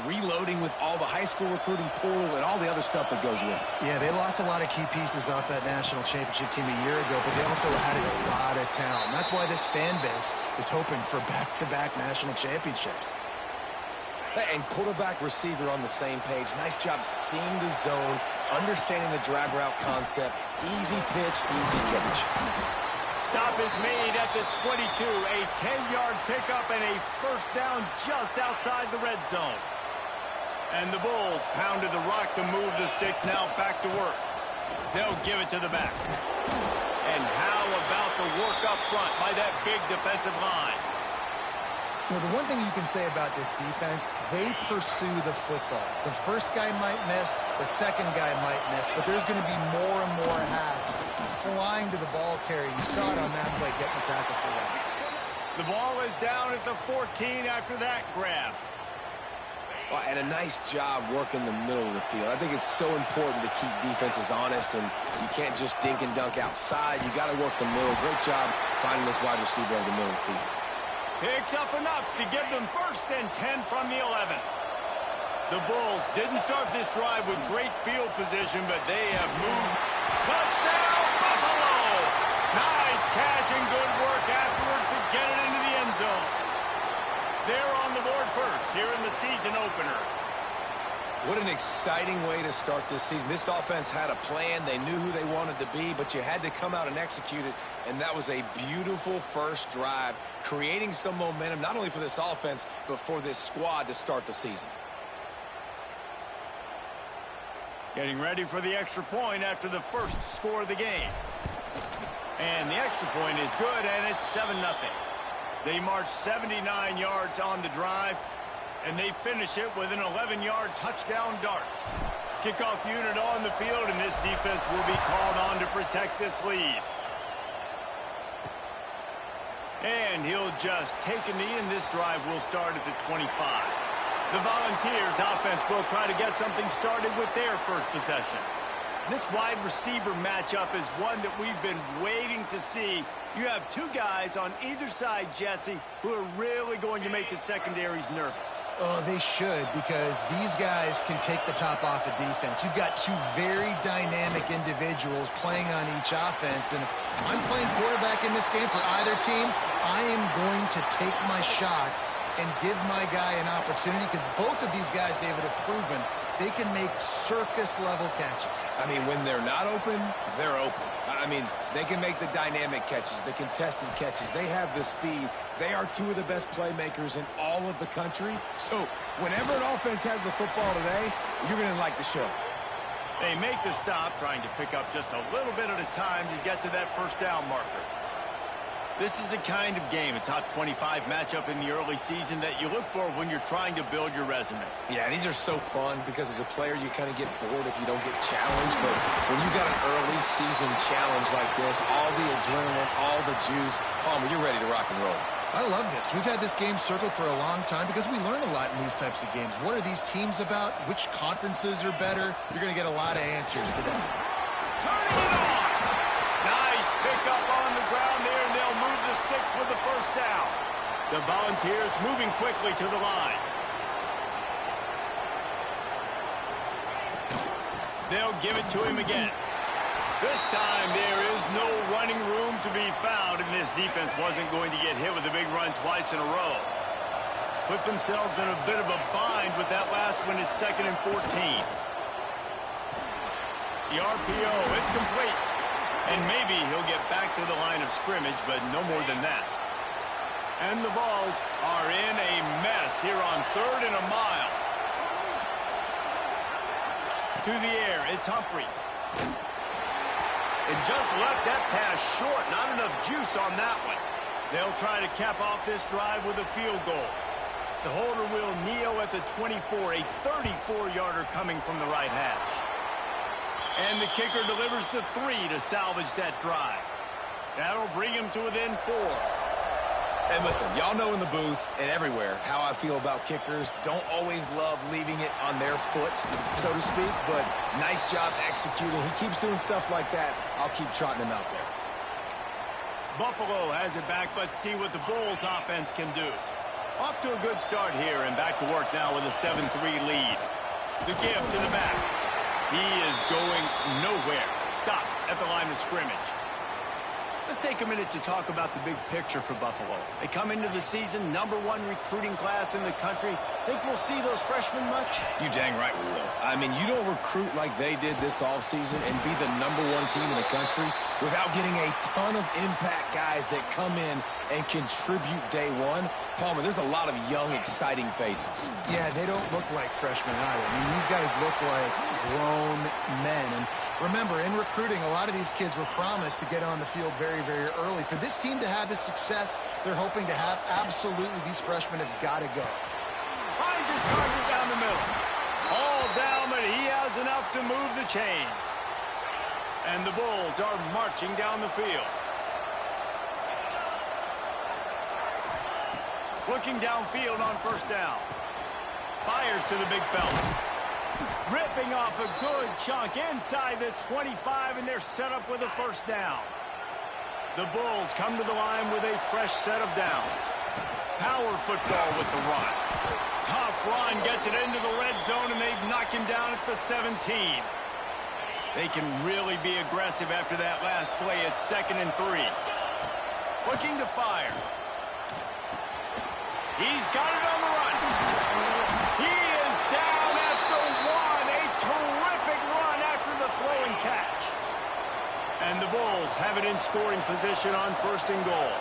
reloading with all the high school recruiting portal and all the other stuff that goes with it. Yeah, they lost a lot of key pieces off that national championship team a year ago, but they also had a lot of talent. That's why this fan base is hoping for back-to-back national championships. And quarterback receiver on the same page. Nice job seeing the zone, understanding the drag route concept. Easy pitch, easy catch. Stop is made at the 22. A 10-yard pickup and a first down just outside the red zone. And the Bulls pounded the rock to move the sticks. Now back to work. They'll give it to the back. And how about the work up front by that big defensive line? You know, the one thing you can say about this defense, they pursue the football. The first guy might miss, the second guy might miss, but there's going to be more and more hats flying to the ball carrier. You saw it on that play, getting the tackle for loss. The ball is down at the 14 after that grab. Well, and a nice job working the middle of the field. I think it's so important to keep defenses honest, and you can't just dink and dunk outside. You got to work the middle. Great job finding this wide receiver over the middle of the field. Picks up enough to give them 1st and 10 from the 11. The Bulls didn't start this drive with great field position, but they have moved. Touchdown, Buffalo! Nice catch and good work afterwards to get it into the end zone. They're on the board first here in the season opener. What an exciting way to start this season. This offense had a plan. They knew who they wanted to be, but you had to come out and execute it, and that was a beautiful first drive, creating some momentum, not only for this offense, but for this squad to start the season. Getting ready for the extra point after the first score of the game. And the extra point is good, and it's 7-0. They march 79 yards on the drive, and they finish it with an 11-yard touchdown dart. Kickoff unit on the field, and this defense will be called on to protect this lead. And he'll just take a knee, and this drive will start at the 25. The Volunteers offense will try to get something started with their first possession. This wide receiver matchup is one that we've been waiting to see. You have two guys on either side, Jesse, who are really going to make the secondaries nervous. Oh, they should, because these guys can take the top off the defense. You've got two very dynamic individuals playing on each offense, and if I'm playing quarterback in this game for either team, I am going to take my shots and give my guy an opportunity, because both of these guys, David, have proven they can make circus-level catches. I mean, when they're not open, they're open. I mean, they can make the dynamic catches, the contested catches. They have the speed. They are two of the best playmakers in all of the country. So whenever an offense has the football today, you're going to like the show. They make the stop, trying to pick up just a little bit at a time to get to that first down marker. This is a kind of game, a top 25 matchup in the early season that you look for when you're trying to build your resume. Yeah, these are so fun because as a player, you kind of get bored if you don't get challenged. But when you got an early season challenge like this, all the adrenaline, all the juice, Palmer, you're ready to rock and roll. I love this. We've had this game circled for a long time because we learn a lot in these types of games. What are these teams about? Which conferences are better? You're going to get a lot of answers today. Turning it on! Nice pickup on the ground there, and they'll move the sticks with the first down. The Volunteers moving quickly to the line. They'll give it to him again. This time there is no running room to be found, and this defense wasn't going to get hit with a big run twice in a row. Put themselves in a bit of a bind with that last one. It's 2nd and 14. The RPO, it's complete. And maybe he'll get back to the line of scrimmage, but no more than that. And the Vols are in a mess here on 3rd and a mile. To the air, it's Humphries. And just left that pass short. Not enough juice on that one. They'll try to cap off this drive with a field goal. The holder will kneel at the 24, a 34-yarder coming from the right hash. And the kicker delivers the 3 to salvage that drive. That'll bring him to within 4. And listen, y'all know in the booth and everywhere how I feel about kickers. Don't always love leaving it on their foot, so to speak, but nice job executing. He keeps doing stuff like that. I'll keep trotting him out there. Buffalo has it back. Let's see what the Bulls offense can do. Off to a good start here, and back to work now with a 7-3 lead. The give to the back. He is going nowhere. Stop at the line of scrimmage. Let's take a minute to talk about the big picture for Buffalo. They come into the season, #1 recruiting class in the country. Think we'll see those freshmen much? You dang right we will. I mean, you don't recruit like they did this offseason and be the #1 team in the country without getting a ton of impact guys that come in and contribute day one. Palmer, there's a lot of young, exciting faces. Yeah, they don't look like freshmen either. I mean, these guys look like grown men. And remember, in recruiting, a lot of these kids were promised to get on the field very, very early. For this team to have the success they're hoping to have, absolutely, these freshmen have got to go. Finds his target down the middle. All down, but he has enough to move the chains. And the Bulls are marching down the field. Looking downfield on first down. Fires to the big fella. Ripping off a good chunk inside the 25, and they're set up with a first down. The Bulls come to the line with a fresh set of downs. Power football with the run. Tough run gets it into the red zone, and they knock him down at the 17. They can really be aggressive after that last play. It's 2nd and 3. Looking to fire. He's got it on the run. He is down at the 1. A terrific run after the throw and catch. And the Bulls have it in scoring position on 1st and goal.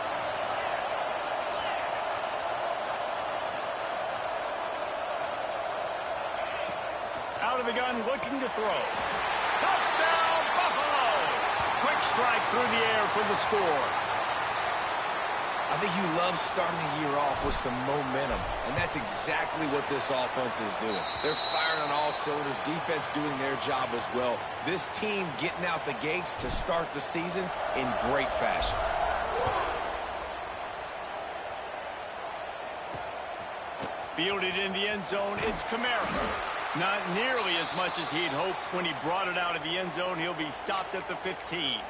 Out of the gun, looking to throw. Touchdown, Buffalo! Quick strike through the air for the score. I think you love starting the year off with some momentum, and that's exactly what this offense is doing. They're firing on all cylinders, defense doing their job as well. This team getting out the gates to start the season in great fashion. Fielded in the end zone, it's Kamara. Not nearly as much as he'd hoped when he brought it out of the end zone. He'll be stopped at the 15.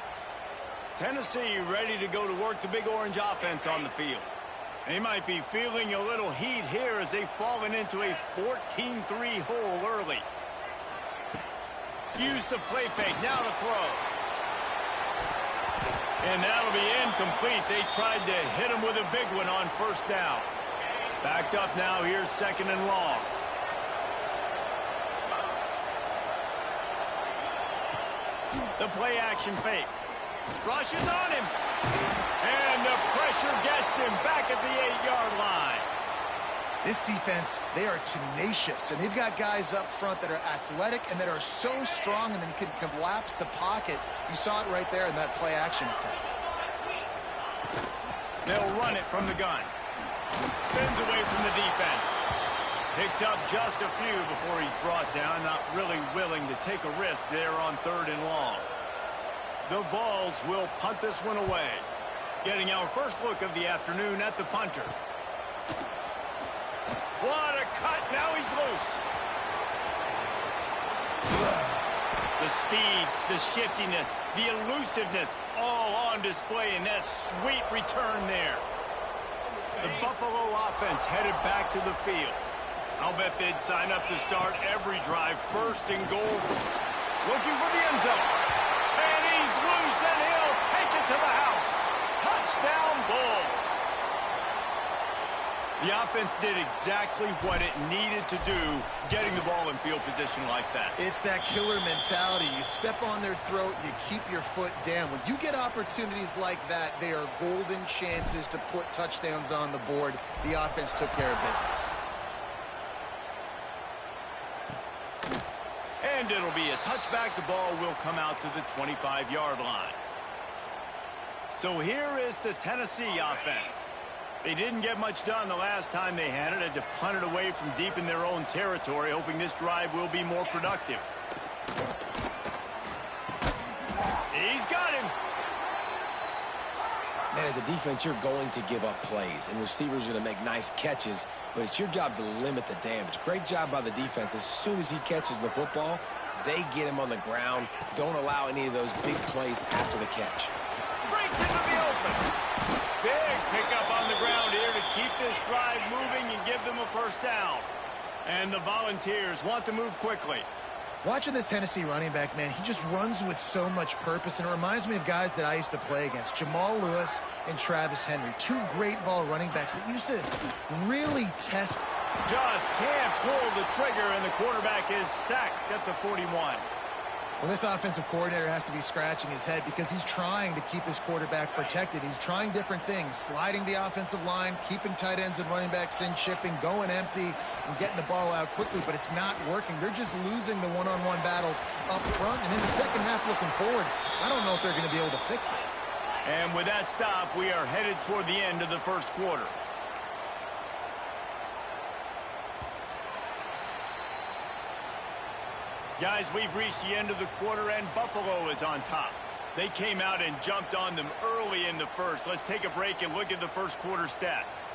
Tennessee ready to go to work the big orange offense on the field. They might be feeling a little heat here as they've fallen into a 14-3 hole early. Use the play fake, now to throw. And that'll be incomplete. They tried to hit him with a big one on first down. Backed up now, here's 2nd and long. The play action fake. Rushes on him. And the pressure gets him back at the 8-yard line. This defense, they are tenacious, and they've got guys up front that are athletic and that are so strong and then can collapse the pocket. You saw it right there in that play-action attempt. They'll run it from the gun. Spins away from the defense. Picks up just a few before he's brought down, not really willing to take a risk there on 3rd and long. The Vols will punt this one away. Getting our first look of the afternoon at the punter. What a cut. Now he's loose. The speed, the shiftiness, the elusiveness, all on display in that sweet return there. The Buffalo offense headed back to the field. I'll bet they'd sign up to start every drive 1st and goal. Looking for the end zone. And he's loose, and he'll take it to the house. Touchdown, Bulls. The offense did exactly what it needed to do, getting the ball in field position like that. It's that killer mentality. You step on their throat, you keep your foot down. When you get opportunities like that, they are golden chances to put touchdowns on the board. The offense took care of business. And it'll be a touchback. The ball will come out to the 25-yard line. So here is the Tennessee offense. They didn't get much done the last time they had it. Had to punt it away from deep in their own territory, hoping this drive will be more productive. He's got him. Man, as a defense, you're going to give up plays, and receivers are going to make nice catches, but it's your job to limit the damage. Great job by the defense. As soon as he catches the football, they get him on the ground. Don't allow any of those big plays after the catch. Breaks into the open. Big pickup on the ground here to keep this drive moving and give them a first down. And the Volunteers want to move quickly. Watching this Tennessee running back, man, he just runs with so much purpose, and it reminds me of guys that I used to play against, Jamal Lewis and Travis Henry, 2 great Vol running backs that used to really test. Just can't pull the trigger, and the quarterback is sacked at the 41. Well, this offensive coordinator has to be scratching his head because he's trying to keep his quarterback protected. He's trying different things, sliding the offensive line, keeping tight ends and running backs in, chipping, going empty, and getting the ball out quickly, but it's not working. They're just losing the one-on-one battles up front, and in the second half looking forward, I don't know if they're going to be able to fix it. And with that stop, we are headed toward the end of the first quarter. Guys, we've reached the end of the quarter, and Buffalo is on top. They came out and jumped on them early in the first. Let's take a break and look at the first quarter stats.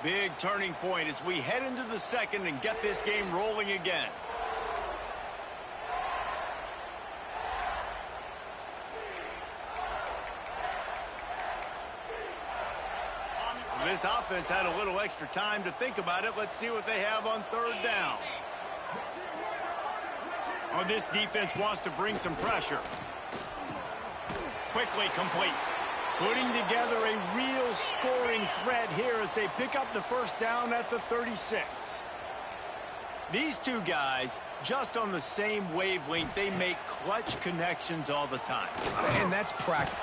Big turning point as we head into the second and get this game rolling again. This offense had a little extra time to think about it. Let's see what they have on 3rd down. Oh, this defense wants to bring some pressure. Quickly complete. Putting together a real scoring threat here as they pick up the first down at the 36. These two guys, just on the same wavelength, they make clutch connections all the time. And that's practice.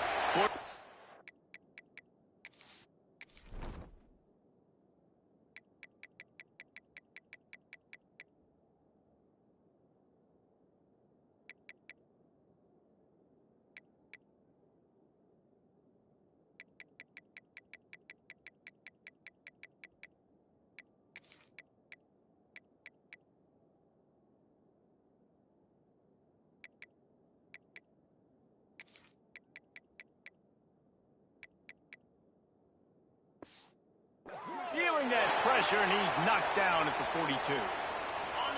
Feeling that pressure, and he's knocked down at the 42.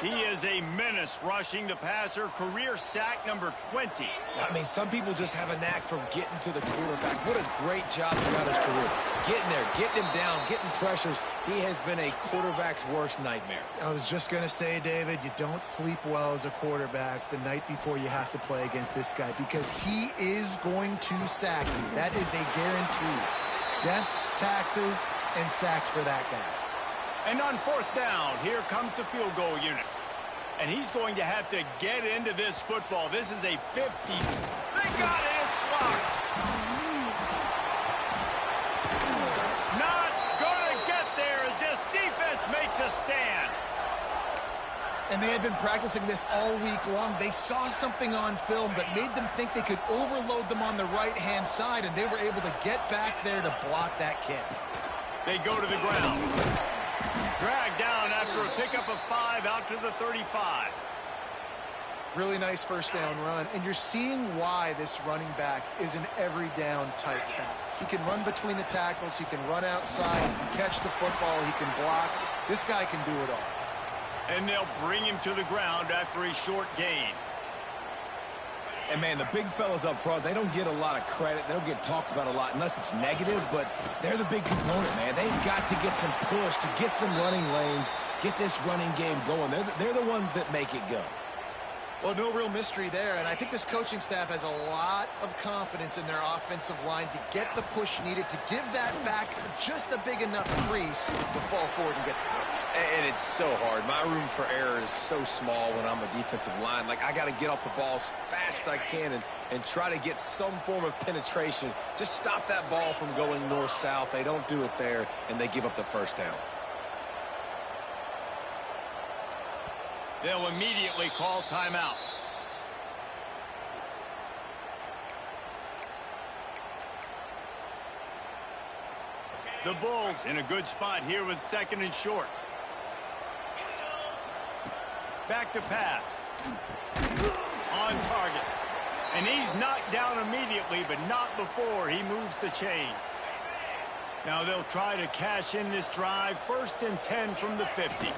He is a menace rushing the passer. Career sack number 20. I mean, some people just have a knack for getting to the quarterback. What a great job throughout his career. Getting there, getting him down, getting pressures. He has been a quarterback's worst nightmare. I was just going to say, David, you don't sleep well as a quarterback the night before you have to play against this guy because he is going to sack you. That is a guarantee. Death, taxes, and sacks for that guy. And on 4th down, here comes the field goal unit. And he's going to have to get into this football. This is a 50. They got it. It's blocked. Not going to get there as this defense makes a stand. And they had been practicing this all week long. They saw something on film that made them think they could overload them on the right-hand side, and they were able to get back there to block that kick. They go to the ground. Dragged down after a pickup of 5 out to the 35. Really nice first down run, and you're seeing why this running back is an every down type back. He can run between the tackles, he can run outside, he can catch the football, he can block. This guy can do it all. And they'll bring him to the ground after a short gain. And, man, the big fellas up front, they don't get a lot of credit. They don't get talked about a lot unless it's negative, but they're the big component, man. They've got to get some push, to get some running lanes, get this running game going. They're the ones that make it go. Well, no real mystery there, and I think this coaching staff has a lot of confidence in their offensive line to get the push needed to give that back just a big enough crease to fall forward and get the first. And it's so hard. My room for error is so small when I'm a defensive line. Like, I got to get off the ball as fast as I can and try to get some form of penetration. Just stop that ball from going north-south. They don't do it there, and they give up the first down. They'll immediately call timeout. The Bulls in a good spot here with 2nd and short. Back to pass. On target. And he's knocked down immediately, but not before he moves the chains. Now they'll try to cash in this drive. 1st and 10 from the 50.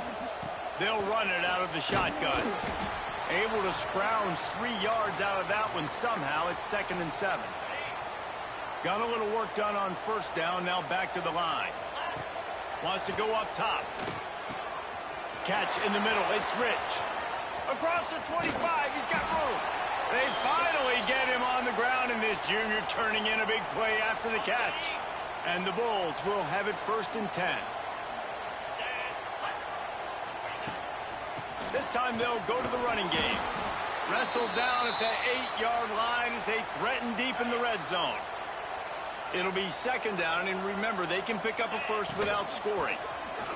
They'll run it out of the shotgun. Able to scrounge 3 yards out of that one somehow. It's 2nd and 7. Got a little work done on 1st down. Now back to the line. Wants to go up top. Catch in the middle. It's Rich. Across the 25. He's got room. They finally get him on the ground, and this junior turning in a big play after the catch. And the Bulls will have it 1st and 10. This time they'll go to the running game. Wrestled down at the 8-yard line as they threaten deep in the red zone. It'll be 2nd down, and remember, they can pick up a first without scoring.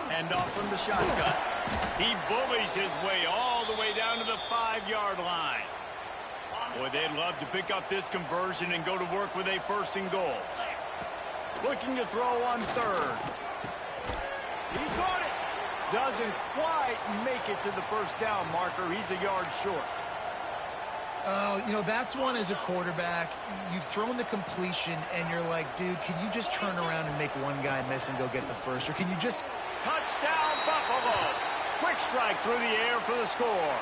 Hand off from the shotgun. He bullies his way all the way down to the 5-yard line. Boy, they'd love to pick up this conversion and go to work with a 1st and goal. Looking to throw on 3rd. He caught it. Doesn't quite make it to the 1st down marker. He's a yard short. You know, that's one as a quarterback. You've thrown the completion, and you're like, dude, can you just turn around and make one guy miss and go get the first? Or can you just... Touchdown, Buffalo. Quick strike through the air for the score.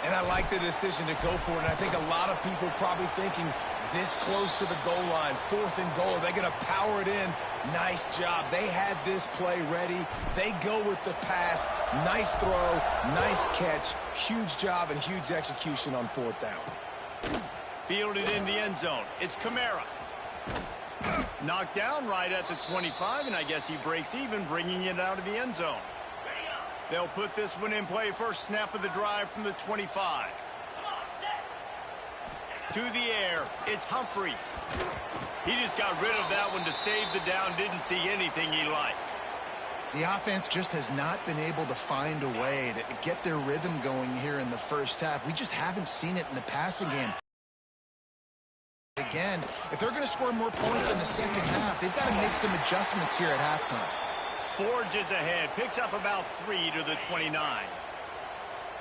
And I like the decision to go for it. And I think a lot of people probably thinking this close to the goal line, 4th and goal, they're going to power it in. Nice job. They had this play ready. They go with the pass. Nice throw, nice catch. Huge job and huge execution on 4th down. Fielded in the end zone. It's Kamara. Knocked down right at the 25, and I guess he breaks even, bringing it out of the end zone. They'll put this one in play. First snap of the drive from the 25. To the air, it's Humphreys. He just got rid of that one to save the down, didn't see anything he liked. The offense just has not been able to find a way to get their rhythm going here in the 1st half. We just haven't seen it in the passing game. Again, if they're going to score more points in the 2nd half, they've got to make some adjustments here at halftime. Forges ahead, picks up about 3 to the 29.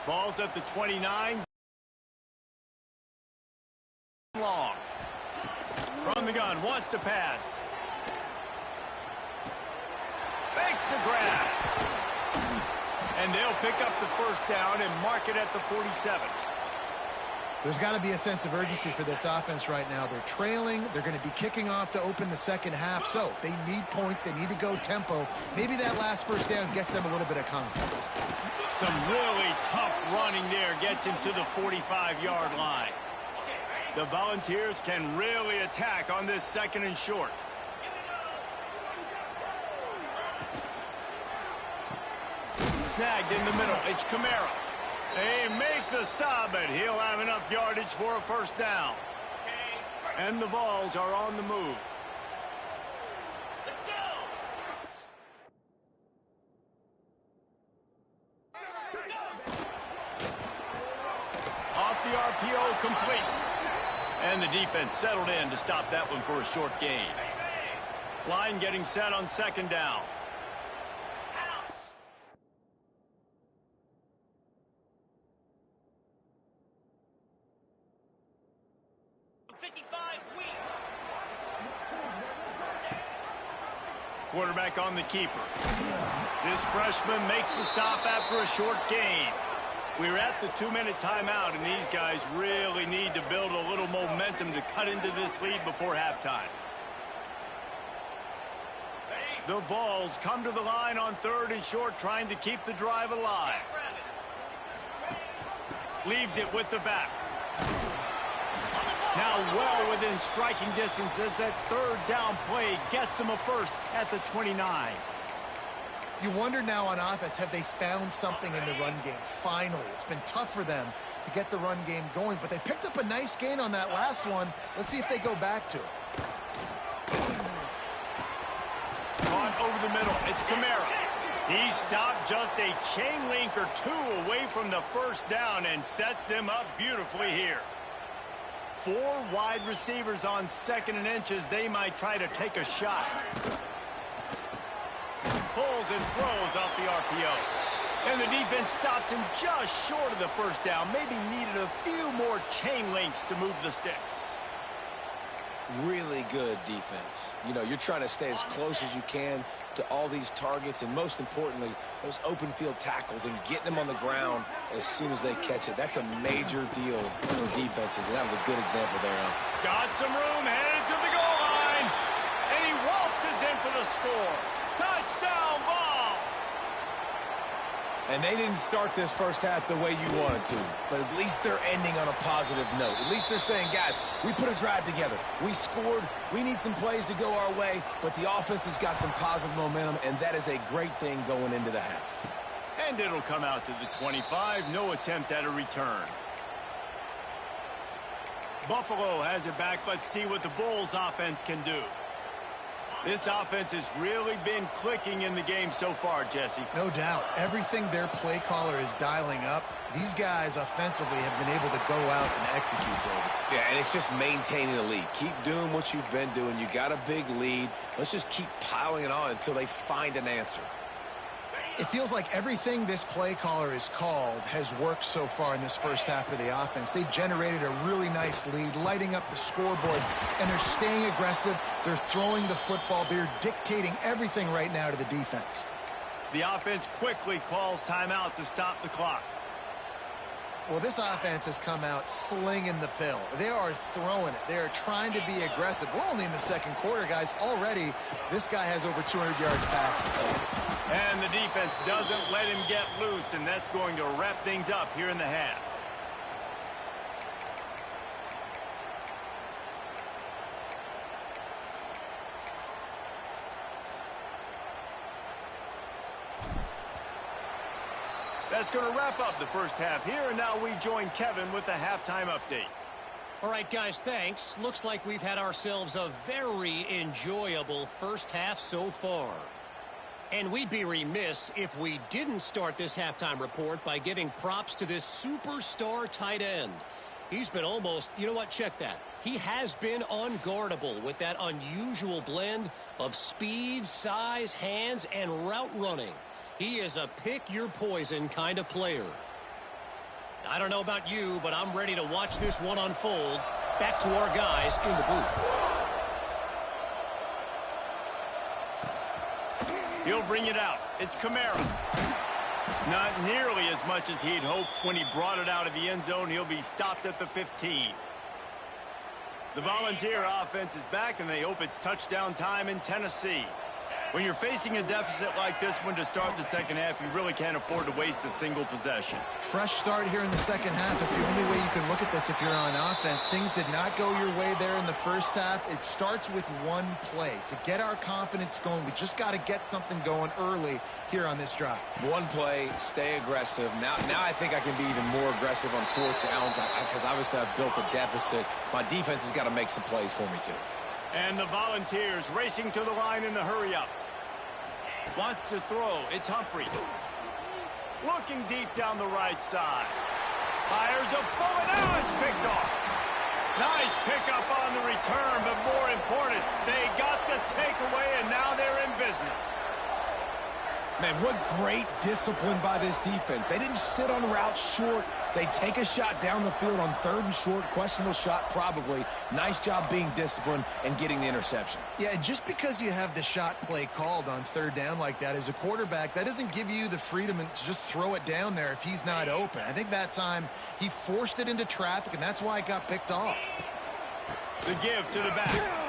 Ball's at the 29. Long. From the gun, wants to pass. Fakes the grab. And they'll pick up the 1st down and mark it at the 47. There's got to be a sense of urgency for this offense right now. They're trailing. They're going to be kicking off to open the 2nd half. So they need points. They need to go tempo. Maybe that last 1st down gets them a little bit of confidence. Some really tough running there gets him to the 45-yard line. The Volunteers can really attack on this 2nd and short. snagged in the middle. It's Kamara. They make the stop, but he'll have enough yardage for a first down. And the Vols are on the move. Let's go! Off the RPO, complete. And the defense settled in to stop that one for a short gain. Line getting set on second down. Quarterback on the keeper. This freshman makes the stop after a short gain. We're at the 2-minute timeout, and these guys really need to build a little momentum to cut into this lead before halftime. The Vols come to the line on 3rd and short, trying to keep the drive alive. Leaves it with the back. Now well within striking distance as that 3rd down play gets them a first at the 29. You wonder now on offense, have they found something in the run game? Finally, it's been tough for them to get the run game going, but they picked up a nice gain on that last one. Let's see if they go back to it. Caught over the middle. It's Kamara. He stopped just a chain link or two away from the first down and sets them up beautifully here. 4 wide receivers on 2nd and inches. They might try to take a shot. Pulls and throws off the RPO. And the defense stops him just short of the first down. Maybe needed a few more chain links to move the sticks. Really good defense. You know, you're trying to stay as close as you can to all these targets, and most importantly, those open field tackles and getting them on the ground as soon as they catch it. That's a major deal for defenses, and that was a good example there. Got some room, headed to the goal line, and he waltzes in for the score. Touchdown, Vols! And they didn't start this first half the way you wanted to, but at least they're ending on a positive note. At least they're saying, guys, we put a drive together. We scored. We need some plays to go our way, but the offense has got some positive momentum, and that is a great thing going into the half. And it'll come out to the 25. No attempt at a return. Buffalo has it back. Let's see what the Bulls offense can do. This offense has really been clicking in the game so far, Jesse. No doubt. Everything their play caller is dialing up, these guys offensively have been able to go out and execute, David. Yeah, and it's just maintaining the lead. Keep doing what you've been doing. You got a big lead. Let's just keep piling it on until they find an answer. It feels like everything this play caller has called has worked so far in this first half of the offense. They generated a really nice lead, lighting up the scoreboard, and they're staying aggressive. They're throwing the football. They're dictating everything right now to the defense. The offense quickly calls timeout to stop the clock. Well, this offense has come out slinging the pill. They are throwing it. They are trying to be aggressive. We're only in the 2nd quarter, guys. Already, this guy has over 200 yards passing. And the defense doesn't let him get loose, and that's going to wrap things up here in the half. That's going to wrap up the first half here, and now we join Kevin with the halftime update. All right, guys, thanks. Looks like we've had ourselves a very enjoyable first half so far. And we'd be remiss if we didn't start this halftime report by giving props to this superstar tight end. He's been almost, you know what, check that. He has been unguardable with that unusual blend of speed, size, hands, and route running. He is a pick-your-poison kind of player. I don't know about you, but I'm ready to watch this one unfold. Back to our guys in the booth. He'll bring it out. It's Kamara. Not nearly as much as he'd hoped when he brought it out of the end zone. He'll be stopped at the 15. The Volunteer offense is back, and they hope it's touchdown time in Tennessee. When you're facing a deficit like this one to start the second half, you really can't afford to waste a single possession. Fresh start here in the second half. That's the only way you can look at this if you're on offense. Things did not go your way there in the first half. It starts with one play. To get our confidence going, we just got to get something going early here on this drive. One play, stay aggressive. Now I think I can be even more aggressive on fourth downs because obviously I've built a deficit. My defense has got to make some plays for me too. And the Volunteers racing to the line in the hurry-up. Wants to throw. It's Humphries. Looking deep down the right side. Fires a bullet. Now it's picked off. Nice pickup on the return, but more important, they got the takeaway, and now they're in business. Man, what great discipline by this defense. They didn't sit on route short. They take a shot down the field on third and short. Questionable shot, probably. Nice job being disciplined and getting the interception. Yeah, and just because you have the shot play called on third down like that as a quarterback, that doesn't give you the freedom to just throw it down there if he's not open. I think that time he forced it into traffic, and that's why it got picked off. The give to the back.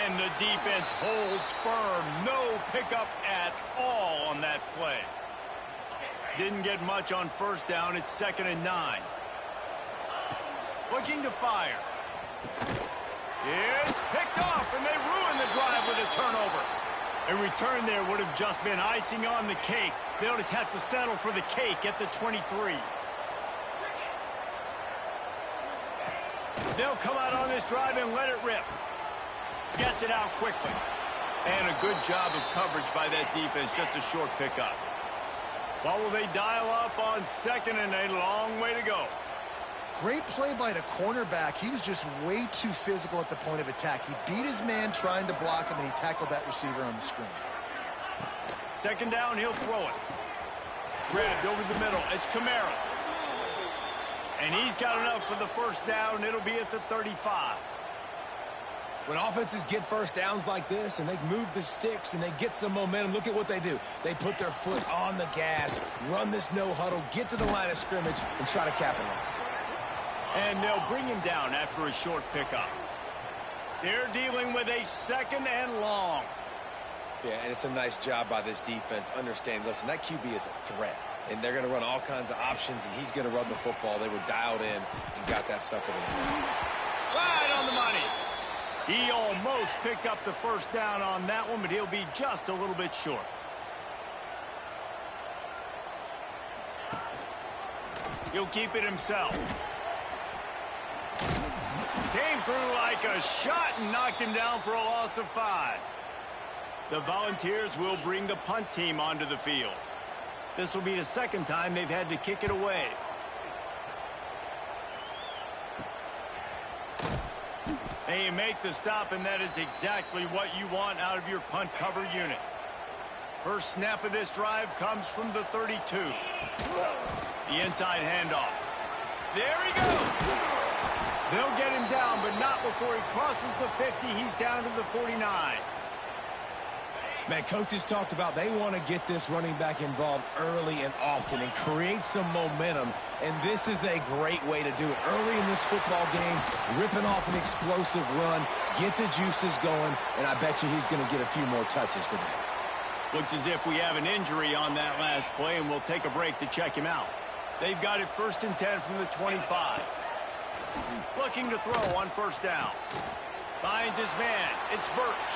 And the defense holds firm. No pickup at all on that play. Didn't get much on first down. It's 2nd and 9. Looking to fire. It's picked off, and they ruin the drive with a turnover. A return there would have just been icing on the cake. They'll just have to settle for the cake at the 23. They'll come out on this drive and let it rip. Gets it out quickly. And a good job of coverage by that defense. Just a short pickup. What will they dial up on 2nd and a long way to go? Great play by the cornerback. He was just way too physical at the point of attack. He beat his man trying to block him, and he tackled that receiver on the screen. 2nd down, he'll throw it. Grabbed over the middle. It's Kamara. And he's got enough for the first down. It'll be at the 35. When offenses get first downs like this and they move the sticks and they get some momentum, look at what they do. They put their foot on the gas, run this no huddle, get to the line of scrimmage, and try to capitalize. And they'll bring him down after a short pickup. They're dealing with a 2nd and long. Yeah, and it's a nice job by this defense. Understand, listen, that QB is a threat. And they're going to run all kinds of options, and he's going to run the football. They were dialed in and got that sucker in. Right on the money. He almost picked up the first down on that one, but he'll be just a little bit short. He'll keep it himself. Came through like a shot and knocked him down for a loss of 5. The Volunteers will bring the punt team onto the field. This will be the 2nd time they've had to kick it away. They make the stop, and that is exactly what you want out of your punt cover unit. First snap of this drive comes from the 32. The inside handoff. There he goes. They'll get him down, but not before he crosses the 50. He's down to the 49. Man, coaches talked about they want to get this running back involved early and often and create some momentum, and this is a great way to do it. Early in this football game, ripping off an explosive run, get the juices going, and I bet you he's going to get a few more touches today. Looks as if we have an injury on that last play, and we'll take a break to check him out. They've got it 1st and 10 from the 25. Looking to throw on first down. Finds his man. It's Birch.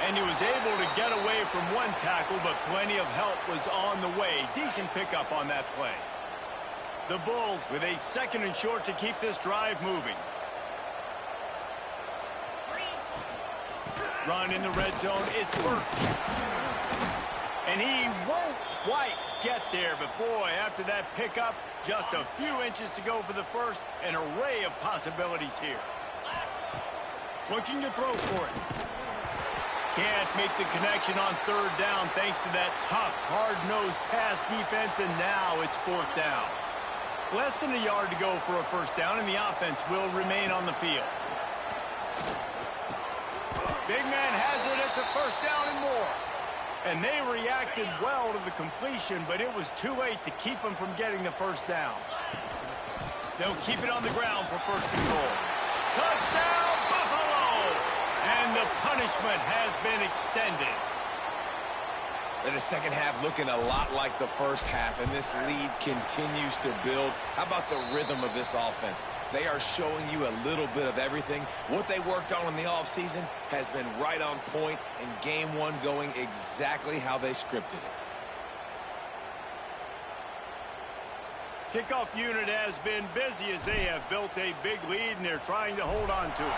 And he was able to get away from one tackle, but plenty of help was on the way. Decent pickup on that play. The Bulls with a 2nd and short to keep this drive moving. Run in the red zone. It's Birch. And he won't quite get there, but boy, after that pickup, just a few inches to go for the first. An array of possibilities here. Looking to throw for it. Can't make the connection on 3rd down thanks to that tough, hard-nosed pass defense, and now it's 4th down. Less than a yard to go for a first down, and the offense will remain on the field. Big man has it. It's a first down and more. And they reacted well to the completion, but it was too late to keep them from getting the first down. They'll keep it on the ground for 1st and goal. Touchdown, Buffalo! And the punishment has been extended. And the second half looking a lot like the first half, and this lead continues to build. How about the rhythm of this offense? They are showing you a little bit of everything. What they worked on in the offseason has been right on point, and game one going exactly how they scripted it. Kickoff unit has been busy as they have built a big lead, and they're trying to hold on to it.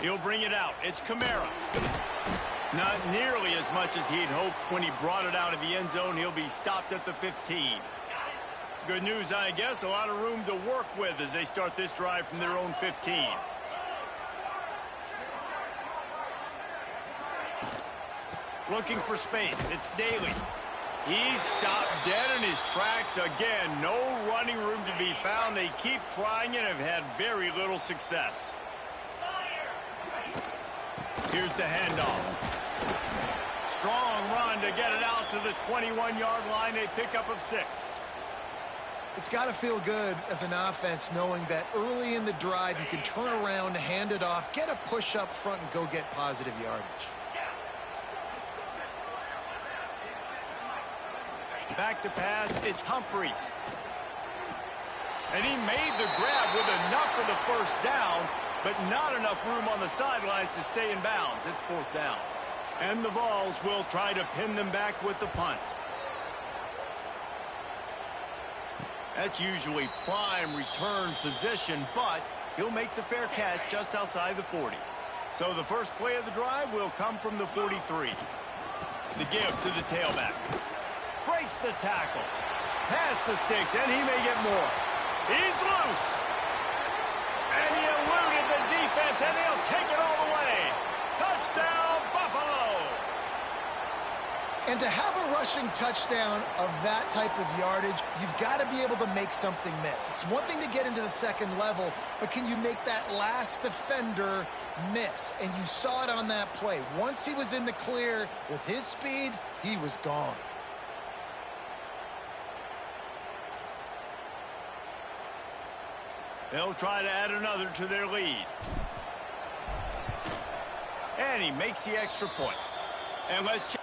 He'll bring it out. It's Kamara. Not nearly as much as he'd hoped when he brought it out of the end zone. He'll be stopped at the 15. Good news, I guess. A lot of room to work with as they start this drive from their own 15. Looking for space. It's Daly. He's stopped dead in his tracks again. No running room to be found. They keep trying and have had very little success. Here's the handoff. Strong run to get it out to the 21-yard line. A pickup of 6. It's got to feel good as an offense knowing that early in the drive you can turn around, hand it off, get a push up front, and go get positive yardage. Back to pass. It's Humphreys. And he made the grab with enough for the first down, but not enough room on the sidelines to stay in bounds. It's 4th down. And the Vols will try to pin them back with the punt. That's usually prime return position, but he'll make the fair catch just outside the 40. So the first play of the drive will come from the 43. The give to the tailback. Breaks the tackle. Pass the sticks, and he may get more. He's loose. And he eluded the defense, and he'll take it all the way. Touchdown, Buffalo! And to have a rushing touchdown of that type of yardage, you've got to be able to make something miss. It's one thing to get into the second level, but can you make that last defender miss? And you saw it on that play. Once he was in the clear with his speed, he was gone. They'll try to add another to their lead. And he makes the extra point. And let's check.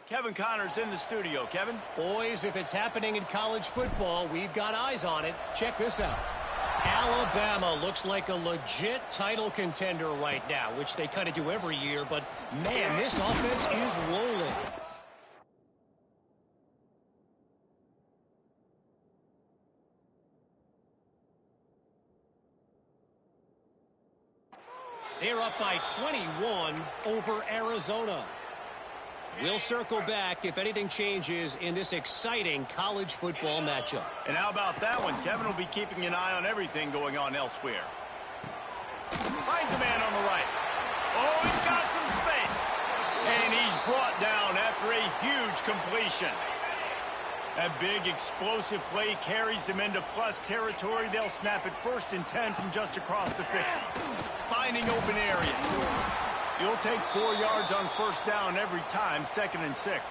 Kevin Connor's in the studio. Kevin? Boys, if it's happening in college football, we've got eyes on it. Check this out. Alabama looks like a legit title contender right now, which they kind of do every year, but man, this offense is rolling. They're up by 21 over Arizona. We'll circle back if anything changes in this exciting college football matchup. And how about that one? Kevin will be keeping an eye on everything going on elsewhere. Finds a man on the right. Oh, he's got some space. And he's brought down after a huge completion. That big explosive play carries them into plus territory. They'll snap it 1st and 10 from just across the 50. Finding open area. You'll take 4 yards on 1st down every time, 2nd and 6.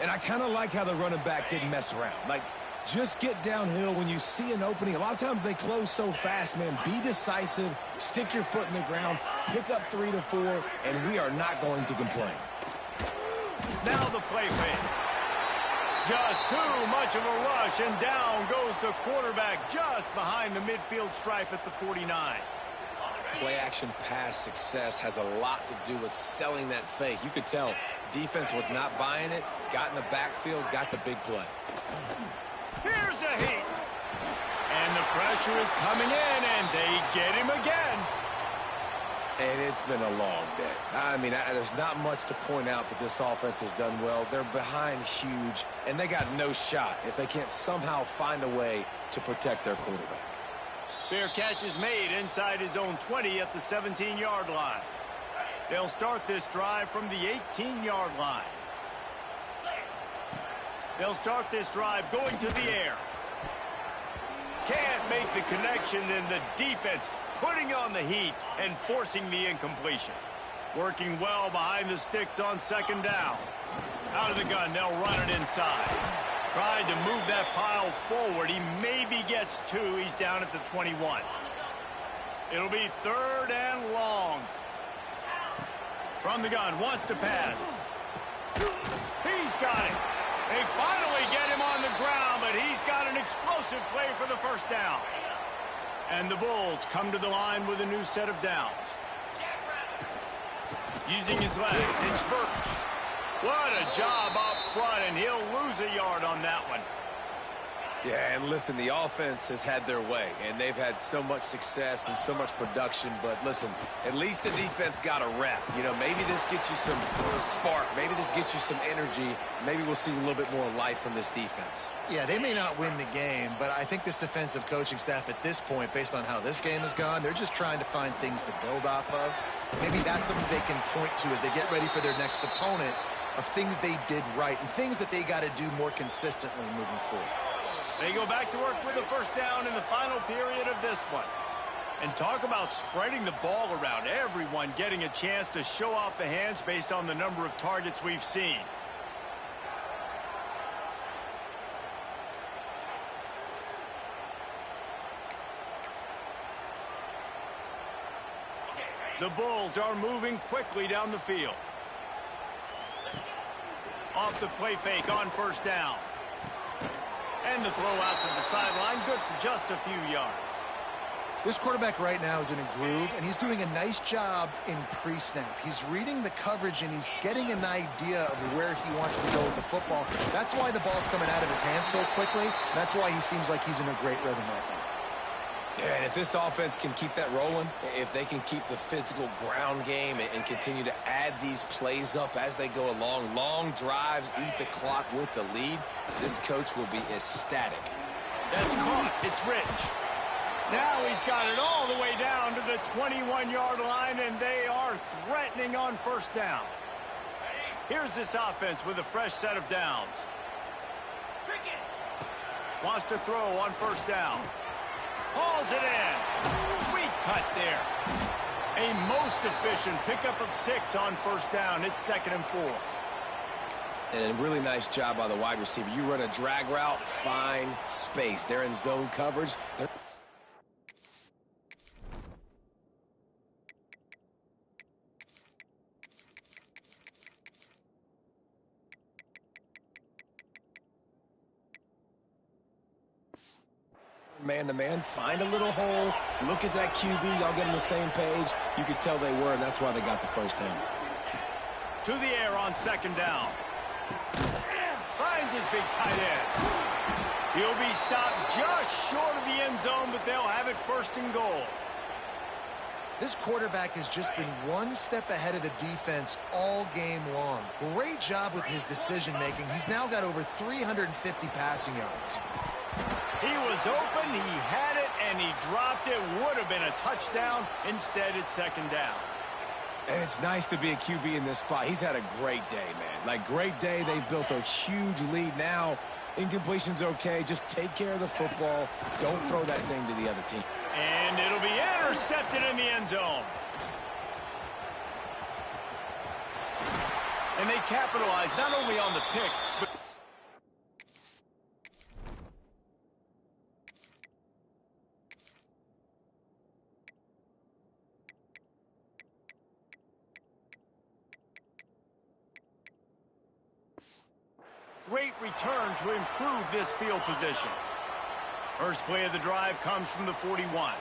And I kind of like how the running back didn't mess around. Like, just get downhill when you see an opening. A lot of times they close so fast, man. Be decisive, stick your foot in the ground, pick up 3 to 4, and we are not going to complain. Now the play fake. Just too much of a rush, and down goes the quarterback just behind the midfield stripe at the 49. Play-action pass success has a lot to do with selling that fake. You could tell defense was not buying it, got in the backfield, got the big play. Here's a heat. And the pressure is coming in, and they get him again. And it's been a long day. I mean, there's not much to point out that this offense has done well. They're behind huge, and they got no shot if they can't somehow find a way to protect their quarterback. Fair catch is made inside his own 20 at the 17-yard line. They'll start this drive from the 18-yard line. They'll start this drive going to the air. Can't make the connection, and the defense putting on the heat and forcing the incompletion. Working well behind the sticks on second down. Out of the gun, they'll run it inside. Trying to move that pile forward. He maybe gets 2. He's down at the 21. It'll be 3rd and long. From the gun, wants to pass. He's got it. They finally get him on the ground, but he's got an explosive play for the first down. And the Bulls come to the line with a new set of downs. Using his legs, it's Birch. What a job up front, and he'll lose a yard on that one. Yeah, and listen, the offense has had their way, and they've had so much success and so much production. But listen, at least the defense got a rep. You know, maybe this gets you some spark. Maybe this gets you some energy. Maybe we'll see a little bit more life from this defense. Yeah, they may not win the game, but I think this defensive coaching staff at this point, based on how this game has gone, they're just trying to find things to build off of. Maybe that's something they can point to as they get ready for their next opponent, of things they did right and things that they got to do more consistently moving forward. They go back to work with a first down in the final period of this one. And talk about spreading the ball around. Everyone getting a chance to show off the hands based on the number of targets we've seen. The Bulls are moving quickly down the field. Off the play fake on first down. And the throw out to the sideline, good for just a few yards. This quarterback right now is in a groove, and he's doing a nice job in pre-snap. He's reading the coverage, and he's getting an idea of where he wants to go with the football. That's why the ball's coming out of his hands so quickly. That's why he seems like he's in a great rhythm right now. Yeah, and if this offense can keep that rolling, if they can keep the physical ground game and continue to add these plays up as they go along, long drives, eat the clock with the lead, this coach will be ecstatic. That's caught. It's Rich. Now he's got it all the way down to the 21-yard line, and they are threatening on first down. Here's this offense with a fresh set of downs. Wants to throw on first down. Hauls it in. Sweet cut there. A most efficient pickup of 6 on first down. It's 2nd and 4. And a really nice job by the wide receiver. You run a drag route, find space. They're in zone coverage. Man-to-man, find a little hole, look at that QB, y'all get on the same page. You could tell they were, and that's why they got the first down. To the air on second down. Finds his big tight end. He'll be stopped just short of the end zone, but they'll have it 1st and goal. This quarterback has just been one step ahead of the defense all game long. Great job with his decision-making. He's now got over 350 passing yards. He was open, he had it, and he dropped it. Would have been a touchdown. Instead, it's 2nd down. And it's nice to be a QB in this spot. He's had a great day, man. Like, great day. They've built a huge lead now. Incompletion's okay. Just take care of the football. Don't throw that thing to the other team. And it'll be intercepted in the end zone. And they capitalize not only on the pick, but great return to improve this field position. First play of the drive comes from the 41.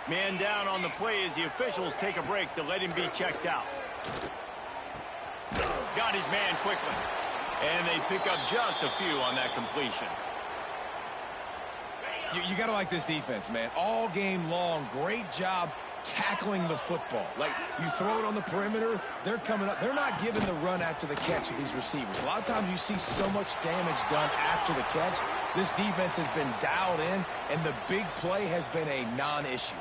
Man down on the play as the officials take a break to let him be checked out. Got his man quickly. And they pick up just a few on that completion. You got to like this defense, man. All game long, great job tackling the football. Like, you throw it on the perimeter, they're coming up. They're not giving the run after the catch to these receivers. A lot of times you see so much damage done after the catch. This defense has been dialed in, and the big play has been a non-issue.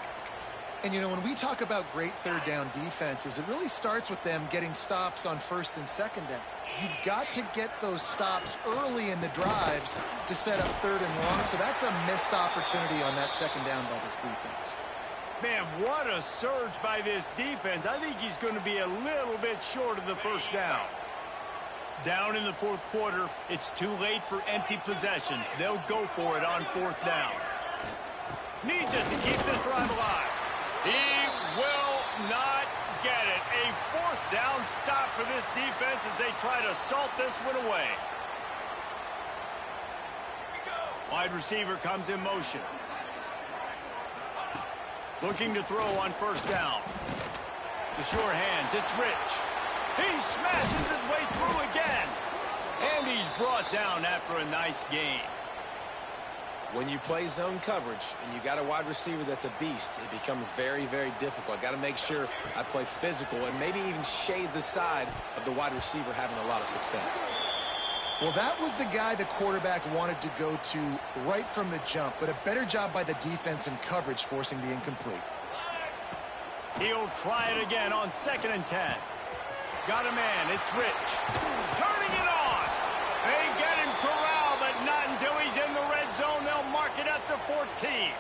And, you know, when we talk about great third down defenses, it really starts with them getting stops on first and second down. You've got to get those stops early in the drives to set up third and long, so that's a missed opportunity on that second down by this defense. Man, what a surge by this defense. I think he's going to be a little bit short of the first down. Down in the fourth quarter, it's too late for empty possessions. They'll go for it on fourth down. Needs it to keep this drive alive. He will not get it. A fourth down stop for this defense as they try to salt this one away. Wide receiver comes in motion. Looking to throw on first down. The sure hands, it's Rich. He smashes his way through again. And he's brought down after a nice gain. When you play zone coverage and you got a wide receiver that's a beast, it becomes very, very difficult. I got to make sure I play physical and maybe even shade the side of the wide receiver having a lot of success. Well, that was the guy the quarterback wanted to go to right from the jump, but a better job by the defense in coverage forcing the incomplete. He'll try it again on 2nd and 10. Got a man, it's Rich. Turning it on. They get him corralled, but not until he's in the red zone. They'll mark it at the 14.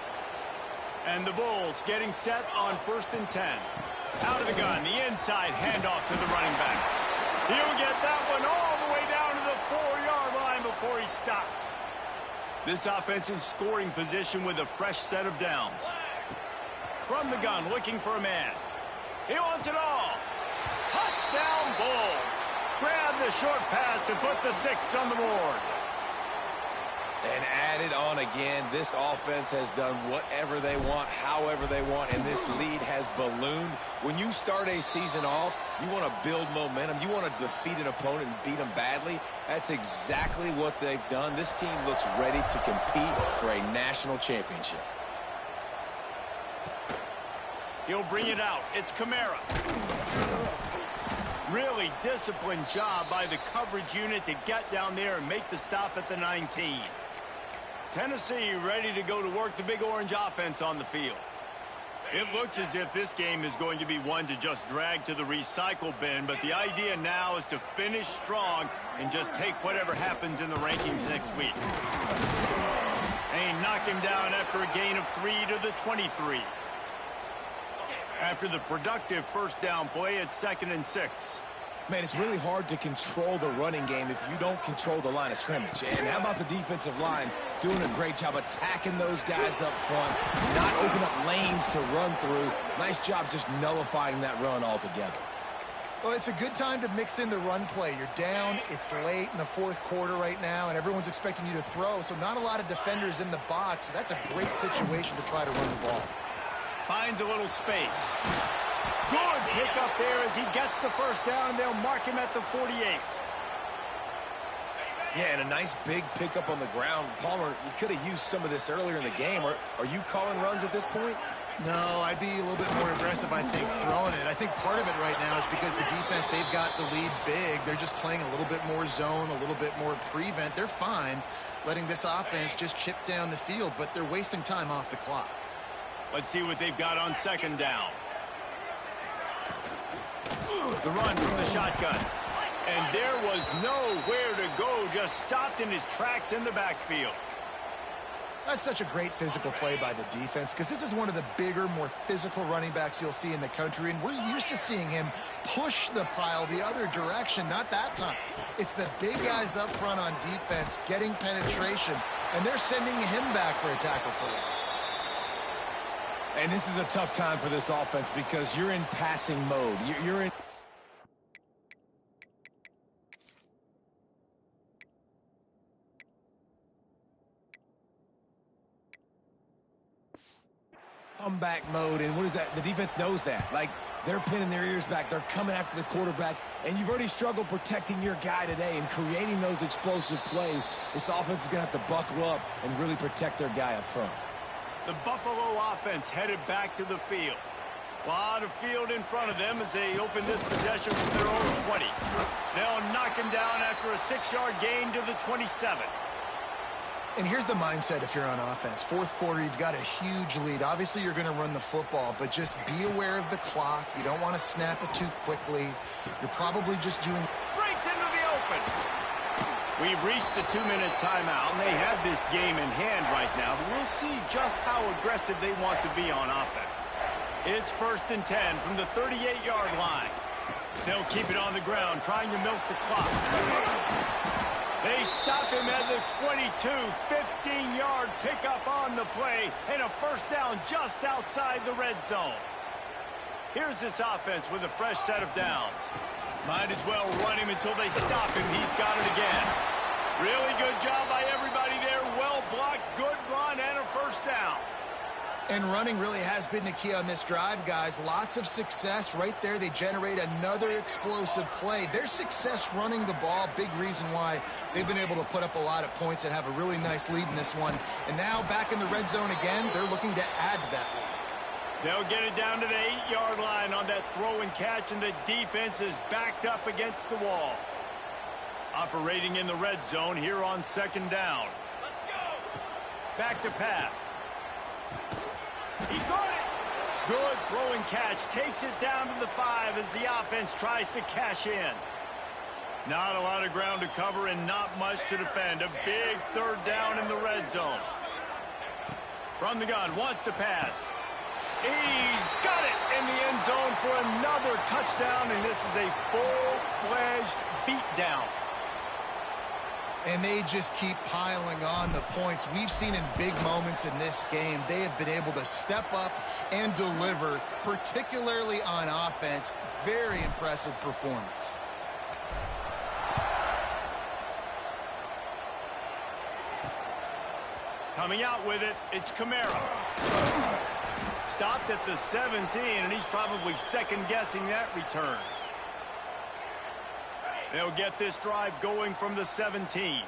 And the Bulls getting set on 1st and 10. Out of the gun, the inside handoff to the running back. He'll get that one all the way down to the 4-yard line before he stopped. This offense in scoring position with a fresh set of downs. From the gun, looking for a man. He wants it all. Touchdown Bulls. Grab the short pass to put the 6 on the board. And add it on again. This offense has done whatever they want, however they want, and this lead has ballooned. When you start a season off, you want to build momentum. You want to defeat an opponent and beat them badly. That's exactly what they've done. This team looks ready to compete for a national championship. He'll bring it out. It's Kamara. Really disciplined job by the coverage unit to get down there and make the stop at the 19. Tennessee ready to go to work the Big Orange offense on the field. It looks as if this game is going to be one to just drag to the recycle bin, but the idea now is to finish strong and just take whatever happens in the rankings next week. They knock him down after a gain of 3 to the 23. After the productive first down play, it's 2nd and 6. Man, it's really hard to control the running game if you don't control the line of scrimmage. And how about the defensive line doing a great job attacking those guys up front, not open up lanes to run through. Nice job just nullifying that run altogether. Well, it's a good time to mix in the run play. You're down, it's late in the fourth quarter right now, and everyone's expecting you to throw, so not a lot of defenders in the box. So that's a great situation to try to run the ball. Finds a little space. Good pick up there as he gets the first down, and they'll mark him at the 48. Yeah, and a nice big pickup on the ground. Palmer, you could have used some of this earlier in the game. Are you calling runs at this point? No, I'd be a little bit more aggressive, I think, throwing it. I think part of it right now is because the defense, they've got the lead big. They're just playing a little bit more zone, a little bit more prevent. They're fine letting this offense just chip down the field, but they're wasting time off the clock. Let's see what they've got on 2nd down. The run from the shotgun. And there was nowhere to go, just stopped in his tracks in the backfield. That's such a great physical play by the defense because this is one of the bigger, more physical running backs you'll see in the country, and we're used to seeing him push the pile the other direction. Not that time. It's the big guys up front on defense getting penetration, and they're sending him back for a tackle for loss. And this is a tough time for this offense because you're in passing mode. You're in... comeback mode, and what is that? The defense knows that. Like, they're pinning their ears back. They're coming after the quarterback, and you've already struggled protecting your guy today and creating those explosive plays. This offense is going to have to buckle up and really protect their guy up front. The Buffalo offense headed back to the field. A lot of field in front of them as they open this possession from their own 20. They'll knock him down after a 6-yard gain to the 27. And here's the mindset if you're on offense. Fourth quarter, you've got a huge lead. Obviously, you're going to run the football, but just be aware of the clock. You don't want to snap it too quickly. You're probably just doing... Breaks into the open. We've reached the 2-minute timeout, and they have this game in hand right now, but we'll see just how aggressive they want to be on offense. It's 1st and 10 from the 38-yard line. They'll keep it on the ground, trying to milk the clock. They stop him at the 22, 15-yard pickup on the play, and a first down just outside the red zone. Here's this offense with a fresh set of downs. Might as well run him until they stop him. He's got it again. Really good job by everybody there. Well blocked, good run, and a first down. And running really has been the key on this drive, guys. Lots of success right there. They generate another explosive play. Their success running the ball, big reason why they've been able to put up a lot of points and have a really nice lead in this one. And now back in the red zone again, they're looking to add to that lead. They'll get it down to the 8-yard line on that throw and catch, and the defense is backed up against the wall. Operating in the red zone here on 2nd down. Let's go. Back to pass. He got it. Good throw and catch. Takes it down to the 5 as the offense tries to cash in. Not a lot of ground to cover and not much to defend. A big 3rd down in the red zone. From the gun, wants to pass. He's got it in the end zone for another touchdown, and this is a full-fledged beatdown. And they just keep piling on the points. We've seen in big moments in this game, they have been able to step up and deliver, particularly on offense. Very impressive performance. Coming out with it, it's Kamara. Stopped at the 17, and he's probably second-guessing that return. They'll get this drive going from the 17.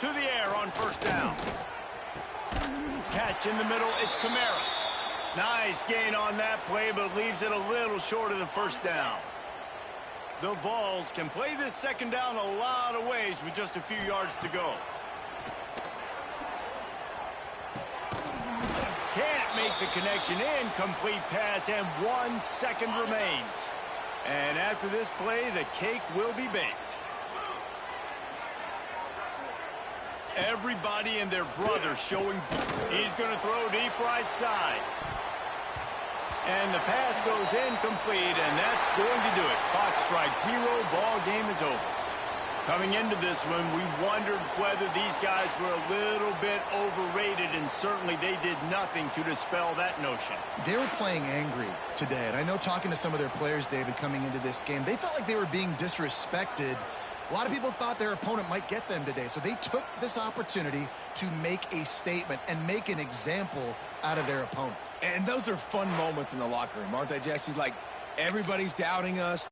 To the air on 1st down. Catch in the middle, it's Kamara. Nice gain on that play, but leaves it a little short of the 1st down. The Vols can play this 2nd down a lot of ways with just a few yards to go. Can't make the connection. Incomplete pass, and 1 second remains. And after this play, the cake will be baked. Everybody and their brother showing. He's going to throw deep right side. And the pass goes incomplete, and that's going to do it. Clock strikes 0. Ball game is over. Coming into this one, we wondered whether these guys were a little bit overrated, and certainly they did nothing to dispel that notion. They were playing angry today, and I know talking to some of their players, David, coming into this game, they felt like they were being disrespected. A lot of people thought their opponent might get them today, so they took this opportunity to make a statement and make an example out of their opponent. And those are fun moments in the locker room, aren't they, Jesse? Like, everybody's doubting us.